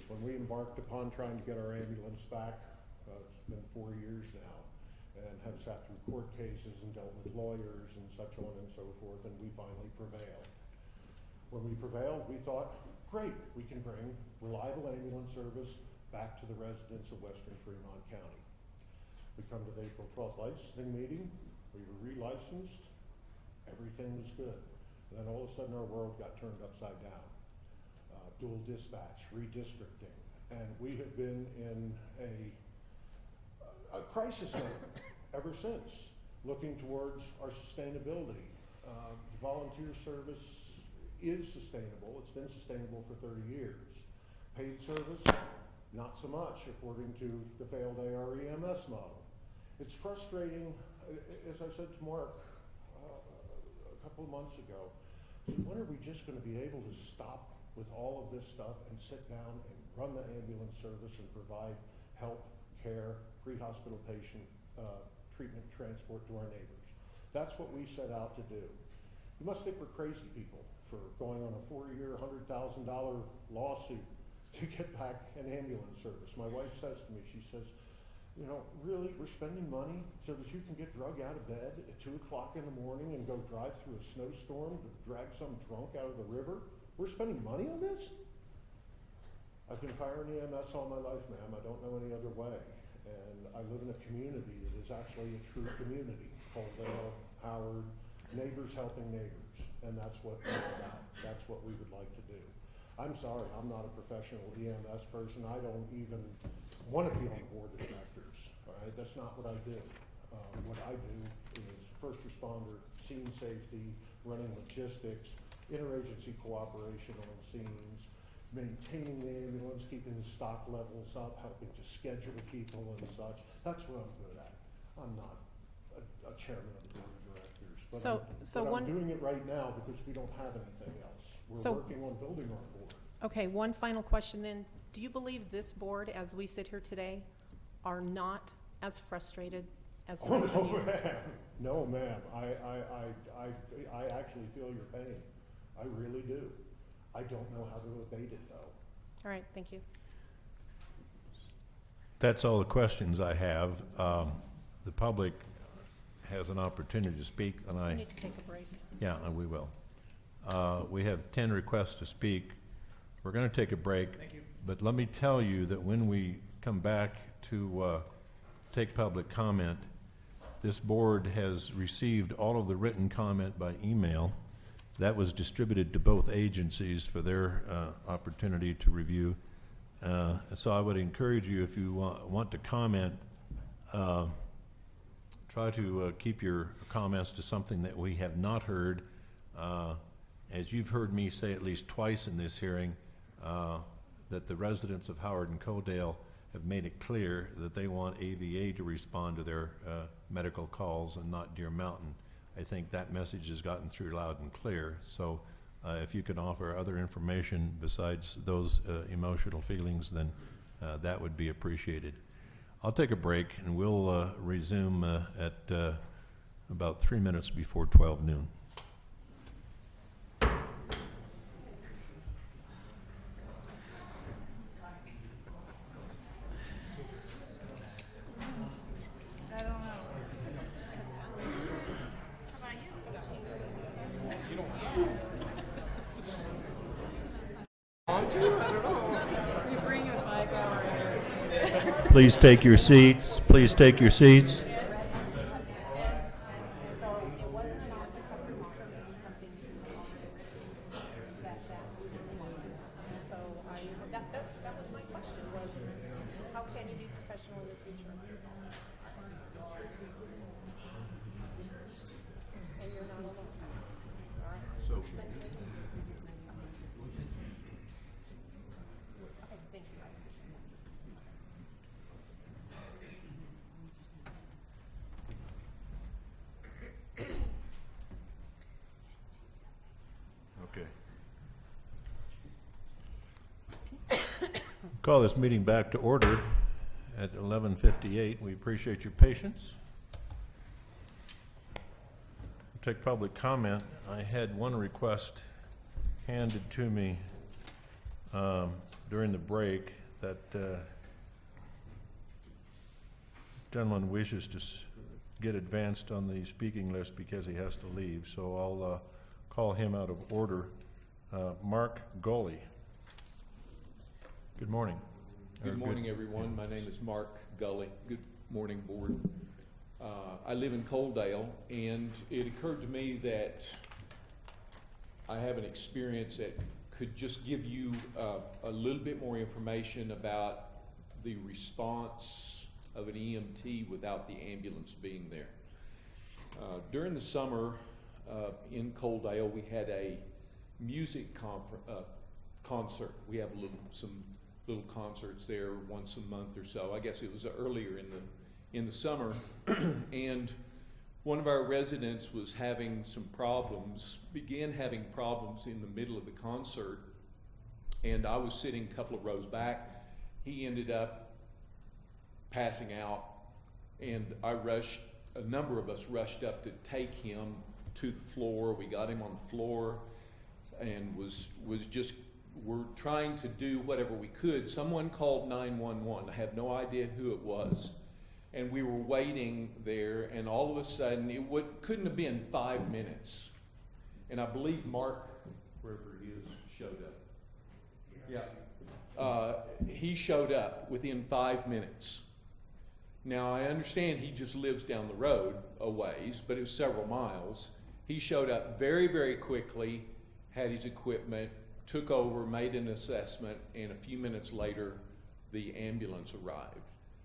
Speaker 14: When we embarked upon trying to get our ambulance back, it's been 4 years now, and have sat through court cases and dealt with lawyers and such on and so forth, and we finally prevailed. When we prevailed, we thought, great, we can bring reliable ambulance service back to the residents of Western Fremont County. We come to the April 12th licensing meeting, we were relicensed, everything was good. And then all of a sudden our world got turned upside down. Dual dispatch, redistricting, and we have been in a crisis mode ever since, looking towards our sustainability. Volunteer service is sustainable. It's been sustainable for 30 years. Paid service, not so much, according to the failed AREMS model. It's frustrating, as I said to Mark a couple of months ago, so when are we just going to be able to stop with all of this stuff and sit down and run the ambulance service and provide help, care, pre-hospital patient treatment, transport to our neighbors? That's what we set out to do. You must think we're crazy people for going on a 4-year, $100,000 lawsuit to get back an ambulance service. My wife says to me, she says, you know, really, we're spending money so that you can get drug out of bed at 2 o'clock in the morning and go drive through a snowstorm to drag some drunk out of the river? We're spending money on this? I've been firing EMS all my life, ma'am. I don't know any other way. And I live in a community that is actually a true community. Coaldale, Howard, neighbors helping neighbors. And that's what we're about. That's what we would like to do. I'm sorry, I'm not a professional EMS person. I don't even want to be on the board of directors. All right, that's not what I do. What I do is first responder, scene safety, running logistics, interagency cooperation on scenes, maintaining the ambulance, keeping the stock levels up, helping to schedule people and such. That's what I'm good at. I'm not a chairman of the board of directors, but I'm doing it right now because we don't have anything else. We're working on building our board.
Speaker 4: Okay, one final question then. Do you believe this board, as we sit here today, are not as frustrated as the rest of you?
Speaker 14: No, ma'am. I actually feel your pain. I really do. I don't know how to abate it, though.
Speaker 4: All right, thank you.
Speaker 1: That's all the questions I have. The public has an opportunity to speak, and
Speaker 4: We need to take a break.
Speaker 1: Yeah, we will. We have 10 requests to speak. We're going to take a break.
Speaker 13: Thank you.
Speaker 1: But let me tell you that when we come back to take public comment, this board has received all of the written comment by email. That was distributed to both agencies for their opportunity to review. So I would encourage you, if you want to comment, try to keep your comments to something that we have not heard. As you've heard me say at least twice in this hearing, that the residents of Howard and Coaldale have made it clear that they want AVA to respond to their medical calls and not Deer Mountain. I think that message has gotten through loud and clear. So if you can offer other information besides those emotional feelings, then that would be appreciated. I'll take a break and we'll resume at about 3 minutes before 12 noon. Please take your seats. Please take your seats.
Speaker 4: That was my question, was how can you be professional in the future? And you're not alone. All right.
Speaker 1: So,
Speaker 4: okay, thank you.
Speaker 1: Okay. Call this meeting back to order. at 11:58. We appreciate your patience. We'll take public comment. I had one request handed to me during the break that gentleman wishes to get advanced on the speaking list because he has to leave. So I'll call him out of order. Mark Gully. Good morning.
Speaker 7: Good morning, everyone. My name is Mark Gully. Good morning, board. I live in Coaldale, and it occurred to me that I have an experience that could just give you a little bit more information about the response of an EMT without the ambulance being there. During the summer in Coaldale, we had a music concert. We have some little concerts there once a month or so. I guess it was earlier in the summer, and one of our residents was having some problems, began having problems in the middle of the concert, and I was sitting a couple of rows back. He ended up passing out, and a number of us rushed up to take him to the floor. We got him on the floor and we're trying to do whatever we could. Someone called 911. I have no idea who it was. And we were waiting there, and all of a sudden, couldn't have been 5 minutes. And I believe Mark, wherever he is, showed up. Yeah. He showed up within 5 minutes. Now, I understand he just lives down the road a ways, but it was several miles. He showed up very, very quickly, had his equipment, took over, made an assessment, and a few minutes later, the ambulance arrived.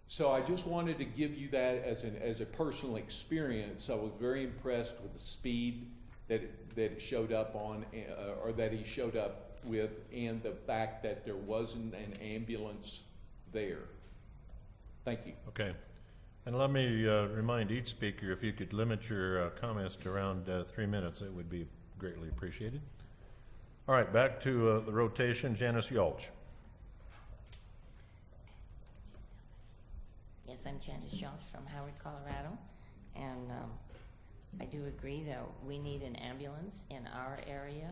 Speaker 7: So I just wanted to give you that as a personal experience. I was very impressed with the speed that it showed up on, or that he showed up with, and the fact that there wasn't an ambulance there. Thank you.
Speaker 1: Okay. And let me remind each speaker, if you could limit your comments to around 3 minutes, it would be greatly appreciated. All right, back to the rotation. Janice Yulch.
Speaker 22: Yes, I'm Janice Yulch from Howard, Colorado, and I do agree that we need an ambulance in our area,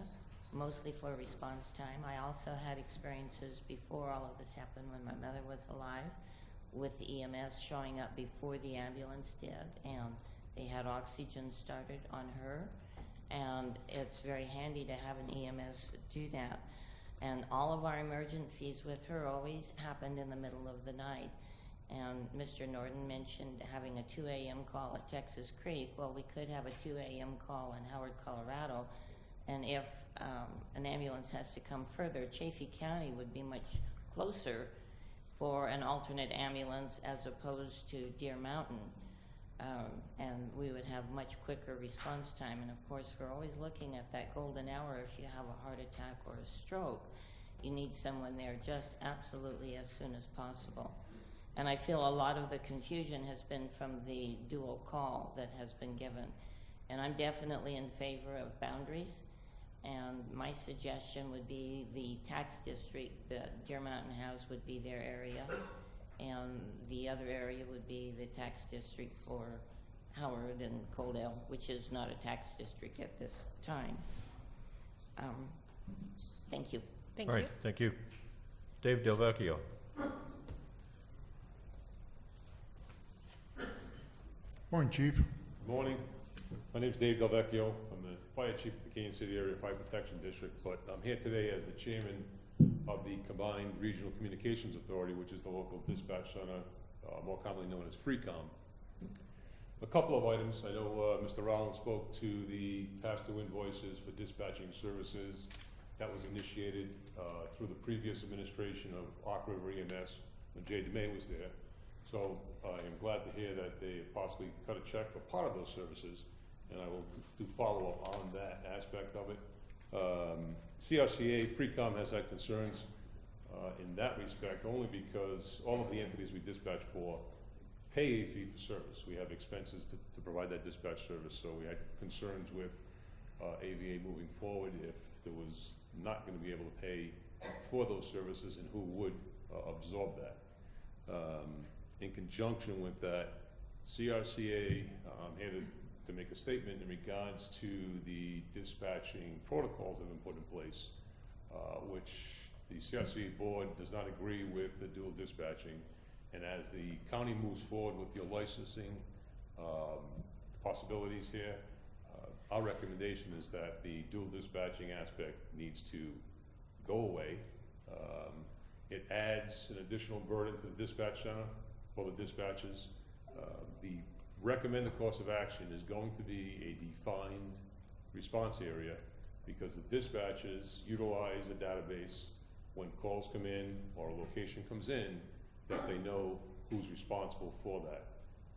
Speaker 22: mostly for response time. I also had experiences before all of this happened when my mother was alive, with the EMS showing up before the ambulance did, and they had oxygen started on her, and it's very handy to have an EMS do that. And all of our emergencies with her always happened in the middle of the night. And Mr. Norton mentioned having a 2 a.m. call at Texas Creek. Well, we could have a 2 a.m. call in Howard, Colorado, and if an ambulance has to come further, Chaffee County would be much closer for an alternate ambulance as opposed to Deer Mountain. And we would have much quicker response time. And of course, we're always looking at that golden hour. If you have a heart attack or a stroke, you need someone there just absolutely as soon as possible. And I feel a lot of the confusion has been from the dual call that has been given. And I'm definitely in favor of boundaries. And my suggestion would be the tax district, the Deer Mountain House would be their area. And the other area would be the tax district for Howard and Coaldale, which is not a tax district at this time. Thank you.
Speaker 1: All right, thank you. Dave Del Vecchio.
Speaker 19: Morning, Chief.
Speaker 23: Good morning. My name is Dave Del Vecchio. I'm the Fire Chief of the Kansas City Area Fire Protection District, but I'm here today as the Chairman of the Combined Regional Communications Authority, which is the local dispatch center, more commonly known as FreeCom. A couple of items. I know Mr. Rollins spoke to the past due invoices for dispatching services. That was initiated through the previous administration of Ark River EMS when Jay DeMay was there. So I am glad to hear that they possibly cut a check for part of those services, and I will do follow-up on that aspect of it. CRCA, FreeCom has had concerns in that respect only because all of the entities we dispatch for pay a fee for service. We have expenses to provide that dispatch service, so we had concerns with AVA moving forward if there was not going to be able to pay for those services and who would absorb that. In conjunction with that, CRCA had to make a statement in regards to the dispatching protocols that have been put in place, which the CRCA board does not agree with the dual dispatching. And as the county moves forward with your licensing possibilities here, our recommendation is that the dual dispatching aspect needs to go away. It adds an additional burden to the dispatch center for the dispatchers. The recommended course of action is going to be a defined response area, because the dispatchers utilize a database when calls come in or a location comes in, that they know who's responsible for that.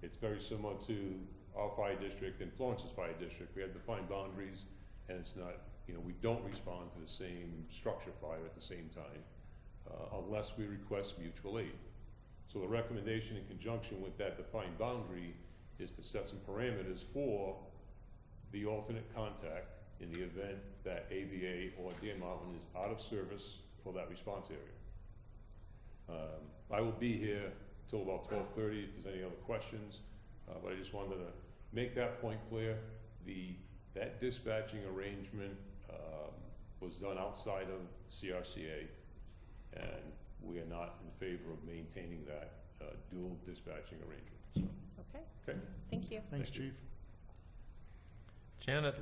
Speaker 23: It's very similar to our fire district and Florence's fire district. We have defined boundaries, and it's not, we don't respond to the same structure fire at the same time unless we request mutual aid. So the recommendation in conjunction with that defined boundary is to set some parameters for the alternate contact in the event that AVA or Deer Mountain is out of service for that response area. I will be here till about 12:30 if there's any other questions, but I just wanted to make that point clear. That dispatching arrangement was done outside of CRCA, and we are not in favor of maintaining that dual dispatching arrangement. So.
Speaker 4: Okay.
Speaker 23: Okay.
Speaker 4: Thank you.
Speaker 19: Thanks, Chief.
Speaker 1: Janet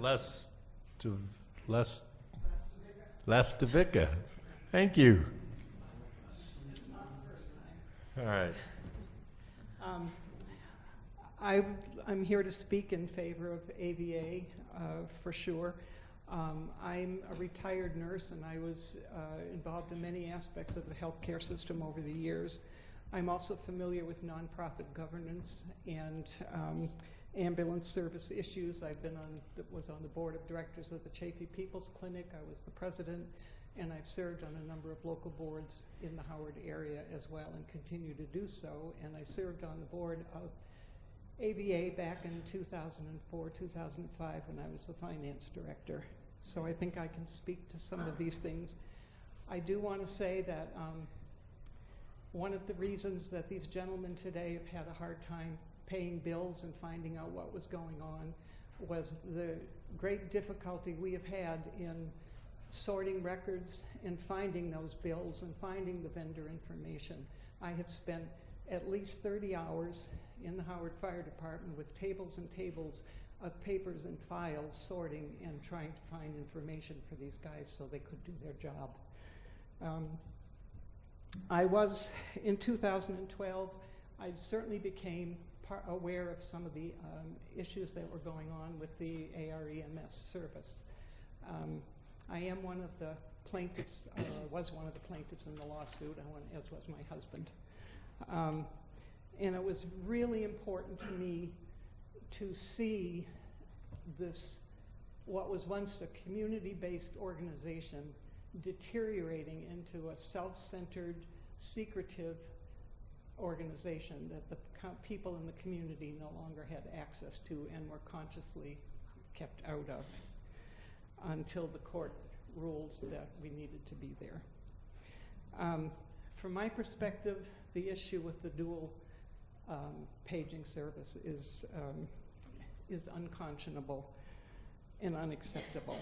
Speaker 1: Lastovica. Thank you. All right.
Speaker 8: I'm here to speak in favor of AVA for sure. I'm a retired nurse, and I was involved in many aspects of the healthcare system over the years. I'm also familiar with nonprofit governance and ambulance service issues. Was on the board of directors of the Chaffee People's Clinic. I was the president, and I've served on a number of local boards in the Howard area as well, and continue to do so. And I served on the board of AVA back in 2004, 2005, when I was the finance director. So I think I can speak to some of these things. I do want to say that one of the reasons that these gentlemen today have had a hard time paying bills and finding out what was going on was the great difficulty we have had in sorting records and finding those bills and finding the vendor information. I have spent at least 30 hours in the Howard Fire Department with tables and tables of papers and files, sorting and trying to find information for these guys so they could do their job. I was, in 2012, I certainly became aware of some of the issues that were going on with the AREMS service. I am one of the plaintiffs, was one of the plaintiffs in the lawsuit, as was my husband. And it was really important to me to see this, what was once a community-based organization, deteriorating into a self-centered, secretive organization that the people in the community no longer had access to and were consciously kept out of until the court ruled that we needed to be there. From my perspective, the issue with the dual paging service is unconscionable and unacceptable.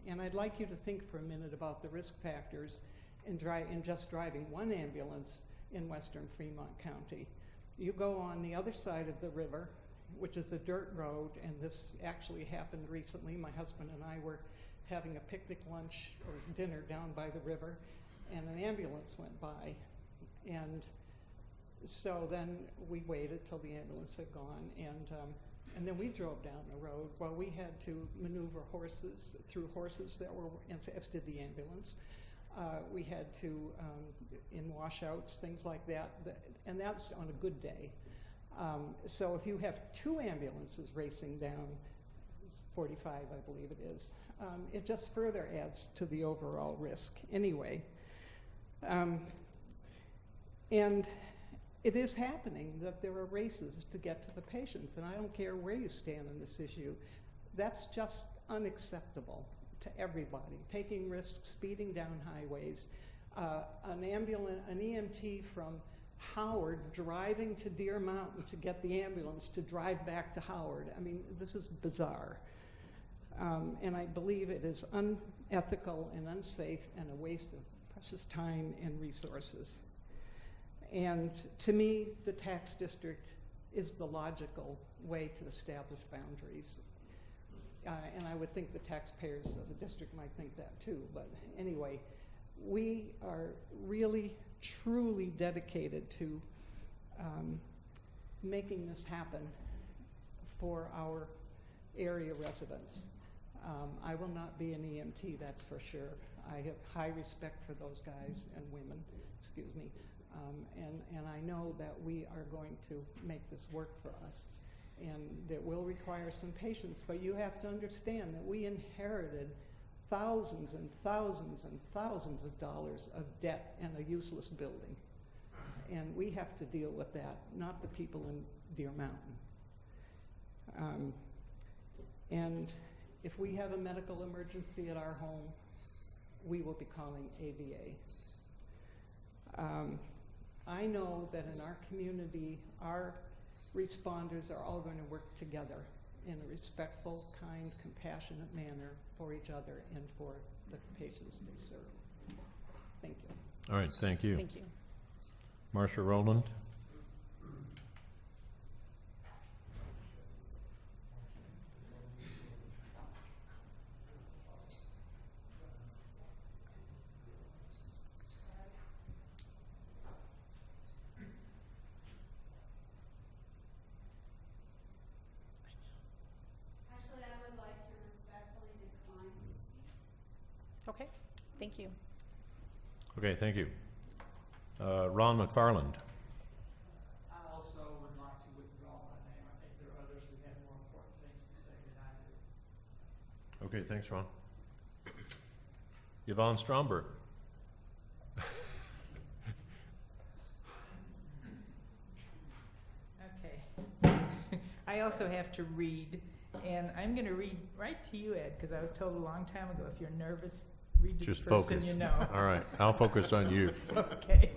Speaker 8: And I'd like you to think for a minute about the risk factors in just driving one ambulance in western Fremont County. You go on the other side of the river, which is a dirt road, and this actually happened recently. My husband and I were having a picnic lunch or dinner down by the river, and an ambulance went by. And so then we waited till the ambulance had gone, and then we drove down the road. Well, we had to maneuver horses through horses that were, as did the ambulance. We had to, in washouts, things like that, and that's on a good day. So if you have two ambulances racing down 45, I believe it is, it just further adds to the overall risk anyway. And it is happening that there are races to get to the patients, and I don't care where you stand on this issue. That's just unacceptable to everybody. Taking risks, speeding down highways. An EMT from Howard driving to Deer Mountain to get the ambulance to drive back to Howard. I mean, this is bizarre. And I believe it is unethical and unsafe and a waste of precious time and resources. And to me, the tax district is the logical way to establish boundaries. And I would think the taxpayers of the district might think that too. But anyway, we are really, truly dedicated to making this happen for our area residents. I will not be an EMT, that's for sure. I have high respect for those guys and women, excuse me. And I know that we are going to make this work for us. And it will require some patience, but you have to understand that we inherited thousands and thousands and thousands of dollars of debt and a useless building. And we have to deal with that, not the people in Deer Mountain. And if we have a medical emergency at our home, we will be calling AVA. I know that in our community, our responders are all going to work together in a respectful, kind, compassionate manner for each other and for the patients they serve. Thank you.
Speaker 1: All right, thank you.
Speaker 4: Thank you.
Speaker 1: Marcia Rowland.
Speaker 4: Okay, thank you.
Speaker 1: Okay, thank you. Ron McFarland.
Speaker 10: I also would like to withdraw my name. I think there are others who have more important things to say than I do.
Speaker 1: Okay, thanks, Ron. Yvonne Stromberg.
Speaker 11: Okay. I also have to read, and I'm going to read right to you, Ed, because I was told a long time ago, if you're nervous, read to
Speaker 1: Just
Speaker 11: the person
Speaker 1: focus.
Speaker 11: you know.
Speaker 1: All right, I'll focus on you.
Speaker 11: Okay.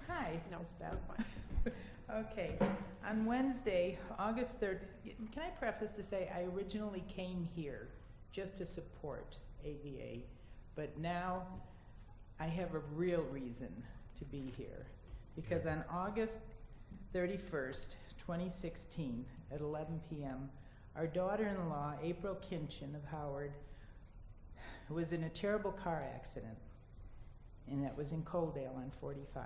Speaker 11: Hi.
Speaker 4: No,
Speaker 11: Miss Beth. Okay. On Wednesday, August 3rd, can I preface to say I originally came here just to support AVA, but now I have a real reason to be here, because on August 31st, 2016, at 11 p.m., our daughter-in-law, April Kinchin of Howard, was in a terrible car accident, and that was in Coaldale on 45.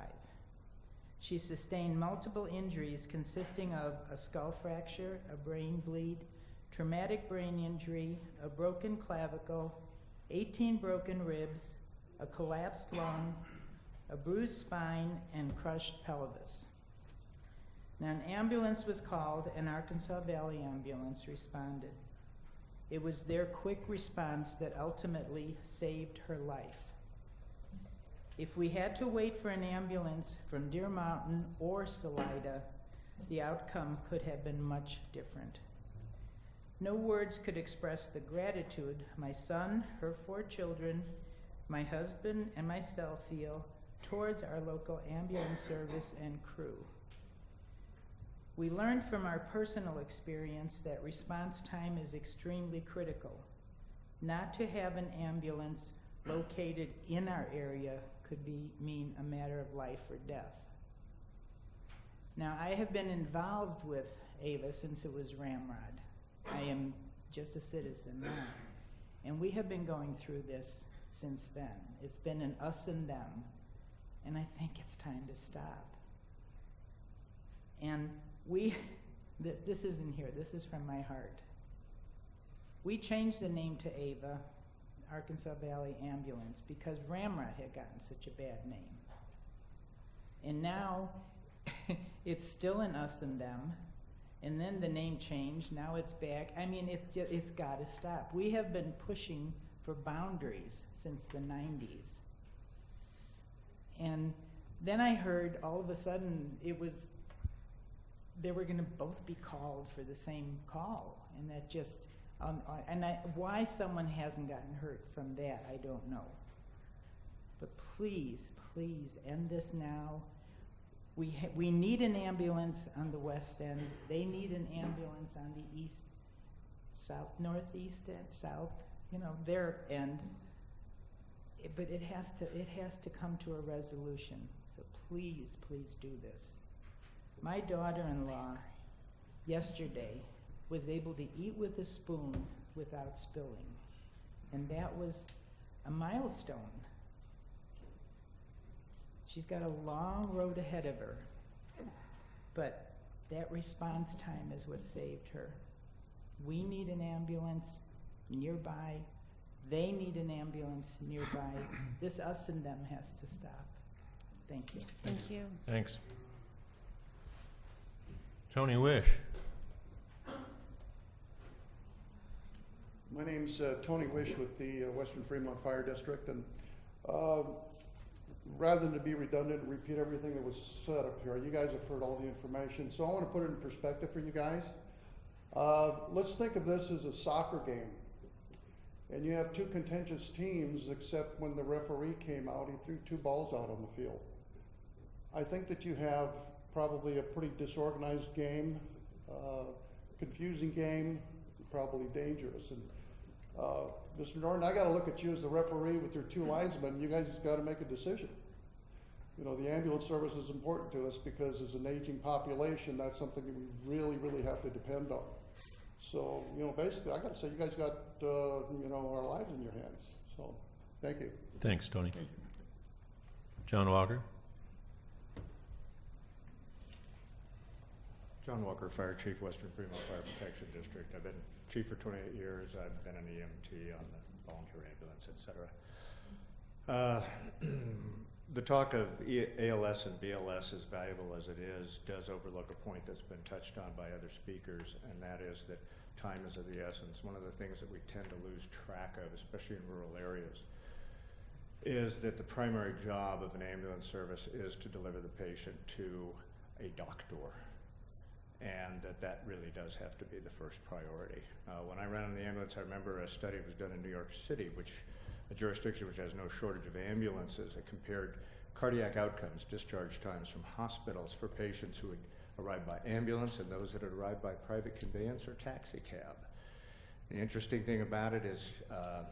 Speaker 11: She sustained multiple injuries consisting of a skull fracture, a brain bleed, traumatic brain injury, a broken clavicle, 18 broken ribs, a collapsed lung, a bruised spine, and crushed pelvis. Now, an ambulance was called, and Arkansas Valley Ambulance responded. It was their quick response that ultimately saved her life. If we had to wait for an ambulance from Deer Mountain or Salida, the outcome could have been much different. No words could express the gratitude my son, her 4 children, my husband, and myself feel towards our local ambulance service and crew. We learned from our personal experience that response time is extremely critical. Not to have an ambulance located in our area could mean a matter of life or death. Now, I have been involved with AVA since it was Ramrod. I am just a citizen now. And we have been going through this since then. It's been an us and them. And I think it's time to stop. And this isn't here, this is from my heart. We changed the name to AVA, Arkansas Valley Ambulance, because Ramrod had gotten such a bad name. And now it's still an us and them, and then the name changed, now it's back. I mean, it's got to stop. We have been pushing for boundaries since the 90s. And then I heard all of a sudden they were going to both be called for the same call, and that just, why someone hasn't gotten hurt from that, I don't know. But please, please end this now. We need an ambulance on the west end. They need an ambulance on the east, south, northeast and south, their end. But it has to come to a resolution. So please, please do this. My daughter-in-law yesterday was able to eat with a spoon without spilling. And that was a milestone. She's got a long road ahead of her, but that response time is what saved her. We need an ambulance nearby. They need an ambulance nearby. This us and them has to stop. Thank you.
Speaker 4: Thank you.
Speaker 1: Thanks. Tony Wish.
Speaker 5: My name's Tony Wish with the Western Fremont Fire District, and rather than to be redundant and repeat everything that was said up here, you guys have heard all the information, so I want to put it in perspective for you guys. Let's think of this as a soccer game, and you have two contentious teams, except when the referee came out, he threw two balls out on the field. I think that you have probably a pretty disorganized game, confusing game, probably dangerous. And Mr. Norton, I got to look at you as the referee with your two linesmen. You guys got to make a decision. The ambulance service is important to us because as an aging population, that's something that we really, really have to depend on. So, basically, I got to say, you guys got, our lives in your hands. So, thank you.
Speaker 1: Thanks, Tony. John Walker.
Speaker 12: John Walker, Fire Chief, Western Fremont Fire Protection District. I've been chief for 28 years. I've been an EMT on the volunteer ambulance, etc. The talk of ALS and BLS, as valuable as it is, does overlook a point that's been touched on by other speakers, and that is that time is of the essence. One of the things that we tend to lose track of, especially in rural areas, is that the primary job of an ambulance service is to deliver the patient to a doctor. And that really does have to be the first priority. When I ran in the ambulance, I remember a study was done in New York City, a jurisdiction which has no shortage of ambulances. It compared cardiac outcomes, discharge times from hospitals for patients who had arrived by ambulance and those that had arrived by private conveyance or taxi cab. The interesting thing about it is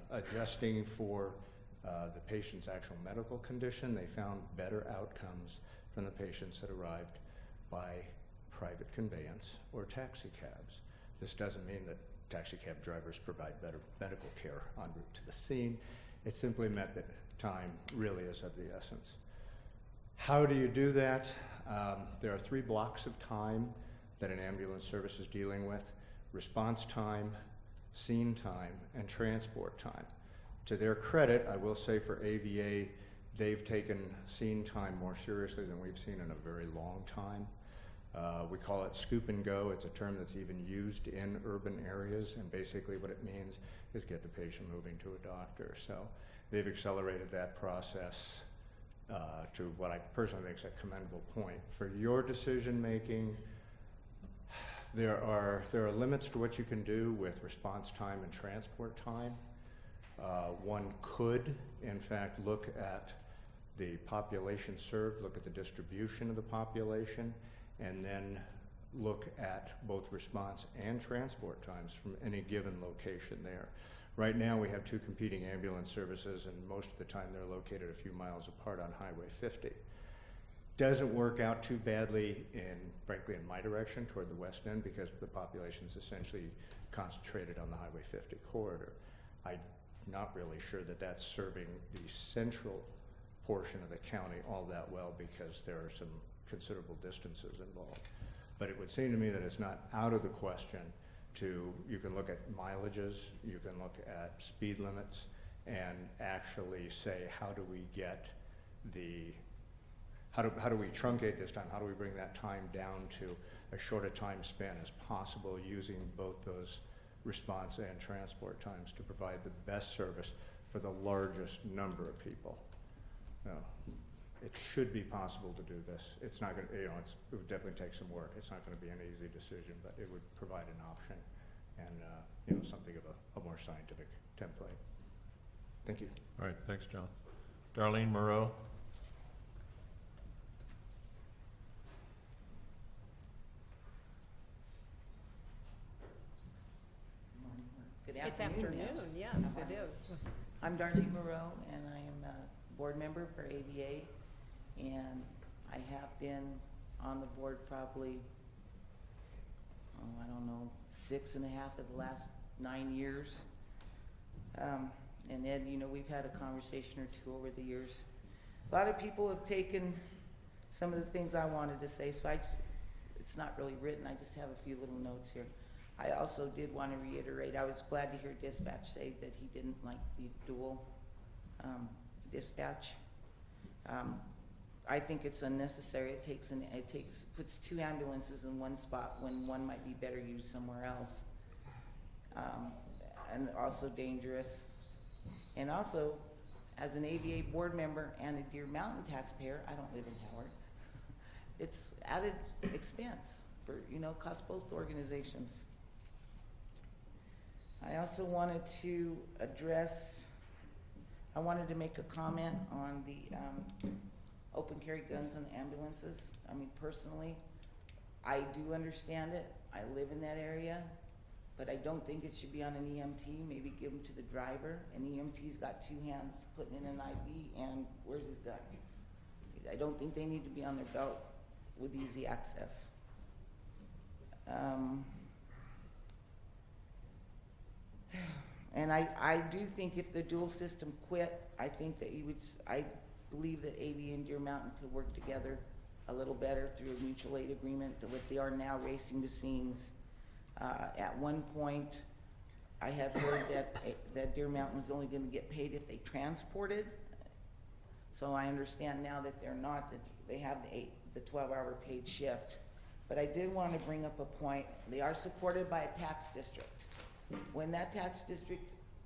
Speaker 12: adjusting for the patient's actual medical condition, they found better outcomes from the patients that arrived by private conveyance or taxi cabs. This doesn't mean that taxi cab drivers provide better medical care en route to the scene. It simply meant that time really is of the essence. How do you do that? There are 3 blocks of time that an ambulance service is dealing with: response time, scene time, and transport time. To their credit, I will say for AVA, they've taken scene time more seriously than we've seen in a very long time. We call it scoop and go. It's a term that's even used in urban areas, and basically what it means is get the patient moving to a doctor. So they've accelerated that process to what I personally think is a commendable point. For your decision making, there are limits to what you can do with response time and transport time. One could, in fact, look at the population served, look at the distribution of the population, and then look at both response and transport times from any given location there. Right now we have 2 competing ambulance services, and most of the time they're located a few miles apart on Highway 50. Doesn't work out too badly frankly in my direction toward the west end, because the population is essentially concentrated on the Highway 50 corridor. I'm not really sure that that's serving the central portion of the county all that well, because there are some considerable distances involved. But it would seem to me that it's not out of the question you can look at mileages, you can look at speed limits, and actually say, how do we truncate this time? How do we bring that time down to as short a time span as possible, using both those response and transport times to provide the best service for the largest number of people? It should be possible to do this. It's not going to, it would definitely take some work. It's not going to be an easy decision, but it would provide an option and something of a more scientific template. Thank you.
Speaker 1: All right, thanks, John. Darlene Moreau.
Speaker 4: It's
Speaker 11: afternoon now.
Speaker 4: afternoon, yes, it is.
Speaker 11: I'm Darlene Moreau, and I am a board member for AVA, and I have been on the board probably, I don't know, 6.5 of the last 9 years. And Ed, you know, we've had a conversation or two over the years. A lot of people have taken some of the things I wanted to say, so it's not really written, I just have a few little notes here. I also did want to reiterate, I was glad to hear dispatch say that he didn't like the dual dispatch. I think it's unnecessary. Puts 2 ambulances in one spot when one might be better used somewhere else. And also dangerous. And also, as an AVA board member and a Deer Mountain taxpayer, I don't live in Howard. It's added expense for, you know, cost both organizations. I also wanted to make a comment on the open carry guns and ambulances. I mean, personally, I do understand it. I live in that area, but I don't think it should be on an EMT. Maybe give them to the driver. An EMT's got 2 hands putting in an IV, and where's his gun? I don't think they need to be on their belt with easy access. And I do think if the dual system quit, I think that I believe that AV and Deer Mountain could work together a little better through a mutual aid agreement to what they are now racing to scenes. At one point, I had heard that Deer Mountain was only going to get paid if they transported. So I understand now that they're not, that they have the 12-hour paid shift. But I did want to bring up a point. They are supported by a tax district. When that tax district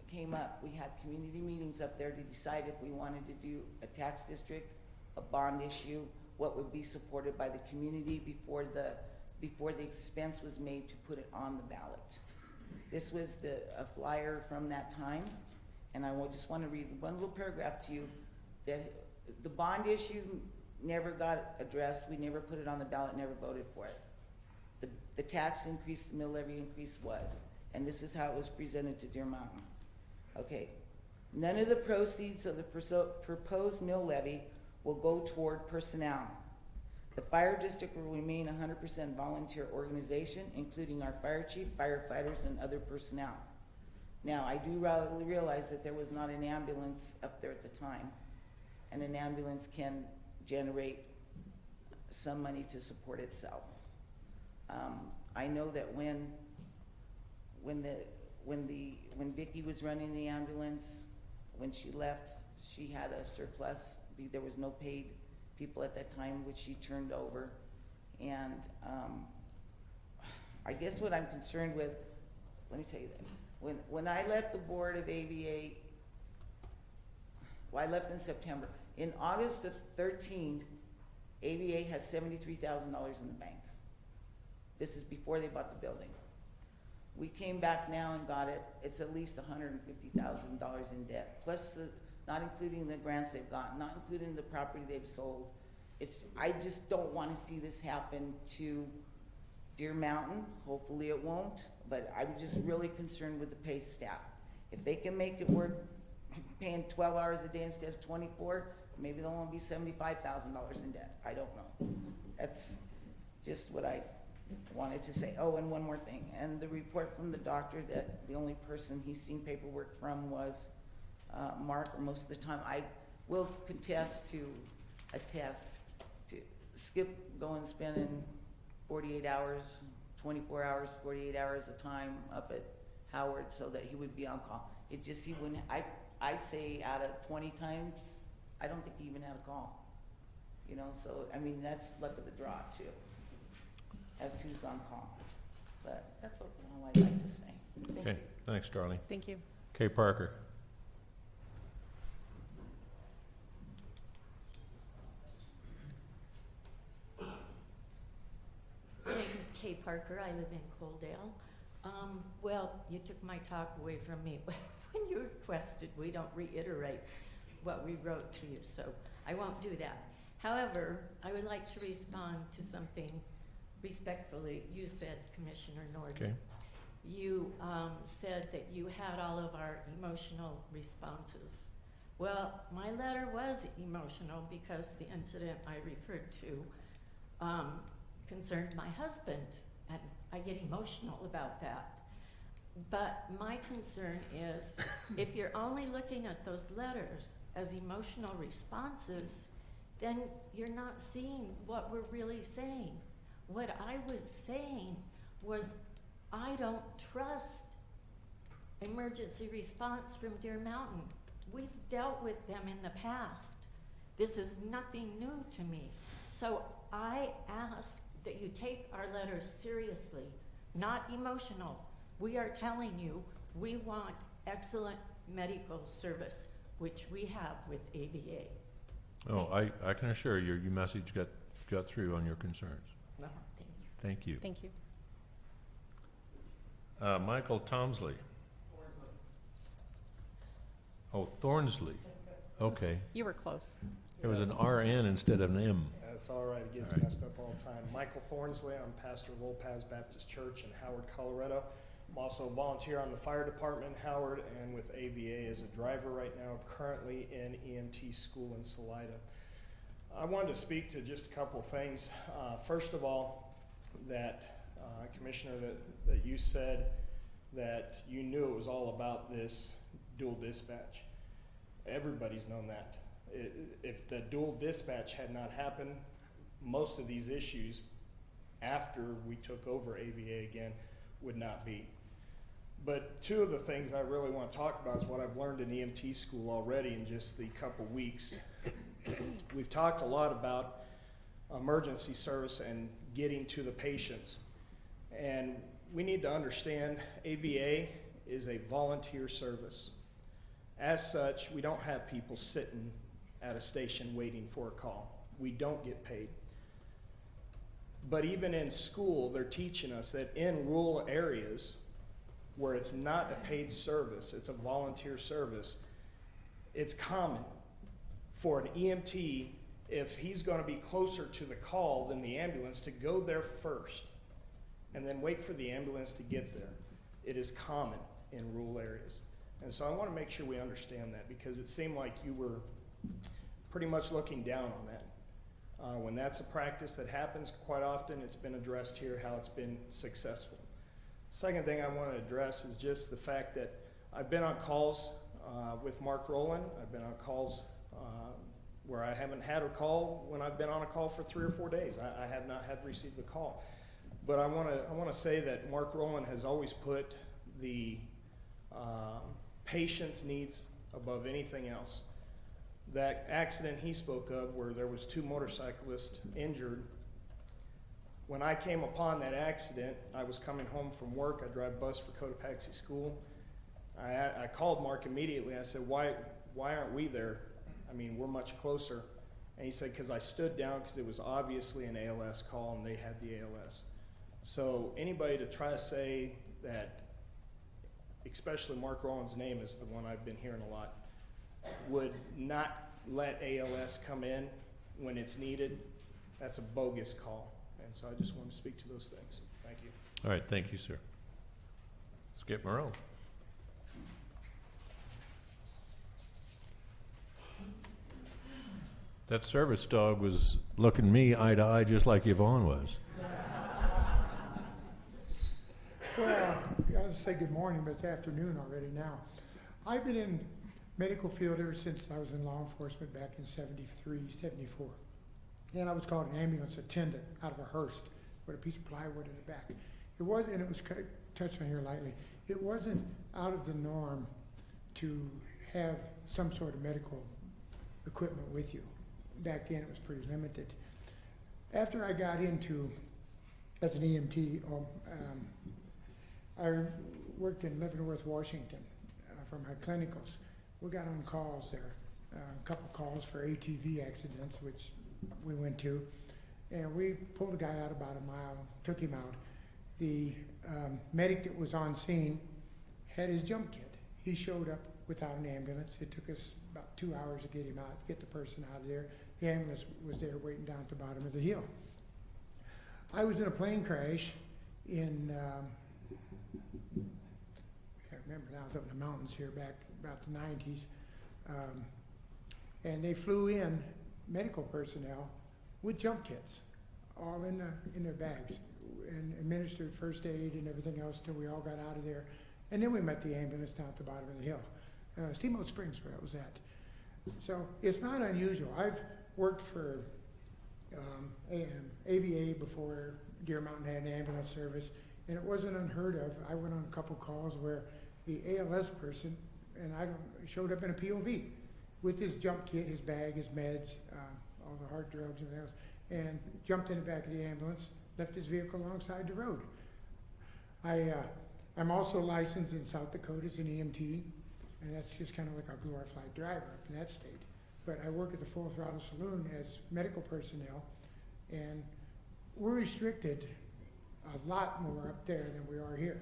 Speaker 11: came up, we had community meetings up there to decide if we wanted to do a tax district, a bond issue, what would be supported by the community before the expense was made to put it on the ballot. This was a flyer from that time, and I just want to read one little paragraph to you, that the bond issue never got addressed. We never put it on the ballot, never voted for it. The tax increase, the mill levy increase was, and this is how it was presented to Deer Mountain. Okay, none of the proceeds of the proposed mill levy will go toward personnel. The fire district will remain 100% volunteer organization, including our fire chief, firefighters, and other personnel. Now, I do realize that there was not an ambulance up there at the time, and an ambulance can generate some money to support itself. I know that when Vicki was running the ambulance, when she left, she had a surplus. There was no paid people at that time, which she turned over. And I guess what I'm concerned with, let me tell you this. When I left the board of AVA, well, I left in September. In August the 13th, AVA had $73,000 in the bank. This is before they bought the building. We came back now and got it. It's at least $150,000 in debt, plus not including the grants they've gotten, not including the property they've sold. I just don't want to see this happen to Deer Mountain. Hopefully it won't, but I'm just really concerned with the pay staff. If they can make it work, paying 12 hours a day instead of 24, maybe they'll only be $75,000 in debt. I don't know. That's just what I wanted to say. Oh, and one more thing. And the report from the doctor that the only person he's seen paperwork from was Mark, or most of the time. I will attest to Skip going spending 48 hours, 24 hours, 48 hours a time up at Howard so that he would be on call. It just, he wouldn't, I'd say out of 20 times, I don't think he even had a call. You know, so, I mean, that's luck of the draw too, as who's on call. But that's all I'd like to say.
Speaker 1: Okay, thanks, Darlene.
Speaker 4: Thank you.
Speaker 1: Kay Parker.
Speaker 2: I'm Kay Parker. I live in Coaldale. Well, you took my talk away from me. When you requested, we don't reiterate what we wrote to you, so I won't do that. However, I would like to respond to something respectfully you said, Commissioner Norton.
Speaker 1: Okay.
Speaker 2: you said that you had all of our emotional responses. Well, my letter was emotional because the incident I referred to concerned my husband, and I get emotional about that. But my concern is, if you're only looking at those letters as emotional responses, then you're not seeing what we're really saying. What I was saying was, I don't trust emergency response from Deer Mountain. We've dealt with them in the past. This is nothing new to me. So I ask that you take our letters seriously, not emotional. We are telling you we want excellent medical service, which we have with ABA.
Speaker 1: Oh, I can assure you, your message got through on your concerns.
Speaker 2: No, thank you.
Speaker 1: Thank you.
Speaker 4: Thank you.
Speaker 1: Michael Tomsley. Oh, Thornsley. Okay.
Speaker 4: You were close.
Speaker 1: It was an RN instead of an M.
Speaker 3: That's all right, it gets
Speaker 1: All right.
Speaker 3: messed up all the time. Michael Thornsley, I'm pastor of Lopez Baptist Church in Howard, Colorado. I'm also a volunteer on the fire department in Howard and with ABA as a driver right now, currently in EMT school in Salida. I wanted to speak to just a couple things. First of all, that Commissioner, that you said that you knew it was all about this dual dispatch. Everybody's known that. If the dual dispatch had not happened, most of these issues after we took over AVA again would not be. But two of the things I really want to talk about is what I've learned in EMT school already in just the couple weeks. We've talked a lot about emergency service and getting to the patients. And we need to understand AVA is a volunteer service. As such, we don't have people sitting at a station waiting for a call. We don't get paid. But even in school, they're teaching us that in rural areas where it's not a paid service, it's a volunteer service, it's common for an EMT, if he's going to be closer to the call than the ambulance, to go there first and then wait for the ambulance to get there. It is common in rural areas. And so I want to make sure we understand that, because it seemed like you were pretty much looking down on that. When that's a practice that happens quite often, it's been addressed here how it's been successful. Second thing I want to address is just the fact that I've been on calls with Mark Rowland. I've been on calls where I haven't had a call when I've been on a call for 3 or 4 days. I have not had received a call. But I want to say that Mark Rowland has always put the patient's needs above anything else. That accident he spoke of where there was 2 motorcyclists injured, when I came upon that accident, I was coming home from work. I drive bus for Cotopaxi School. I called Mark immediately. I said, why aren't we there? I mean, we're much closer. And he said, because I stood down because it was obviously an ALS call and they had the ALS. So anybody to try to say that, especially Mark Rowland's name is the one I've been hearing a lot, would not let ALS come in when it's needed, that's a bogus call. And so I just want to speak to those things. Thank you.
Speaker 1: All right, thank you, sir. Skip Moreau. That service dog was looking me eye to eye just like Yvonne was.
Speaker 15: Well, I'll just say good morning, but it's afternoon already now. I've been in medical field ever since I was in law enforcement back in 73, 74. And I was called an ambulance attendant out of a hearse with a piece of plywood in the back. It was, and it was touched on here lightly, it wasn't out of the norm to have some sort of medical equipment with you. Back then it was pretty limited. After I got into, as an EMT, I worked in Leavenworth, Washington for my clinicals. We got on calls there, a couple calls for ATV accidents, which we went to, and we pulled a guy out about a mile, took him out. The medic that was on scene had his jump kit. He showed up without an ambulance. It took us about 2 hours to get him out, get the person out of there. The ambulance was there waiting down at the bottom of the hill. I was in a plane crash in I remember now, I was up in the mountains here back about the 90s. And they flew in medical personnel with jump kits, all in their bags, and administered first aid and everything else till we all got out of there. And then we met the ambulance down at the bottom of the hill. Steamboat Springs, where it was at. So it's not unusual. I've worked for AVA before Deer Mountain had an ambulance service, and it wasn't unheard of. I went on a couple calls where the ALS person, and showed up in a POV with his jump kit, his bag, his meds, all the hard drugs and everything else, and jumped in the back of the ambulance, left his vehicle alongside the road. I'm also licensed in South Dakota as an EMT, and that's just kind of like a glorified driver up in that state. But I work at the Full Throttle Saloon as medical personnel, and we're restricted a lot more up there than we are here.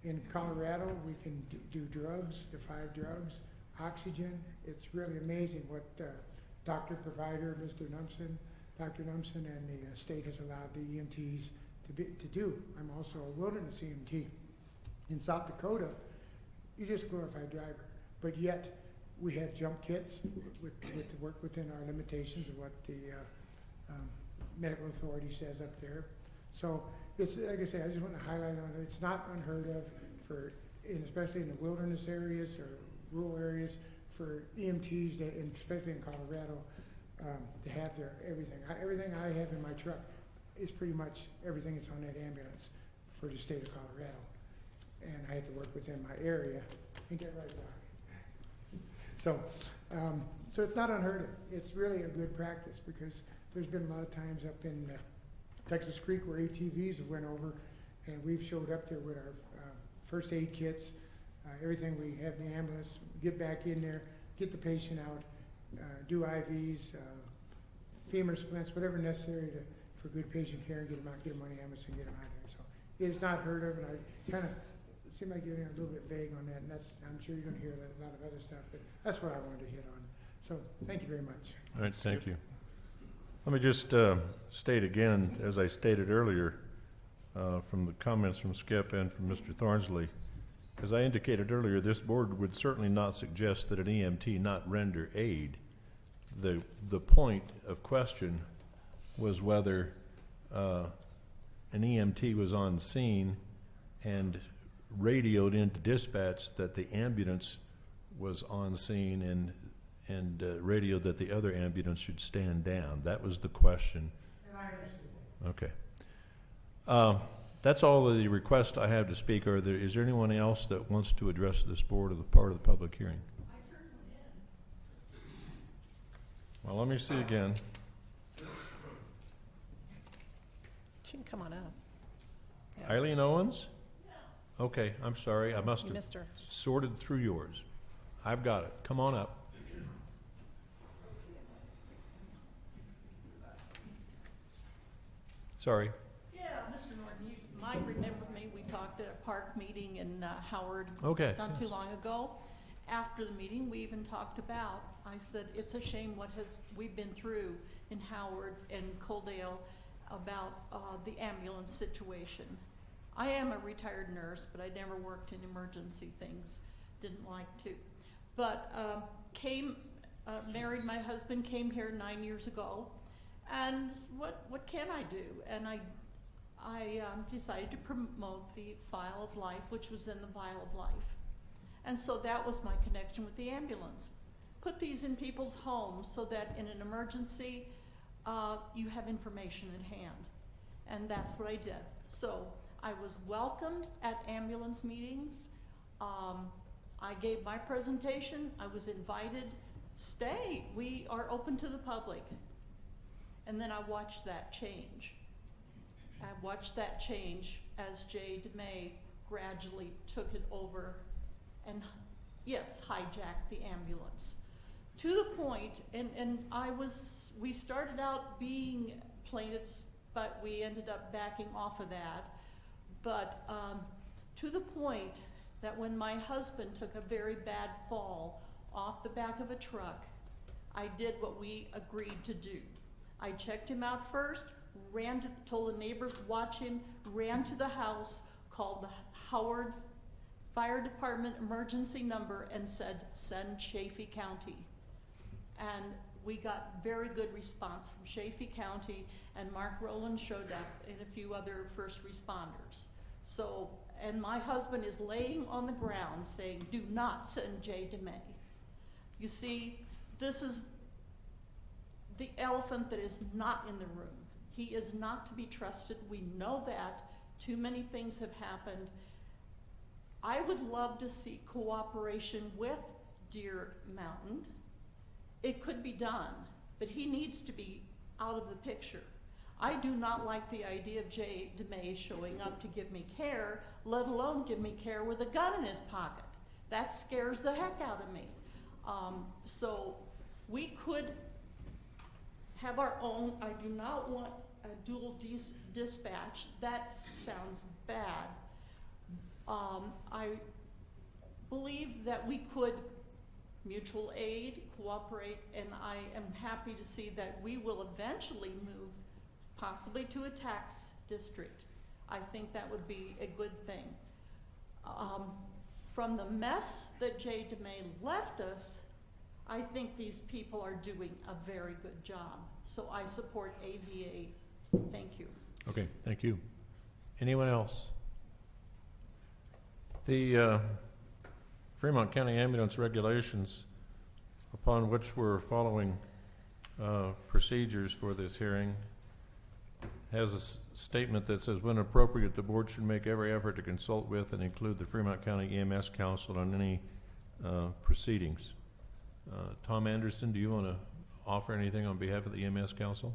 Speaker 15: In Colorado, we can do drugs, the 5 drugs, oxygen. It's really amazing what Dr. Provider, Dr. Numson, and the state has allowed the EMTs to do. I'm also a wilderness EMT. In South Dakota, you're just a glorified driver, but yet we have jump kits with to work within our limitations of what the medical authority says up there. So it's, like I say, I just want to highlight on it. It's not unheard of especially in the wilderness areas or rural areas, for EMTs, and especially in Colorado, to have their everything. Everything I have in my truck is pretty much everything that's on that ambulance for the state of Colorado. And I had to work within my area. Ain't that right, Doc? So it's not unheard of. It's really a good practice, because there's been a lot of times up in Texas Creek where ATVs have went over, and we've showed up there with our first aid kits, everything we have in the ambulance, get back in there, get the patient out, do IVs, femur splints, whatever necessary for good patient care, and get them out, get them on the ambulance and get them out here. So it is not heard of, and I kind of seem like you're a little bit vague on that, and I'm sure you're going to hear a lot of other stuff, but that's what I wanted to hit on. So thank you very much.
Speaker 1: All right, thank you. Let me just state again, as I stated earlier, from the comments from Skip and from Mr. Thornsley, as I indicated earlier, this board would certainly not suggest that an EMT not render aid. The point of question was whether an EMT was on scene and radioed into dispatch that the ambulance was on scene and radioed that the other ambulance should stand down. That was the question.
Speaker 15: And I understand.
Speaker 1: Okay. That's all the request I have to speak. Is there anyone else that wants to address this board as part of the public hearing? Well, let me see again.
Speaker 4: She can come on up. Yeah.
Speaker 1: Eileen Owens? Okay, I'm sorry. I must
Speaker 4: You
Speaker 1: have
Speaker 4: missed her.
Speaker 1: sorted through yours. I've got it. Come on up. Sorry.
Speaker 16: Yeah, Mr. Norton, you might remember me. We talked at a park meeting in Howard
Speaker 1: Okay.
Speaker 16: not too long ago. After the meeting, we even talked about, I said, it's a shame what we've been through in Howard and Coaldale about the ambulance situation. I am a retired nurse, but I never worked in emergency things. Didn't like to. But married my husband, came here 9 years ago, and what can I do? And I decided to promote the File of Life, which was in the File of Life. And so that was my connection with the ambulance. Put these in people's homes so that in an emergency, you have information at hand. And that's what I did. So I was welcomed at ambulance meetings. I gave my presentation. I was invited. Stay. We are open to the public. And then I watched that change. I watched that change as Jay DeMay gradually took it over and, yes, hijacked the ambulance. To the point, and we started out being plaintiffs, but we ended up backing off of that. But to the point that when my husband took a very bad fall off the back of a truck, I did what we agreed to do. I checked him out first, told the neighbors, watch him, ran to the house, called the Howard Fire Department emergency number and said, send Chaffee County. And we got very good response from Chaffee County, and Mark Rowland showed up and a few other first responders. So, and my husband is laying on the ground saying, do not send Jay DeMay. You see, this is the elephant that is not in the room. He is not to be trusted. We know that. Too many things have happened. I would love to see cooperation with Deer Mountain. It could be done, but he needs to be out of the picture. I do not like the idea of Jay DeMay showing up to give me care, let alone give me care with a gun in his pocket. That scares the heck out of me. So we could have our own. I do not want a dual dispatch. That sounds bad. I believe that we could mutual aid, cooperate, and I am happy to see that we will eventually move possibly to a tax district. I think that would be a good thing. From the mess that Jay DeMay left us, I think these people are doing a very good job. So I support AVA. Thank you.
Speaker 1: Okay, thank you. Anyone else? The Fremont County Ambulance Regulations, upon which we're following procedures for this hearing, has a statement that says, when appropriate, the board should make every effort to consult with and include the Fremont County EMS Council on any proceedings. Tom Anderson, do you want to offer anything on behalf of the EMS Council?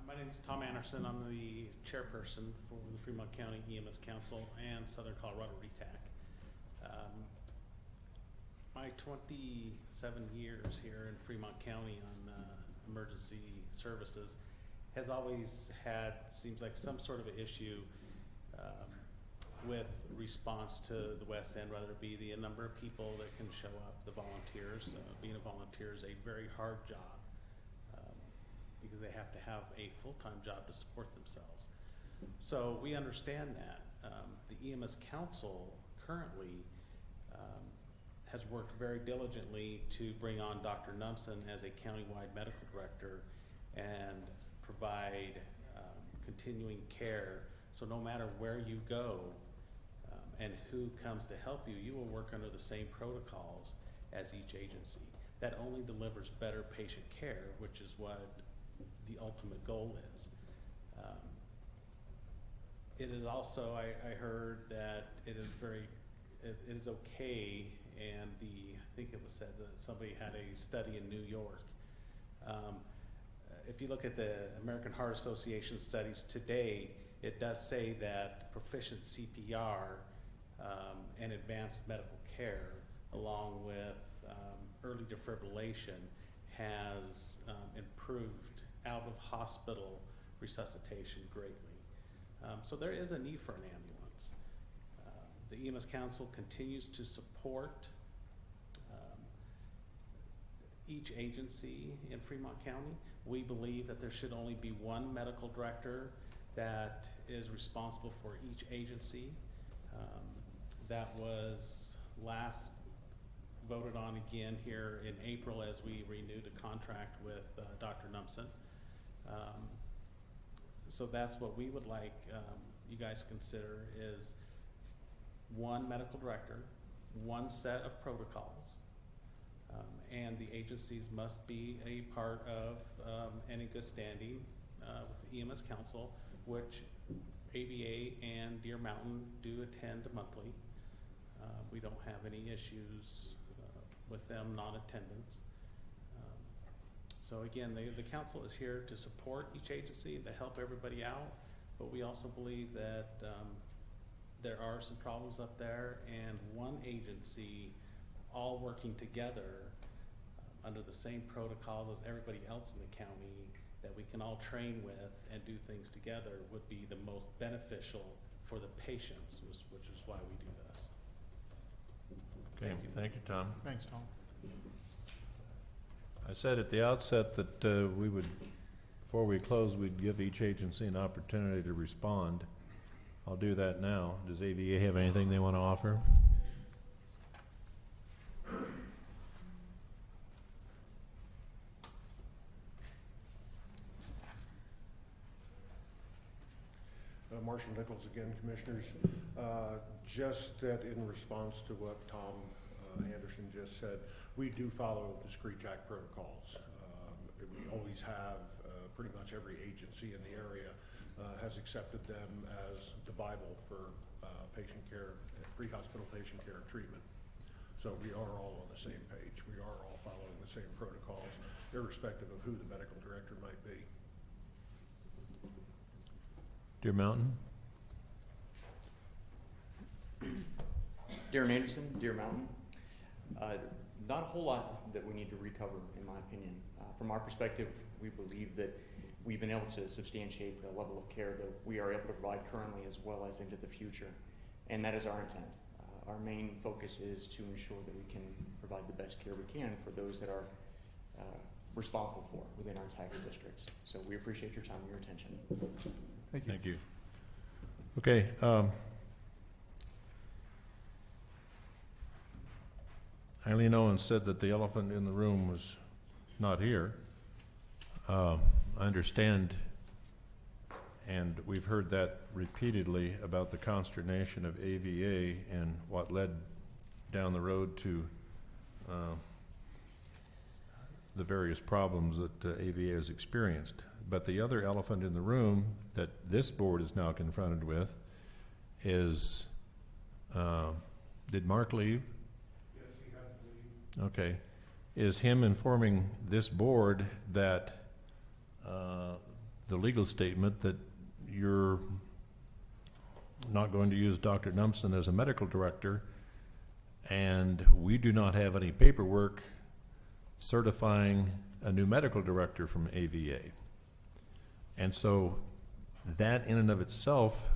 Speaker 9: My name is Tom Anderson. I'm the chairperson for the Fremont County EMS Council and Southern Colorado RETAC. My 27 years here in Fremont County on emergency services has always had, seems like, some sort of an issue with response to the West End, whether it be the number of people that can show up, the volunteers. Being a volunteer is a very hard job because they have to have a full-time job to support themselves. So we understand that. The EMS Council currently has worked very diligently to bring on Dr. Numson as a countywide medical director and provide continuing care. So no matter where you go and who comes to help you, you will work under the same protocols as each agency. That only delivers better patient care, which is what the ultimate goal is. It is also, I heard that it is okay, and I think it was said that somebody had a study in New York. If you look at the American Heart Association studies today, it does say that proficient CPR and advanced medical care, along with early defibrillation, has improved out-of-hospital resuscitation greatly. So there is a need for an ambulance. The EMS Council continues to support each agency in Fremont County. We believe that there should only be one medical director that is responsible for each agency. That was last voted on again here in April as we renewed a contract with Dr. Numson. So that's what we would like you guys to consider is one medical director, one set of protocols, and the agencies must be a part of and in good standing with the EMS Council, which AVA and Deer Mountain do attend monthly. We don't have any issues with them non-attendance. So again, the council is here to support each agency, to help everybody out, but we also believe that there are some problems up there, and one agency all working together under the same protocols as everybody else in the county that we can all train with and do things together would be the most beneficial for the patients, which is why we do this.
Speaker 1: Okay, thank you, Tom.
Speaker 19: Thanks, Tom.
Speaker 1: I said at the outset that we would, before we close, we'd give each agency an opportunity to respond. I'll do that now. Does AVA have anything they want to offer?
Speaker 14: Marshall Nichols again, Commissioners. Just that in response to what Tom Anderson just said, we do follow the Screech Act protocols. We always have. Pretty much every agency in the area has accepted them as the Bible for patient care, pre-hospital patient care and treatment. So we are all on the same page. We are all following the same protocols, irrespective of who the medical director might be.
Speaker 1: Deer Mountain?
Speaker 17: Darren Anderson, Deer Mountain. Not a whole lot that we need to recover, in my opinion. From our perspective, we believe that we've been able to substantiate the level of care that we are able to provide currently as well as into the future. And that is our intent. Our main focus is to ensure that we can provide the best care we can for those that are responsible for within our tax districts. So we appreciate your time and your attention.
Speaker 19: Thank you.
Speaker 1: Thank you. Okay. Eileen Owens said that the elephant in the room was not here. I understand, and we've heard that repeatedly about the consternation of AVA and what led down the road to the various problems that AVA has experienced. But the other elephant in the room that this board is now confronted with is, did Mark leave?
Speaker 14: Yes, he had to leave.
Speaker 1: Okay. Is him informing this board that the legal statement that you're not going to use Dr. Numpson as a medical director, and we do not have any paperwork certifying a new medical director from AVA. And so that in and of itself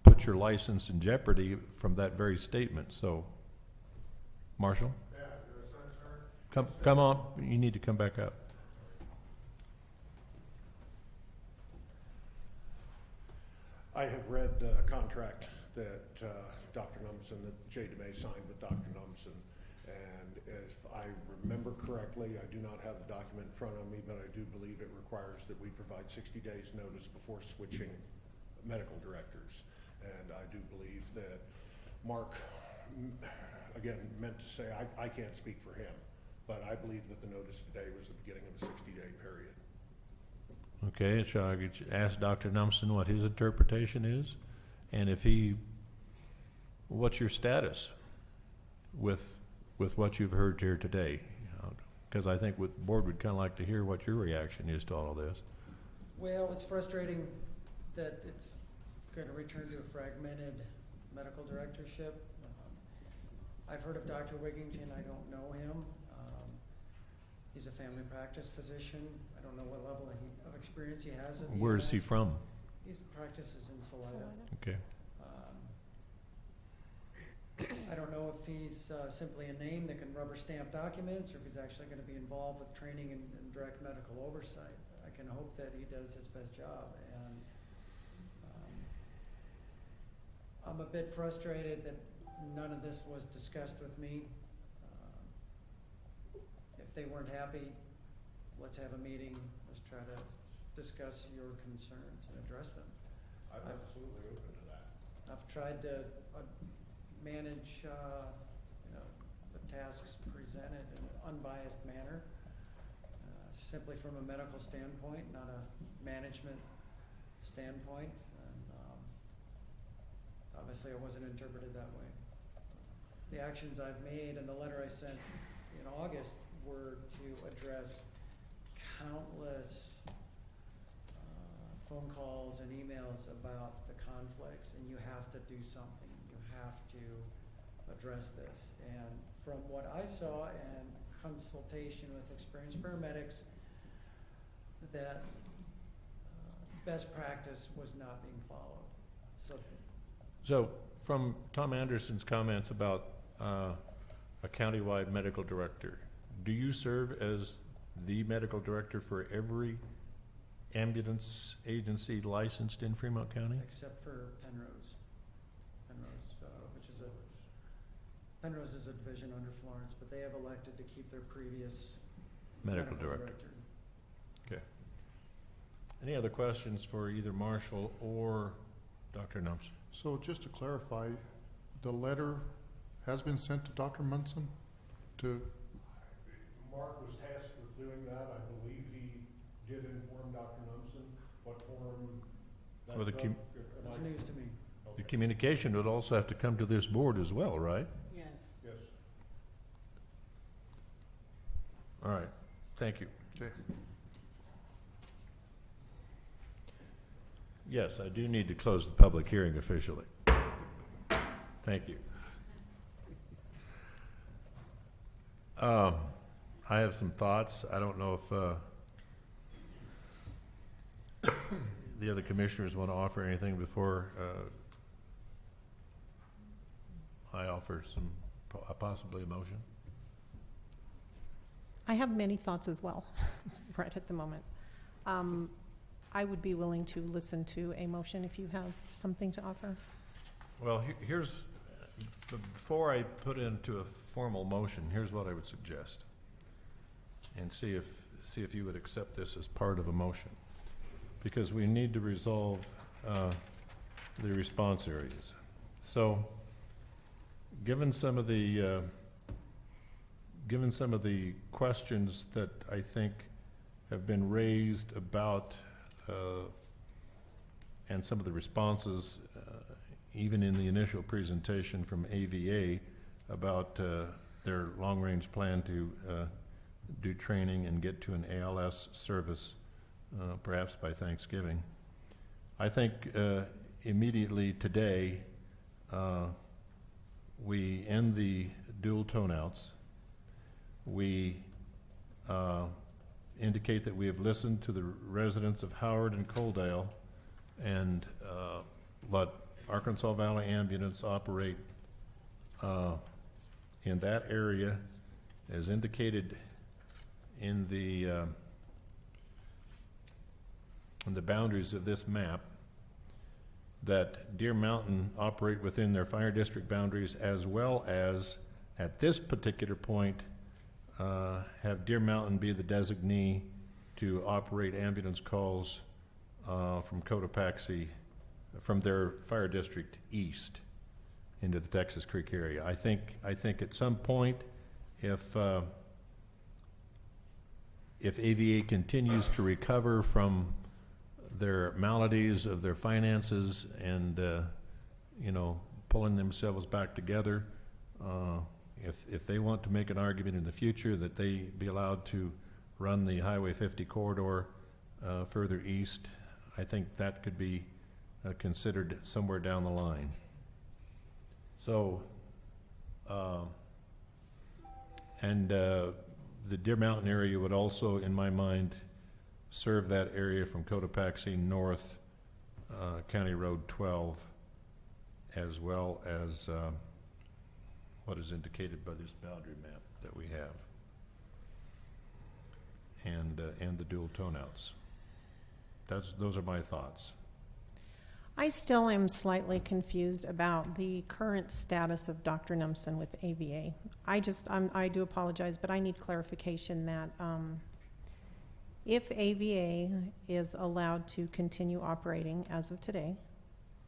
Speaker 1: puts your license in jeopardy from that very statement. So, Marshall? Yeah, come on, you need to come back up.
Speaker 14: I have read the contract that Dr. Numpson, that Jay DeMay signed with Dr. Numpson, and if I remember correctly, I do not have the document in front of me, but I do believe it requires that we provide 60 days notice before switching medical directors. And I do believe that Mark, again, meant to say, I can't speak for him, but I believe that the notice today was the beginning of a 60-day period.
Speaker 1: Okay, shall I ask Dr. Numpson what his interpretation is? And if he, what's your status with what you've heard here today? Because I think the board would kind of like to hear what your reaction is to all of this.
Speaker 18: Well, it's frustrating that it's going to return to a fragmented medical directorship. I've heard of Dr. Wigington. I don't know him. He's a family practice physician. I don't know what level of experience he has.
Speaker 1: Where is he from?
Speaker 18: He practices in Salida.
Speaker 1: Okay.
Speaker 18: I don't know if he's simply a name that can rubber stamp documents, or if he's actually going to be involved with training and direct medical oversight. I can hope that he does his best job. And I'm a bit frustrated that none of this was discussed with me. If they weren't happy, let's have a meeting. Let's try to discuss your concerns and address them.
Speaker 14: I'm absolutely open to that.
Speaker 18: I've tried to manage, the tasks presented in an unbiased manner, simply from a medical standpoint, not a management standpoint. And obviously, it wasn't interpreted that way. The actions I've made and the letter I sent in August were to address countless phone calls and emails about the conflicts, and you have to do something. You have to address this. And from what I saw and consultation with experienced paramedics, that best practice was not being followed.
Speaker 1: So from Tom Anderson's comments about a countywide medical director, do you serve as the medical director for every ambulance agency licensed in Fremont County?
Speaker 18: Except for Penrose. Penrose is a division under Florence, but they have elected to keep their previous
Speaker 1: Medical director. Okay. Any other questions for either Marshall or Dr. Numps?
Speaker 19: So just to clarify, the letter has been sent to Dr. Munson to,
Speaker 14: Mark was tasked with doing that. I believe he did inform Dr. Munson what form that
Speaker 1: Well,
Speaker 18: It's news to me.
Speaker 1: the communication would also have to come to this board as well, right?
Speaker 2: Yes.
Speaker 14: Yes.
Speaker 1: All right, thank you.
Speaker 19: okay.
Speaker 1: Yes, I do need to close the public hearing officially. Thank you. I have some thoughts. I don't know if the other commissioners want to offer anything before I offer possibly a motion.
Speaker 4: I have many thoughts as well, right at the moment. I would be willing to listen to a motion if you have something to offer.
Speaker 1: Well, here's, before I put into a formal motion, here's what I would suggest. And see if you would accept this as part of a motion. Because we need to resolve the response areas. So, given some of the questions that I think have been raised about and some of the responses, even in the initial presentation from AVA about their long-range plan to do training and get to an ALS service, perhaps by Thanksgiving. I think immediately today we end the dual tone-outs. We indicate that we have listened to the residents of Howard and Coaldale and let Arkansas Valley Ambulance operate in that area as indicated in the boundaries of this map, that Deer Mountain operate within their fire district boundaries, as well as at this particular point have Deer Mountain be the designee to operate ambulance calls from Cotopaxi, from their fire district east into the Texas Creek area. I think at some point, if AVA continues to recover from their maladies of their finances and pulling themselves back together, if they want to make an argument in the future that they be allowed to run the Highway 50 corridor further east, I think that could be considered somewhere down the line. So, the Deer Mountain area would also, in my mind, serve that area from Cotopaxi north, County Road 12, as well as what is indicated by this boundary map that we have, and the dual tone-outs. Those are my thoughts.
Speaker 4: I still am slightly confused about the current status of Dr. Numson with AVA. I do apologize, but I need clarification that if AVA is allowed to continue operating as of today,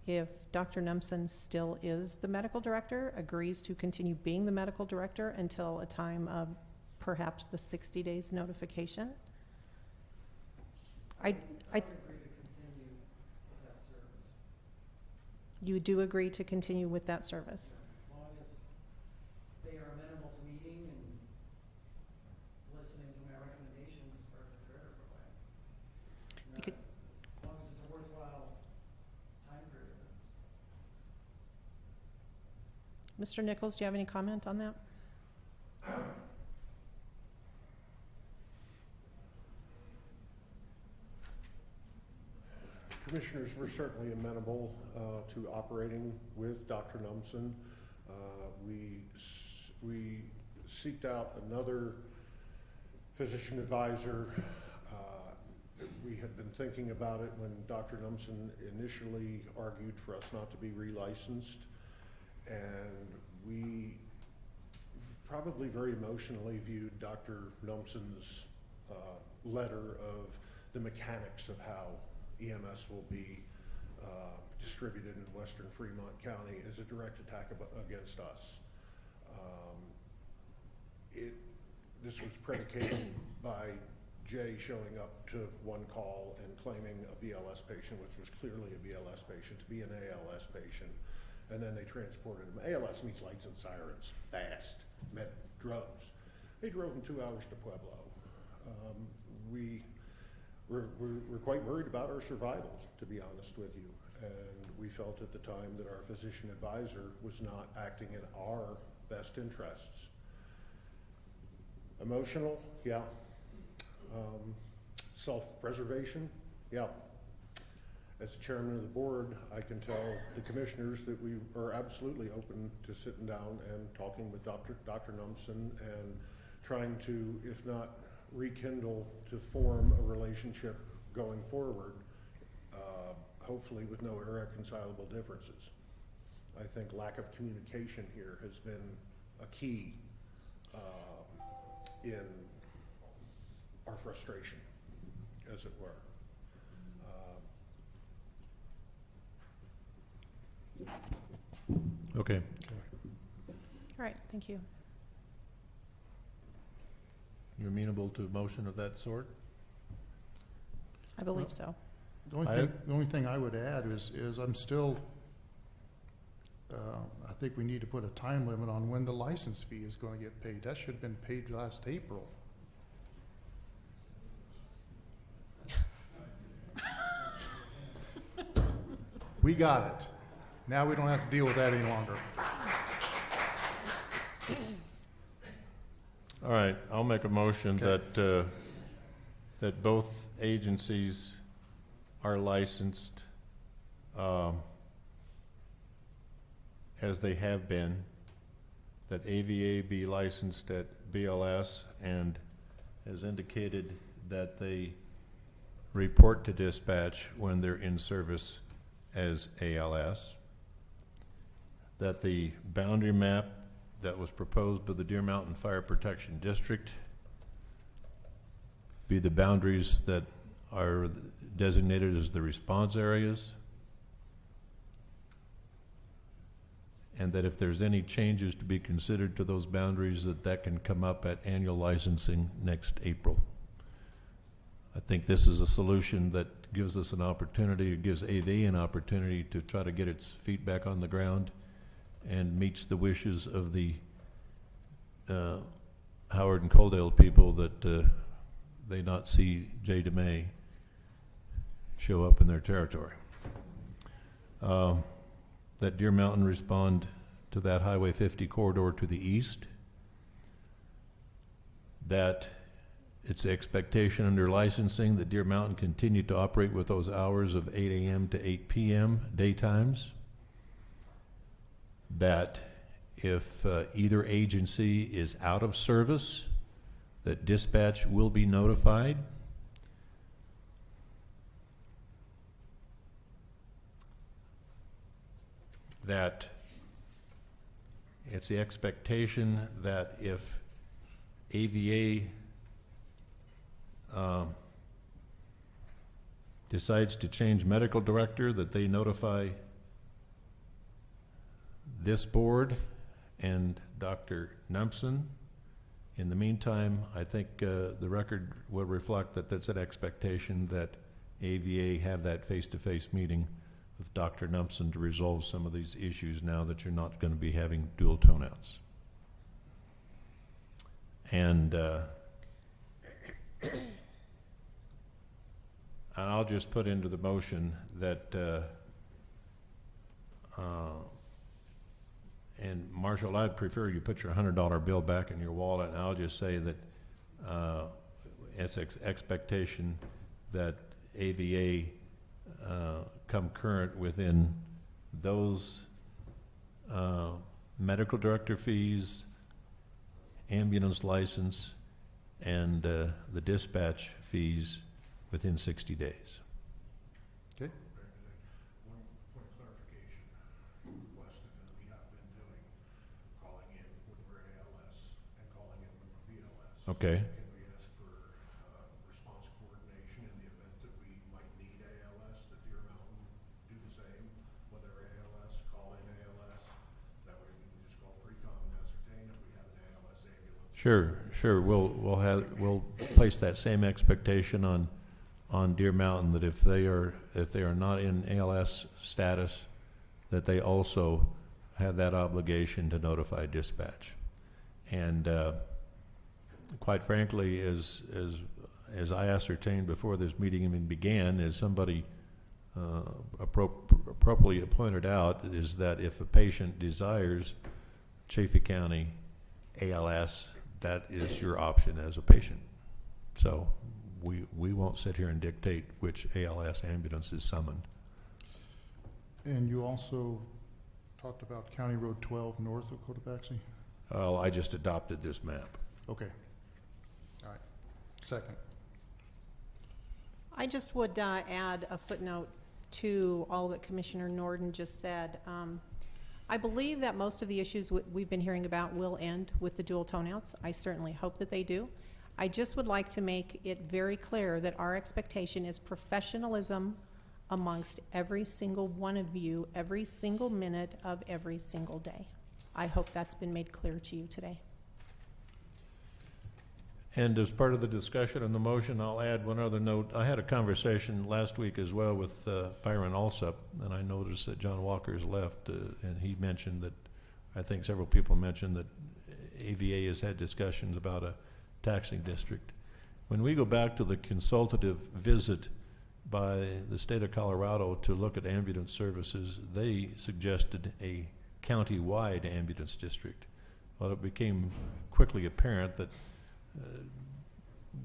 Speaker 4: if Dr. Numson still is the medical director, agrees to continue being the medical director until a time of perhaps the 60 days notification. You do agree to continue with that service?
Speaker 18: As long as they are amenable to meeting and listening to my recommendations as far as the career program. As long as it's a worthwhile time period.
Speaker 4: Mr. Nichols, do you have any comment on that?
Speaker 14: Commissioners, we're certainly amenable to operating with Dr. Numson. We seeked out another physician advisor. We had been thinking about it when Dr. Numson initially argued for us not to be relicensed, and we probably very emotionally viewed Dr. Numson's letter of the mechanics of how EMS will be distributed in western Fremont County as a direct attack against us. This was predicated by Jay showing up to one call and claiming a BLS patient, which was clearly a BLS patient, to be an ALS patient. And then they transported him. ALS means lights and sirens, fast, meant drugs. They drove him 2 hours to Pueblo. We're quite worried about our survival, to be honest with you. And we felt at the time that our physician advisor was not acting in our best interests. Emotional, yeah. Self-preservation, yeah. As the chairman of the board, I can tell the commissioners that we are absolutely open to sitting down and talking with Dr. Numson and trying to, if not rekindle, to form a relationship going forward, hopefully with no irreconcilable differences. I think lack of communication here has been a key in our frustration, as it were.
Speaker 1: Okay.
Speaker 4: All right, thank you.
Speaker 1: You amenable to a motion of that sort?
Speaker 4: I believe so.
Speaker 19: The only thing I would add is I'm still, I think we need to put a time limit on when the license fee is going to get paid. That should have been paid last April. We got it. Now we don't have to deal with that any longer.
Speaker 1: All right, I'll make a motion
Speaker 19: Okay.
Speaker 1: that both agencies are licensed as they have been, that AVA be licensed at BLS, and as indicated that they report to dispatch when they're in service as ALS, that the boundary map that was proposed by the Deer Mountain Fire Protection District be the boundaries that are designated as the response areas, and that if there's any changes to be considered to those boundaries, that can come up at annual licensing next April. I think this is a solution that gives us an opportunity, it gives AV an opportunity to try to get its feet back on the ground and meets the wishes of the Howard and Coaldale people that they not see Jay DeMay show up in their territory. That Deer Mountain respond to that Highway 50 corridor to the east. That it's the expectation under licensing that Deer Mountain continue to operate with those hours of 8 a.m. to 8 p.m. daytimes. That if either agency is out of service, that dispatch will be notified. That it's the expectation that if AVA decides to change medical director, that they notify this board and Dr. Numpson. In the meantime, I think the record will reflect that that's an expectation that AVA have that face-to-face meeting with Dr. Numpson to resolve some of these issues now that you're not going to be having dual toneouts. And I'll just put into the motion that and Marshall, I'd prefer you put your $100 bill back in your wallet, and I'll just say that it's expectation that AVA come current within those medical director fees, ambulance license, and the dispatch fees within 60 days.
Speaker 19: Okay.
Speaker 14: One point of clarification, Weston, and we have been doing calling in when we're ALS and calling in when we're BLS.
Speaker 1: Okay.
Speaker 14: Can we ask for response coordination in the event that we might need ALS, that Deer Mountain do the same when they're ALS, call in ALS? That way we can just call FreeCom and ascertain that we have an ALS ambulance.
Speaker 1: Sure. We'll place that same expectation on Deer Mountain, that if they are not in ALS status, that they also have that obligation to notify dispatch. And quite frankly, as I ascertained before this meeting even began, as somebody appropriately pointed out, is that if a patient desires Chaffee County ALS, that is your option as a patient. So we won't sit here and dictate which ALS ambulance is summoned.
Speaker 19: And you also talked about County Road 12 north of Cotopaxi?
Speaker 1: Oh, I just adopted this map.
Speaker 19: Okay. All right. Second.
Speaker 4: I just would add a footnote to all that Commissioner Norden just said. I believe that most of the issues we've been hearing about will end with the dual toneouts. I certainly hope that they do. I just would like to make it very clear that our expectation is professionalism amongst every single one of you, every single minute of every single day. I hope that's been made clear to you today.
Speaker 1: And as part of the discussion on the motion, I'll add one other note. I had a conversation last week as well with Byron Alsup, and I noticed that John Walker's left, and he mentioned that, I think several people mentioned that AVA has had discussions about a taxing district. When we go back to the consultative visit by the state of Colorado to look at ambulance services, they suggested a county-wide ambulance district. Well, it became quickly apparent that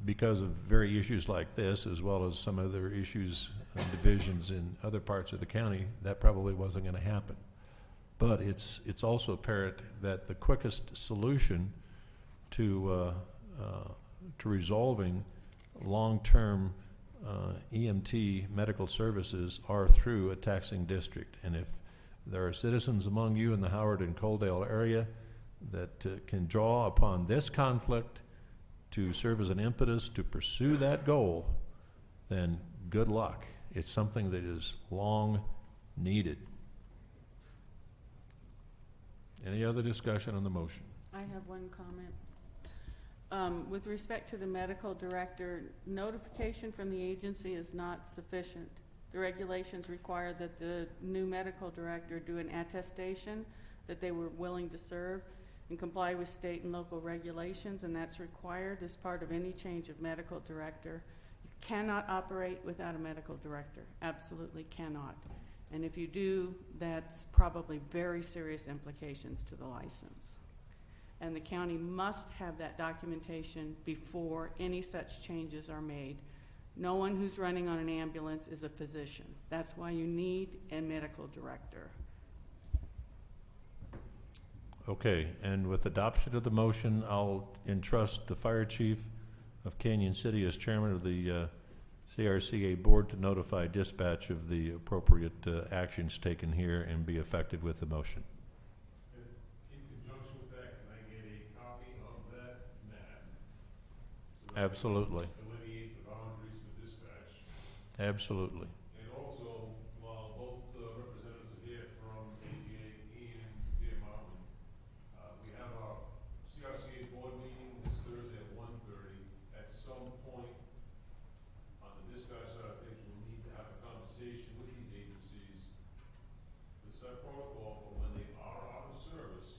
Speaker 1: because of very issues like this, as well as some other issues and divisions in other parts of the county, that probably wasn't going to happen. But it's also apparent that the quickest solution to resolving long-term EMT medical services are through a taxing district. And if there are citizens among you in the Howard and Coaldale area that can draw upon this conflict to serve as an impetus to pursue that goal, then good luck. It's something that is long needed. Any other discussion on the motion?
Speaker 6: I have one comment. With respect to the medical director, notification from the agency is not sufficient. The regulations require that the new medical director do an attestation that they were willing to serve and comply with state and local regulations, and that's required as part of any change of medical director. You cannot operate without a medical director, absolutely cannot. And if you do, that's probably very serious implications to the license. And the county must have that documentation before any such changes are made. No one who's running on an ambulance is a physician. That's why you need a medical director.
Speaker 1: Okay, and with adoption of the motion, I'll entrust the fire chief of Canyon City as chairman of the CRCA board to notify dispatch of the appropriate actions taken here and be effective with the motion.
Speaker 23: In conjunction with that, can I get a copy of that map?
Speaker 1: Absolutely.
Speaker 23: Delineate the boundaries for dispatch.
Speaker 1: Absolutely.
Speaker 23: And also, while both representatives are here from AVA and Deer Mountain, we have our CRCA board meeting this Thursday at 1:30. At some point on the dispatch side of things, we'll need to have a conversation with these agencies to set protocol for when they are out of service.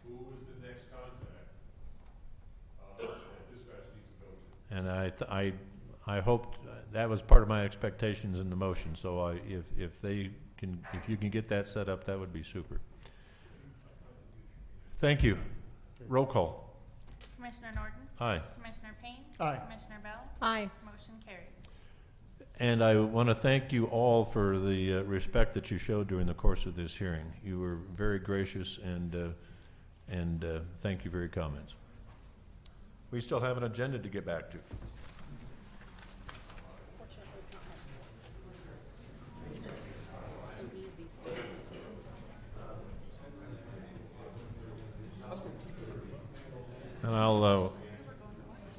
Speaker 23: Who is the next contact that dispatch needs to go to?
Speaker 1: And I hoped that was part of my expectations in the motion. So if you can get that set up, that would be super. Thank you. Roll call.
Speaker 20: Commissioner Norton?
Speaker 1: Aye.
Speaker 20: Commissioner Payne?
Speaker 15: Aye.
Speaker 20: Commissioner Bell?
Speaker 4: Aye.
Speaker 20: Motion carries.
Speaker 1: And I want to thank you all for the respect that you showed during the course of this hearing. You were very gracious, and thank you for your comments. We still have an agenda to get back to.
Speaker 4: Some easy stuff.
Speaker 1: And I'll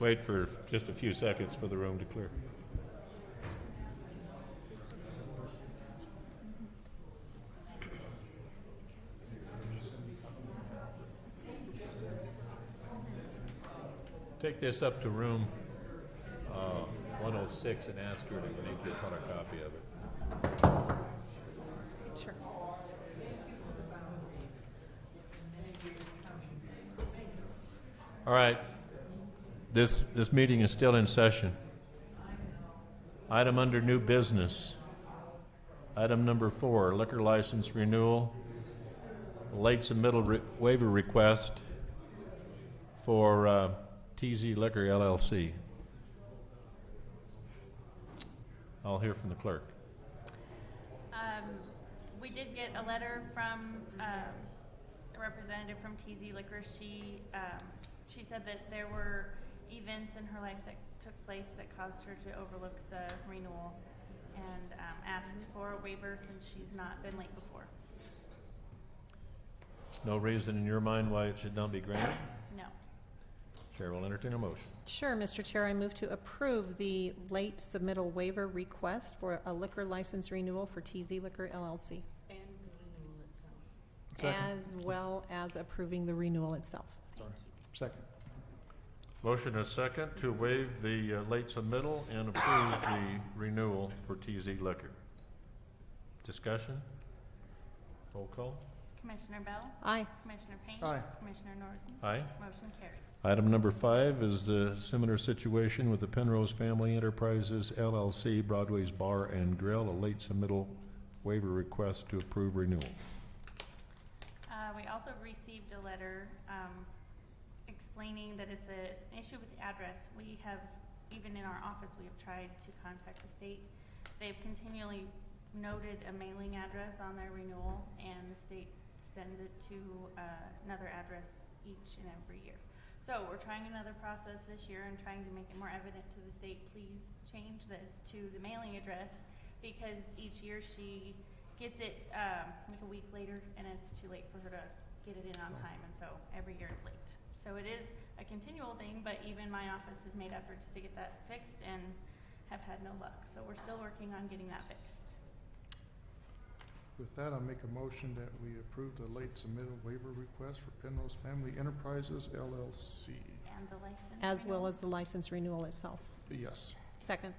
Speaker 1: wait for just a few seconds for the room to clear. Take this up to room 106 and ask her to make you a photocopy of it.
Speaker 4: Sure.
Speaker 1: All right. This meeting is still in session. Item under new business. Item number 4, liquor license renewal. Late submittal waiver request for TZ Liquor LLC. I'll hear from the clerk.
Speaker 7: We did get a letter from a representative from TZ Liquor. She said that there were events in her life that took place that caused her to overlook the renewal and asked for a waiver since she's not been late before.
Speaker 1: No reason in your mind why it should not be granted?
Speaker 7: No.
Speaker 1: Chair will entertain a motion.
Speaker 4: Sure, Mr. Chair, I move to approve the late submittal waiver request for a liquor license renewal for TZ Liquor LLC.
Speaker 6: And the renewal itself.
Speaker 1: Second.
Speaker 4: As well as approving the renewal itself.
Speaker 19: Second.
Speaker 1: Motion is second to waive the late submittal and approve the renewal for TZ Liquor. Discussion? Roll call.
Speaker 7: Commissioner Bell?
Speaker 4: Aye.
Speaker 7: Commissioner Payne?
Speaker 19: Aye.
Speaker 7: Commissioner Norton?
Speaker 1: Aye.
Speaker 7: Motion carries.
Speaker 1: Item number 5 is a similar situation with the Penrose Family Enterprises LLC, Broadway's Bar and Grill, a late submittal waiver request to approve renewal.
Speaker 7: We also received a letter explaining that it's an issue with the address. We have, even in our office, we have tried to contact the state. They've continually noted a mailing address on their renewal, and the state sends it to another address each and every year. So we're trying another process this year and trying to make it more evident to the state, please change this to the mailing address, because each year she gets it like a week later and it's too late for her to get it in on time, and so every year it's late. So it is a continual thing, but even my office has made efforts to get that fixed and have had no luck. So we're still working on getting that fixed.
Speaker 19: With that, I'll make a motion that we approve the late submittal waiver request for Penrose Family Enterprises LLC.
Speaker 7: And the license.
Speaker 4: As well as the license renewal itself.
Speaker 19: Yes.
Speaker 4: Second.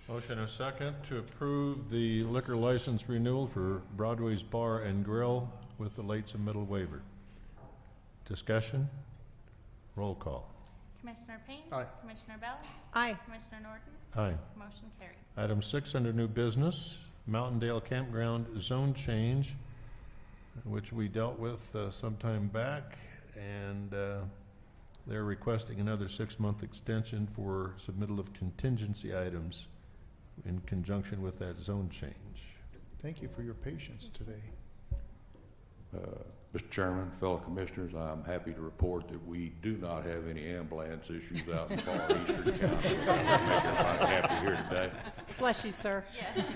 Speaker 1: Motion is second to approve the liquor license renewal for Broadway's Bar and Grill with the late submittal waiver. Discussion? Roll call.
Speaker 7: Commissioner Payne?
Speaker 19: Aye.
Speaker 7: Commissioner Bell?
Speaker 4: Aye.
Speaker 7: Commissioner Norton?
Speaker 1: Aye.
Speaker 7: Motion carries.
Speaker 1: Item 6 under new business, Mountaindale Campground zone change, which we dealt with some time back, and they're requesting another 6-month extension for submittal of contingency items in conjunction with that zone change.
Speaker 19: Thank you for your patience today.
Speaker 13: Mr. Chairman, fellow commissioners, I'm happy to report that we do not have any ambulance issues out in far eastern county. Make everybody happy here today.
Speaker 4: Bless you, sir.
Speaker 7: Yes.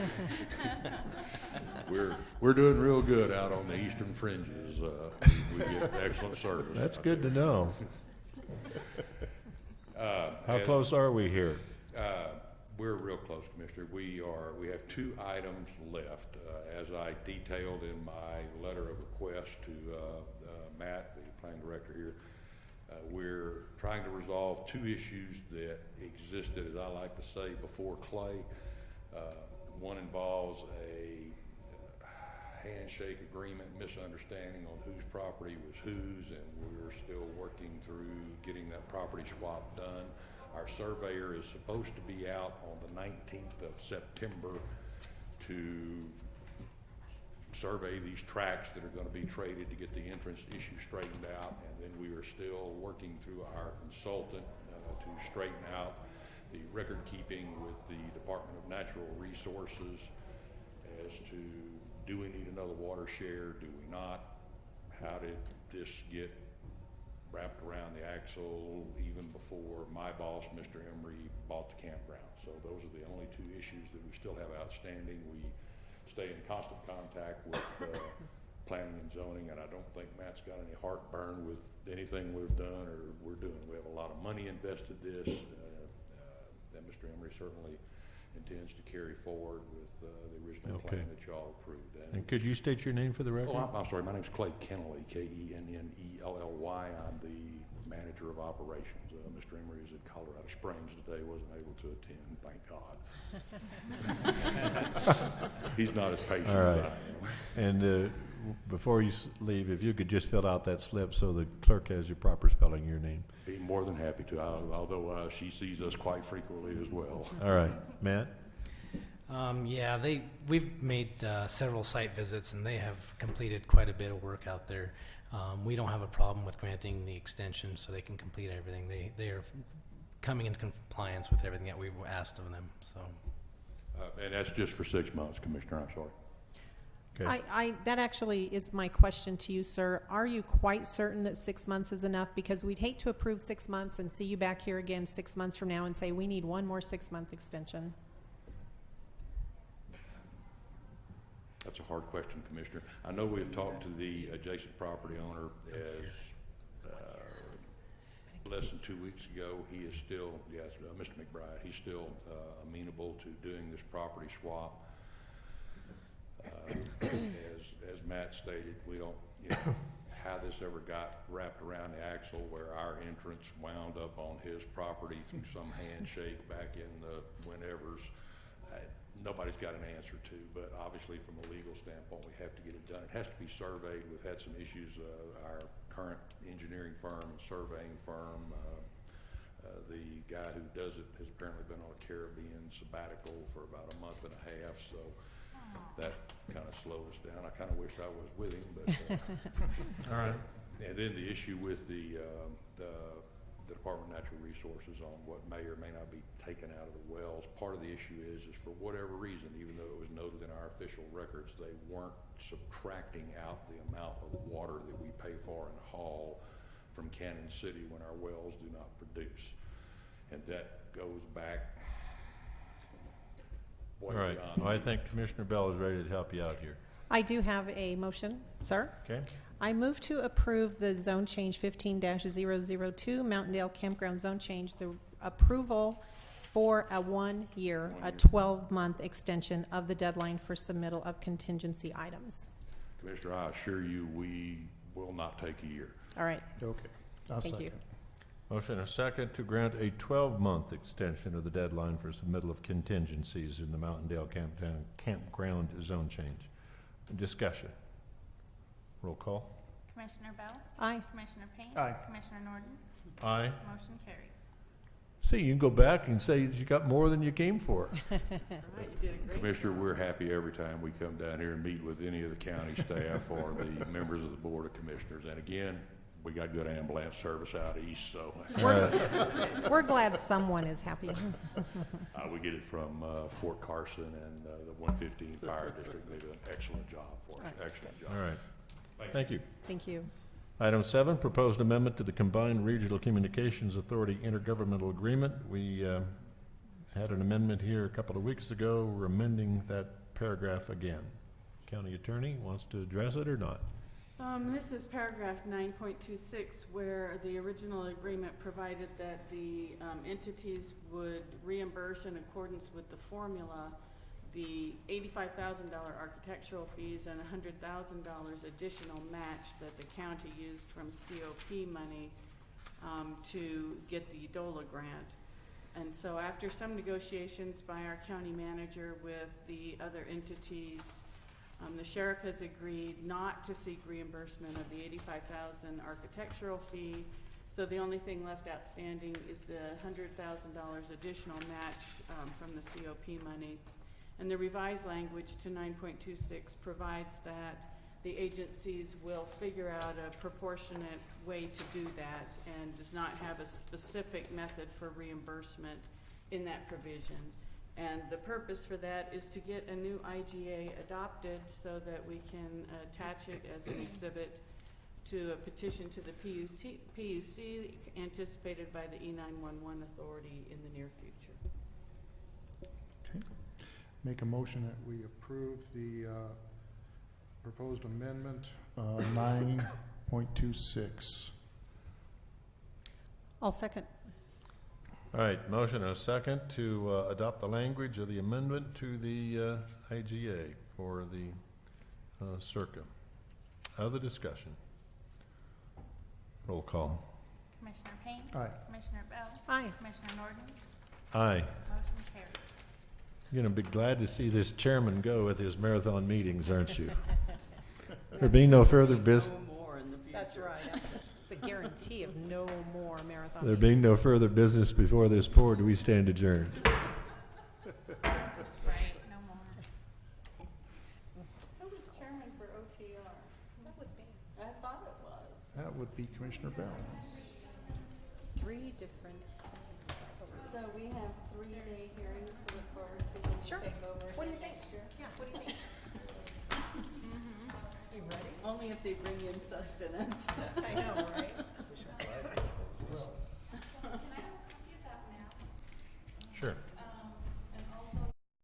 Speaker 13: We're doing real good out on the eastern fringes. We get excellent service.
Speaker 1: That's
Speaker 13: out
Speaker 1: good
Speaker 13: there.
Speaker 1: to know. How close are we here?
Speaker 13: We're real close, Commissioner. We have 2 items left. As I detailed in my letter of request to Matt, the planning director here, we're trying to resolve 2 issues that existed, as I like to say, before Clay. One involves a handshake agreement misunderstanding on whose property was whose, and we're still working through getting that property swap done. Our surveyor is supposed to be out on the 19th of September to survey these tracts that are going to be traded to get the entrance issue straightened out, and then we are still working through our consultant to straighten out the record keeping with the Department of Natural Resources as to, do we need another water share, do we not, how did this get wrapped around the ag axle even before my boss, Mr. Emery, bought the campground. So those are the only two issues that we still have outstanding. We stay in constant contact with planning and zoning, and I don't think Matt's got any heartburn with anything we've done or we're doing. We have a lot of money invested this, and Mr. Emery certainly intends to carry forward with the original plan that y'all approved.
Speaker 1: And could you state your name for the record?
Speaker 13: Oh, I'm sorry. My name's Clay Kennelly, Kennelly. I'm the manager of operations. Mr. Emery is at Colorado Springs today, wasn't able to attend, thank God. He's not as patient as I am.
Speaker 1: And before you leave, if you could just fill out that slip so the clerk has your proper spelling of your name.
Speaker 13: Be more than happy to, although she sees us quite frequently as well.
Speaker 1: All right. Matt?
Speaker 8: Yeah, we've made several site visits, and they have completed quite a bit of work out there. We don't have a problem with granting the extension so they can complete everything. They are coming into compliance with everything that we've asked of them. So,
Speaker 13: and that's just for 6 months, Commissioner. I'm sorry.
Speaker 4: Okay. That actually is my question to you, sir. Are you quite certain that 6 months is enough? Because we'd hate to approve 6 months and see you back here again 6 months from now and say we need one more 6-month extension.
Speaker 13: That's a hard question, Commissioner. I know we've talked to the adjacent property owner as less than 2 weeks ago. He is still, yes, Mr. McBride, he's still amenable to doing this property swap. As Matt stated, we don't, how this ever got wrapped around the axle where our entrance wound up on his property through some handshake back in the whenevers. Nobody's got an answer to, but obviously from a legal standpoint, we have to get it done. It has to be surveyed. We've had some issues. Our current engineering firm and surveying firm, the guy who does it has apparently been on a Caribbean sabbatical for about a month and a half, so that kind of slowed us down. I kind of wish I was with him, but
Speaker 1: all right.
Speaker 13: And then the issue with the Department of Natural Resources on what may or may not be taken out of the wells. Part of the issue is for whatever reason, even though it was noted in our official records, they weren't subtracting out the amount of water that we pay for and haul from Cannon City when our wells do not produce. And that goes back way
Speaker 1: All right.
Speaker 13: beyond.
Speaker 1: Well, I think Commissioner Bell is ready to help you out here.
Speaker 4: I do have a motion, sir.
Speaker 1: Okay.
Speaker 4: I move to approve the zone change 15-002 Mountaindale Campground zone change, the approval for a 1 year, a 12-month extension of the deadline for submittal of contingency items.
Speaker 13: Commissioner, I assure you we will not take a year.
Speaker 4: All right.
Speaker 19: Okay. I'll
Speaker 4: Thank you.
Speaker 19: second.
Speaker 1: Motion and a second to grant a 12-month extension of the deadline for submittal of contingencies in the Mountaindale Campground zone change. Discussion. Roll call.
Speaker 7: Commissioner Bell?
Speaker 4: Aye.
Speaker 7: Commissioner Payne?
Speaker 19: Aye.
Speaker 7: Commissioner Norton?
Speaker 1: Aye.
Speaker 7: Motion carries.
Speaker 1: See, you can go back and say that you got more than you came for.
Speaker 13: Commissioner, we're happy every time we come down here and meet with any of the county staff or the members of the Board of Commissioners. And again, we got good ambulance service out east, so.
Speaker 4: We're glad someone is happy.
Speaker 13: We get it from Fort Carson and the 115 Fire District. They do an excellent job for us. Excellent job.
Speaker 1: All right. Thank you.
Speaker 4: Thank you.
Speaker 1: Item 7, proposed amendment to the Combined Regional Communications Authority Intergovernmental Agreement. We had an amendment here a couple of weeks ago. We're amending that paragraph again. County Attorney wants to address it or not?
Speaker 6: This is paragraph 9.26, where the original agreement provided that the entities would reimburse in accordance with the formula the $85,000 architectural fees and $100,000 additional match that the county used from COP money to get the DOLA grant. And so after some negotiations by our county manager with the other entities, the sheriff has agreed not to seek reimbursement of the $85,000 architectural fee. So the only thing left outstanding is the $100,000 additional match from the COP money. And the revised language to 9.26 provides that the agencies will figure out a proportionate way to do that and does not have a specific method for reimbursement in that provision. And the purpose for that is to get a new IGA adopted so that we can attach it as an exhibit to a petition to the PUC anticipated by the E911 authority in the near future.
Speaker 19: Okay. Make a motion that we approve the proposed amendment 9.26.
Speaker 4: I'll second.
Speaker 1: All right, motion and a second to adopt the language of the amendment to the IGA for the circa. Other discussion? Roll call.
Speaker 7: Commissioner Payne?
Speaker 19: Aye.
Speaker 7: Commissioner Bell?
Speaker 4: Aye.
Speaker 7: Commissioner Norton?
Speaker 1: Aye.
Speaker 7: Motion carries.
Speaker 1: You're going to be glad to see this chairman go with his marathon meetings, aren't you? There being no further business.
Speaker 4: That's right. It's a guarantee of no more marathon.
Speaker 1: There being no further business before this board, we stand adjourned.
Speaker 7: That's right, no more.
Speaker 6: Who was chairman for OTR?
Speaker 4: That was me.
Speaker 6: I thought it was.
Speaker 19: That would be Commissioner Bell.
Speaker 4: 3 different.
Speaker 6: So we have 3-day hearings to look forward to when you
Speaker 4: Sure.
Speaker 6: take over.
Speaker 4: What do you think?
Speaker 6: next year.
Speaker 4: Yeah, what do you think? You ready?
Speaker 6: Only if they bring in sustenance.
Speaker 4: I know, right?